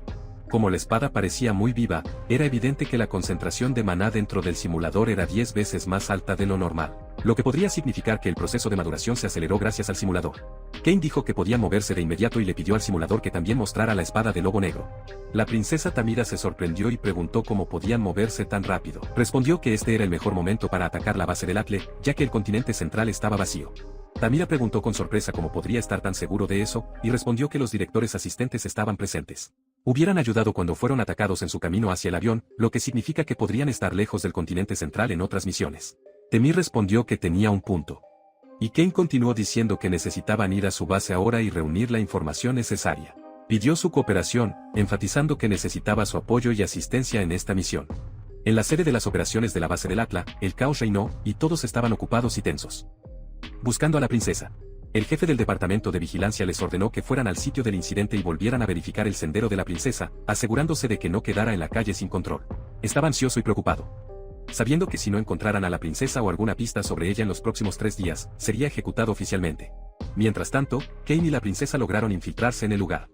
Como la espada parecía muy viva, era evidente que la concentración de maná dentro del simulador era 10 veces más alta de lo normal, lo que podría significar que el proceso de maduración se aceleró gracias al simulador. Kane dijo que podía moverse de inmediato y le pidió al simulador que también mostrara la espada de lobo negro. La princesa Tamira se sorprendió y preguntó cómo podían moverse tan rápido. Respondió que este era el mejor momento para atacar la base del Atle, ya que el continente central estaba vacío. Tamira preguntó con sorpresa cómo podría estar tan seguro de eso, y respondió que los directores asistentes estaban presentes. Hubieran ayudado cuando fueron atacados en su camino hacia el avión, lo que significa que podrían estar lejos del continente central en otras misiones. Temir respondió que tenía un punto. Y Kane continuó diciendo que necesitaban ir a su base ahora y reunir la información necesaria. Pidió su cooperación, enfatizando que necesitaba su apoyo y asistencia en esta misión. En la sede de las operaciones de la base del Atla, el caos reinó, y todos estaban ocupados y tensos. Buscando a la princesa. El jefe del departamento de vigilancia les ordenó que fueran al sitio del incidente y volvieran a verificar el sendero de la princesa, asegurándose de que no quedara en la calle sin control. Estaba ansioso y preocupado, sabiendo que si no encontraran a la princesa o alguna pista sobre ella en los próximos 3 días, sería ejecutado oficialmente. Mientras tanto, Kane y la princesa lograron infiltrarse en el lugar.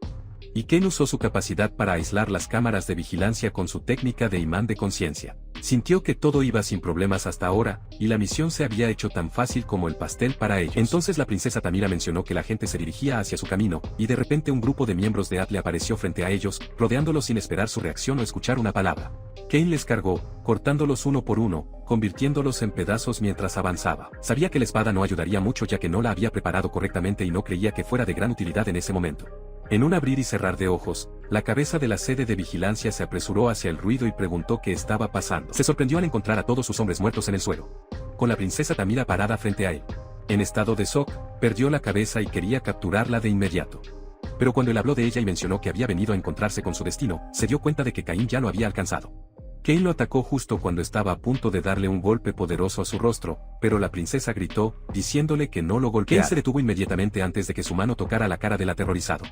Y Kane usó su capacidad para aislar las cámaras de vigilancia con su técnica de imán de conciencia. Sintió que todo iba sin problemas hasta ahora, y la misión se había hecho tan fácil como el pastel para ellos. Entonces la princesa Tamira mencionó que la gente se dirigía hacia su camino, y de repente un grupo de miembros de Atle apareció frente a ellos, rodeándolos sin esperar su reacción o escuchar una palabra. Kane les cargó, cortándolos uno por uno, convirtiéndolos en pedazos mientras avanzaba. Sabía que la espada no ayudaría mucho ya que no la había preparado correctamente y no creía que fuera de gran utilidad en ese momento. En un abrir y cerrar de ojos, la cabeza de la sede de vigilancia se apresuró hacia el ruido y preguntó qué estaba pasando. Se sorprendió al encontrar a todos sus hombres muertos en el suelo, con la princesa Tamira parada frente a él. En estado de shock, perdió la cabeza y quería capturarla de inmediato. Pero cuando él habló de ella y mencionó que había venido a encontrarse con su destino, se dio cuenta de que Cain ya lo había alcanzado. Kane lo atacó justo cuando estaba a punto de darle un golpe poderoso a su rostro, pero la princesa gritó, diciéndole que no lo golpeara. Kane se detuvo inmediatamente antes de que su mano tocara la cara del aterrorizado.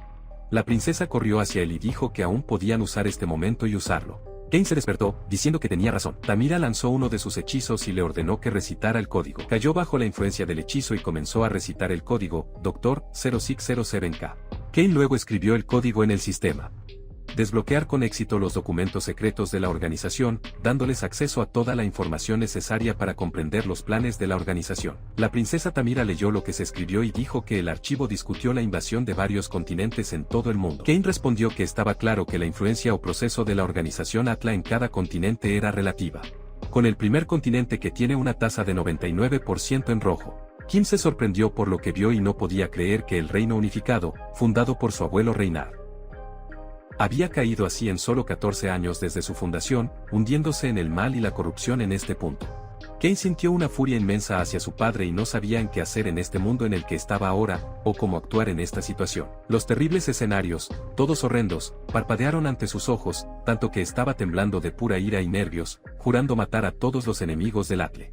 La princesa corrió hacia él y dijo que aún podían usar este momento y usarlo. Kane se despertó, diciendo que tenía razón. Tamira lanzó uno de sus hechizos y le ordenó que recitara el código. Cayó bajo la influencia del hechizo y comenzó a recitar el código, Dr. 0607K. Kane luego escribió el código en el sistema. Desbloquear con éxito los documentos secretos de la organización, dándoles acceso a toda la información necesaria para comprender los planes de la organización. La princesa Tamira leyó lo que se escribió y dijo que el archivo discutió la invasión de varios continentes en todo el mundo. Kane respondió que estaba claro que la influencia o proceso de la organización Atla en cada continente era relativa. Con el primer continente que tiene una tasa de 99% en rojo. Kim se sorprendió por lo que vio y no podía creer que el reino unificado, fundado por su abuelo Reinar, había caído así en solo 14 años desde su fundación, hundiéndose en el mal y la corrupción en este punto. Kane sintió una furia inmensa hacia su padre y no sabía en qué hacer en este mundo en el que estaba ahora, o cómo actuar en esta situación. Los terribles escenarios, todos horrendos, parpadearon ante sus ojos, tanto que estaba temblando de pura ira y nervios, jurando matar a todos los enemigos del Atle.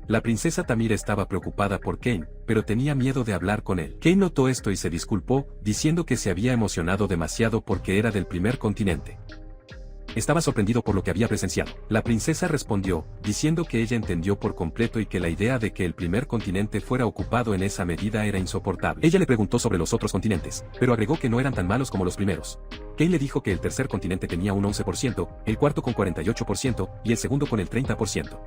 La princesa Tamira estaba preocupada por Kane, pero tenía miedo de hablar con él. Kane notó esto y se disculpó, diciendo que se había emocionado demasiado porque era del primer continente. Estaba sorprendido por lo que había presenciado. La princesa respondió, diciendo que ella entendió por completo y que la idea de que el primer continente fuera ocupado en esa medida era insoportable. Ella le preguntó sobre los otros continentes, pero agregó que no eran tan malos como los primeros. Kane le dijo que el tercer continente tenía un 11%, el cuarto con 48% y el segundo con el 30%.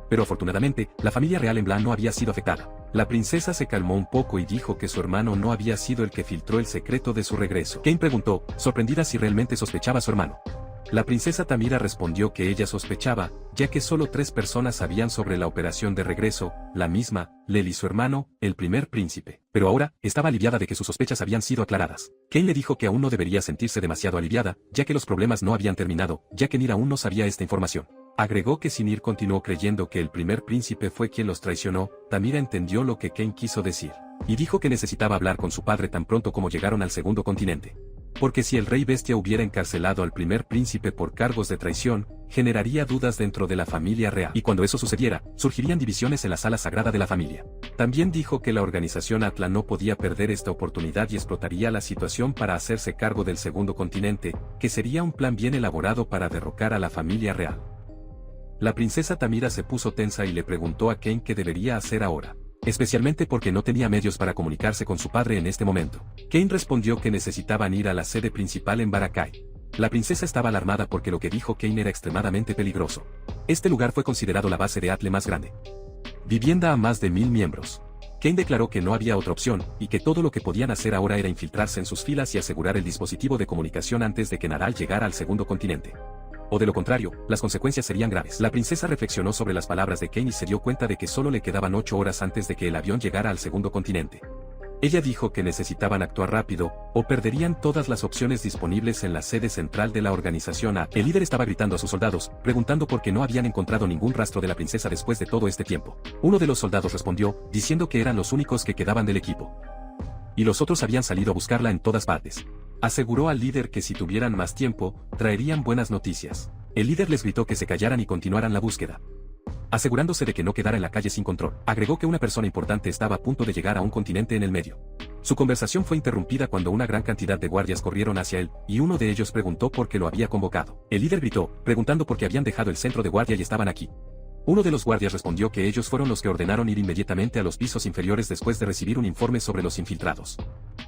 Pero afortunadamente, la familia real en Blan no había sido afectada. La princesa se calmó un poco y dijo que su hermano no había sido el que filtró el secreto de su regreso. Kane preguntó, sorprendida si realmente sospechaba a su hermano. La princesa Tamira respondió que ella sospechaba, ya que solo 3 personas sabían sobre la operación de regreso, la misma, Lel y su hermano, el primer príncipe. Pero ahora, estaba aliviada de que sus sospechas habían sido aclaradas. Kane le dijo que aún no debería sentirse demasiado aliviada, ya que los problemas no habían terminado, ya que Nir aún no sabía esta información. Agregó que si Nir continuó creyendo que el primer príncipe fue quien los traicionó, Tamira entendió lo que Kane quiso decir. Y dijo que necesitaba hablar con su padre tan pronto como llegaron al segundo continente. Porque si el rey bestia hubiera encarcelado al primer príncipe por cargos de traición, generaría dudas dentro de la familia real. Y cuando eso sucediera, surgirían divisiones en la sala sagrada de la familia. También dijo que la organización Atla no podía perder esta oportunidad y explotaría la situación para hacerse cargo del segundo continente, que sería un plan bien elaborado para derrocar a la familia real. La princesa Tamira se puso tensa y le preguntó a Kane qué debería hacer ahora. Especialmente porque no tenía medios para comunicarse con su padre en este momento. Kane respondió que necesitaban ir a la sede principal en Barakai. La princesa estaba alarmada porque lo que dijo Kane era extremadamente peligroso. Este lugar fue considerado la base de Atle más grande. Vivienda a más de 1000 miembros. Kane declaró que no había otra opción, y que todo lo que podían hacer ahora era infiltrarse en sus filas y asegurar el dispositivo de comunicación antes de que Naral llegara al segundo continente. O de lo contrario, las consecuencias serían graves. La princesa reflexionó sobre las palabras de Kane y se dio cuenta de que solo le quedaban 8 horas antes de que el avión llegara al segundo continente. Ella dijo que necesitaban actuar rápido, o perderían todas las opciones disponibles en la sede central de la organización A. El líder estaba gritando a sus soldados, preguntando por qué no habían encontrado ningún rastro de la princesa después de todo este tiempo. Uno de los soldados respondió, diciendo que eran los únicos que quedaban del equipo. Y los otros habían salido a buscarla en todas partes. Aseguró al líder que si tuvieran más tiempo, traerían buenas noticias. El líder les gritó que se callaran y continuaran la búsqueda, asegurándose de que no quedara en la calle sin control. Agregó que una persona importante estaba a punto de llegar a un continente en el medio. Su conversación fue interrumpida cuando una gran cantidad de guardias corrieron hacia él, y uno de ellos preguntó por qué lo había convocado. El líder gritó, preguntando por qué habían dejado el centro de guardia y estaban aquí. Uno de los guardias respondió que ellos fueron los que ordenaron ir inmediatamente a los pisos inferiores después de recibir un informe sobre los infiltrados.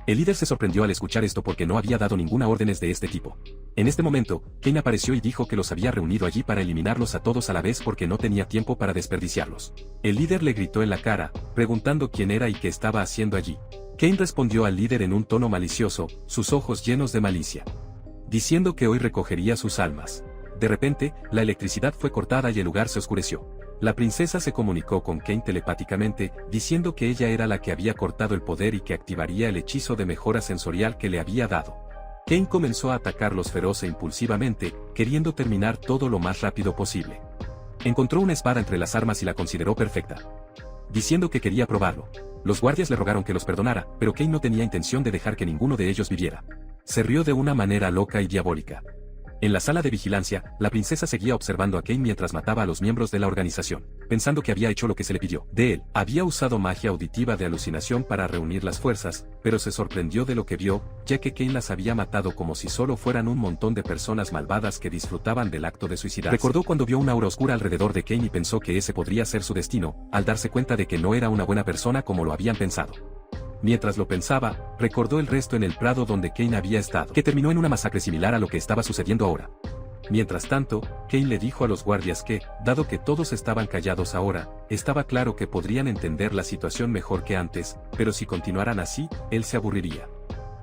El líder se sorprendió al escuchar esto porque no había dado ninguna órdenes de este tipo. En este momento, Kane apareció y dijo que los había reunido allí para eliminarlos a todos a la vez porque no tenía tiempo para desperdiciarlos. El líder le gritó en la cara, preguntando quién era y qué estaba haciendo allí. Kane respondió al líder en un tono malicioso, sus ojos llenos de malicia, diciendo que hoy recogería sus almas. De repente, la electricidad fue cortada y el lugar se oscureció. La princesa se comunicó con Kane telepáticamente, diciendo que ella era la que había cortado el poder y que activaría el hechizo de mejora sensorial que le había dado. Kane comenzó a atacarlos feroz e impulsivamente, queriendo terminar todo lo más rápido posible. Encontró una espada entre las armas y la consideró perfecta, diciendo que quería probarlo. Los guardias le rogaron que los perdonara, pero Kane no tenía intención de dejar que ninguno de ellos viviera. Se rió de una manera loca y diabólica. En la sala de vigilancia, la princesa seguía observando a Kane mientras mataba a los miembros de la organización, pensando que había hecho lo que se le pidió de él. Había usado magia auditiva de alucinación para reunir las fuerzas, pero se sorprendió de lo que vio, ya que Kane las había matado como si solo fueran un montón de personas malvadas que disfrutaban del acto de suicidarse. Recordó cuando vio una aura oscura alrededor de Kane y pensó que ese podría ser su destino, al darse cuenta de que no era una buena persona como lo habían pensado. Mientras lo pensaba, recordó el resto en el prado donde Kane había estado, que terminó en una masacre similar a lo que estaba sucediendo ahora. Mientras tanto, Kane le dijo a los guardias que, dado que todos estaban callados ahora, estaba claro que podrían entender la situación mejor que antes, pero si continuaran así, él se aburriría.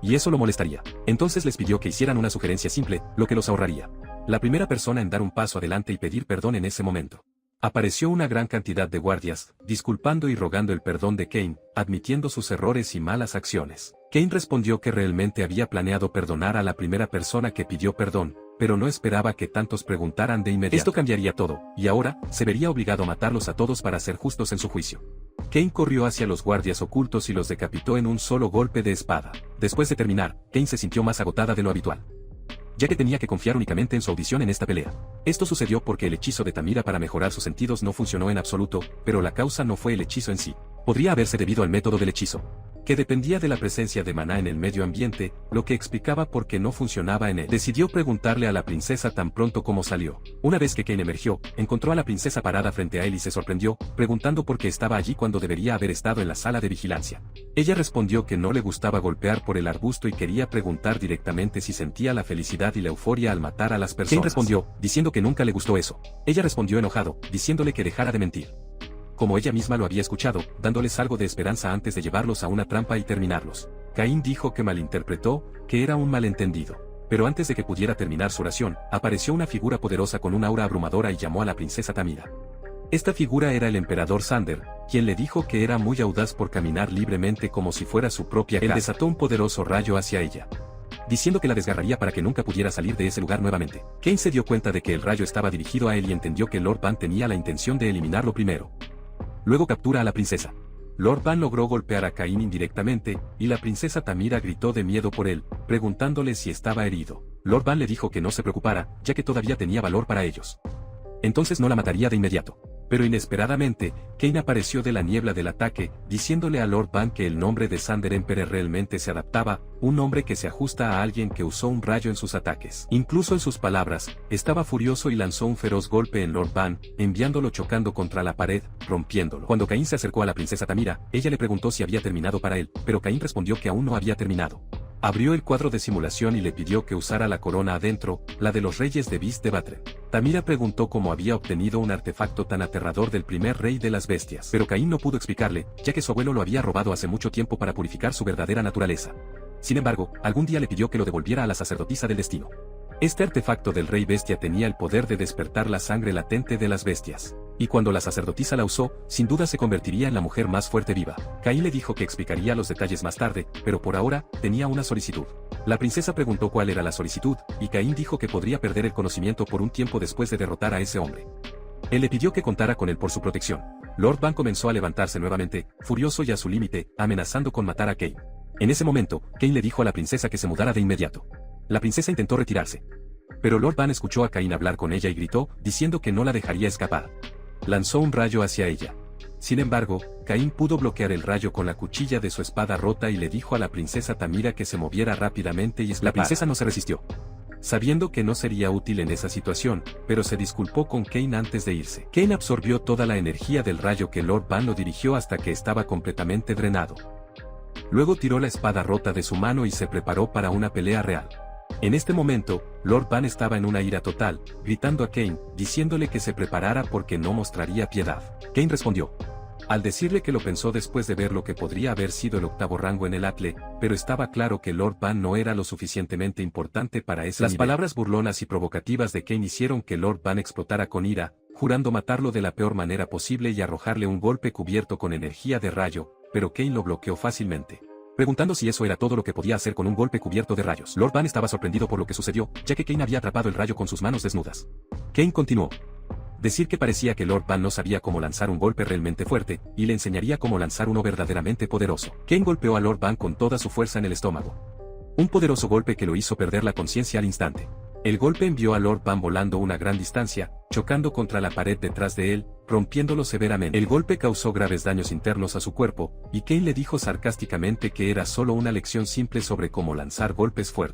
Y eso lo molestaría. Entonces les pidió que hicieran una sugerencia simple, lo que los ahorraría. La primera persona en dar un paso adelante y pedir perdón en ese momento. Apareció una gran cantidad de guardias, disculpando y rogando el perdón de Kane, admitiendo sus errores y malas acciones. Kane respondió que realmente había planeado perdonar a la primera persona que pidió perdón, pero no esperaba que tantos preguntaran de inmediato. Esto cambiaría todo, y ahora, se vería obligado a matarlos a todos para ser justos en su juicio. Kane corrió hacia los guardias ocultos y los decapitó en un solo golpe de espada. Después de terminar, Kane se sintió más agotada de lo habitual, ya que tenía que confiar únicamente en su audición en esta pelea. Esto sucedió porque el hechizo de Tamira para mejorar sus sentidos no funcionó en absoluto, pero la causa no fue el hechizo en sí. Podría haberse debido al método del hechizo. que dependía de la presencia de maná en el medio ambiente, lo que explicaba por qué no funcionaba en él. Decidió preguntarle a la princesa tan pronto como salió. Una vez que Cain emergió, encontró a la princesa parada frente a él y se sorprendió, preguntando por qué estaba allí cuando debería haber estado en la sala de vigilancia. Ella respondió que no le gustaba golpear por el arbusto y quería preguntar directamente si sentía la felicidad y la euforia al matar a las personas. Cain respondió, diciendo que nunca le gustó eso. Ella respondió enojado, diciéndole que dejara de mentir. Como ella misma lo había escuchado, dándoles algo de esperanza antes de llevarlos a una trampa y terminarlos. Cain dijo que malinterpretó, que era un malentendido. Pero antes de que pudiera terminar su oración, apareció una figura poderosa con una aura abrumadora y llamó a la princesa Tamira. Esta figura era el emperador Sander, quien le dijo que era muy audaz por caminar libremente como si fuera su propia casa. Él desató un poderoso rayo hacia ella, diciendo que la desgarraría para que nunca pudiera salir de ese lugar nuevamente. Cain se dio cuenta de que el rayo estaba dirigido a él y entendió que Lord Ban tenía la intención de eliminarlo primero. Luego captura a la princesa. Lord Ban logró golpear a Cain indirectamente, y la princesa Tamira gritó de miedo por él, preguntándole si estaba herido. Lord Ban le dijo que no se preocupara, ya que todavía tenía valor para ellos. Entonces no la mataría de inmediato. Pero inesperadamente, Cain apareció de la niebla del ataque, diciéndole a Lord Ban que el nombre de Sander Emperor realmente se adaptaba, un nombre que se ajusta a alguien que usó un rayo en sus ataques. Incluso en sus palabras, estaba furioso y lanzó un feroz golpe en Lord Ban, enviándolo chocando contra la pared, rompiéndolo. Cuando Cain se acercó a la princesa Tamira, ella le preguntó si había terminado para él, pero Cain respondió que aún no había terminado. Abrió el cuadro de simulación y le pidió que usara la corona adentro, la de los reyes de Beast de Batren. Tamira preguntó cómo había obtenido un artefacto tan aterrador del primer rey de las bestias. Pero Cain no pudo explicarle, ya que su abuelo lo había robado hace mucho tiempo para purificar su verdadera naturaleza. Sin embargo, algún día le pidió que lo devolviera a la sacerdotisa del destino. Este artefacto del rey bestia tenía el poder de despertar la sangre latente de las bestias. Y cuando la sacerdotisa la usó, sin duda se convertiría en la mujer más fuerte viva. Cain le dijo que explicaría los detalles más tarde, pero por ahora, tenía una solicitud. La princesa preguntó cuál era la solicitud, y Cain dijo que podría perder el conocimiento por un tiempo después de derrotar a ese hombre. Él le pidió que contara con él por su protección. Lord Ban comenzó a levantarse nuevamente, furioso y a su límite, amenazando con matar a Cain. En ese momento, Cain le dijo a la princesa que se mudara de inmediato. La princesa intentó retirarse. Pero Lord Ban escuchó a Cain hablar con ella y gritó, diciendo que no la dejaría escapar. Lanzó un rayo hacia ella. Sin embargo, Cain pudo bloquear el rayo con la cuchilla de su espada rota y le dijo a la princesa Tamira que se moviera rápidamente y escapara. La princesa no se resistió, sabiendo que no sería útil en esa situación, pero se disculpó con Cain antes de irse. Cain absorbió toda la energía del rayo que Lord Ban lo dirigió hasta que estaba completamente drenado. Luego tiró la espada rota de su mano y se preparó para una pelea real. En este momento, Lord Ban estaba en una ira total, gritando a Cain, diciéndole que se preparara porque no mostraría piedad. Cain respondió, al decirle que lo pensó después de ver lo que podría haber sido el octavo rango en el Atle, pero estaba claro que Lord Ban no era lo suficientemente importante para ese nivel. Las palabras burlonas y provocativas de Cain hicieron que Lord Ban explotara con ira, jurando matarlo de la peor manera posible y arrojarle un golpe cubierto con energía de rayo, pero Cain lo bloqueó fácilmente, preguntando si eso era todo lo que podía hacer con un golpe cubierto de rayos. Lord Ban estaba sorprendido por lo que sucedió, ya que Cain había atrapado el rayo con sus manos desnudas. Cain continuó. Decir que parecía que Lord Ban no sabía cómo lanzar un golpe realmente fuerte, y le enseñaría cómo lanzar uno verdaderamente poderoso. Cain golpeó a Lord Ban con toda su fuerza en el estómago. Un poderoso golpe que lo hizo perder la conciencia al instante. El golpe envió a Lord Ban volando una gran distancia, chocando contra la pared detrás de él, rompiéndolo severamente. El golpe causó graves daños internos a su cuerpo, y Cain le dijo sarcásticamente que era solo una lección simple sobre cómo lanzar golpes fuertes.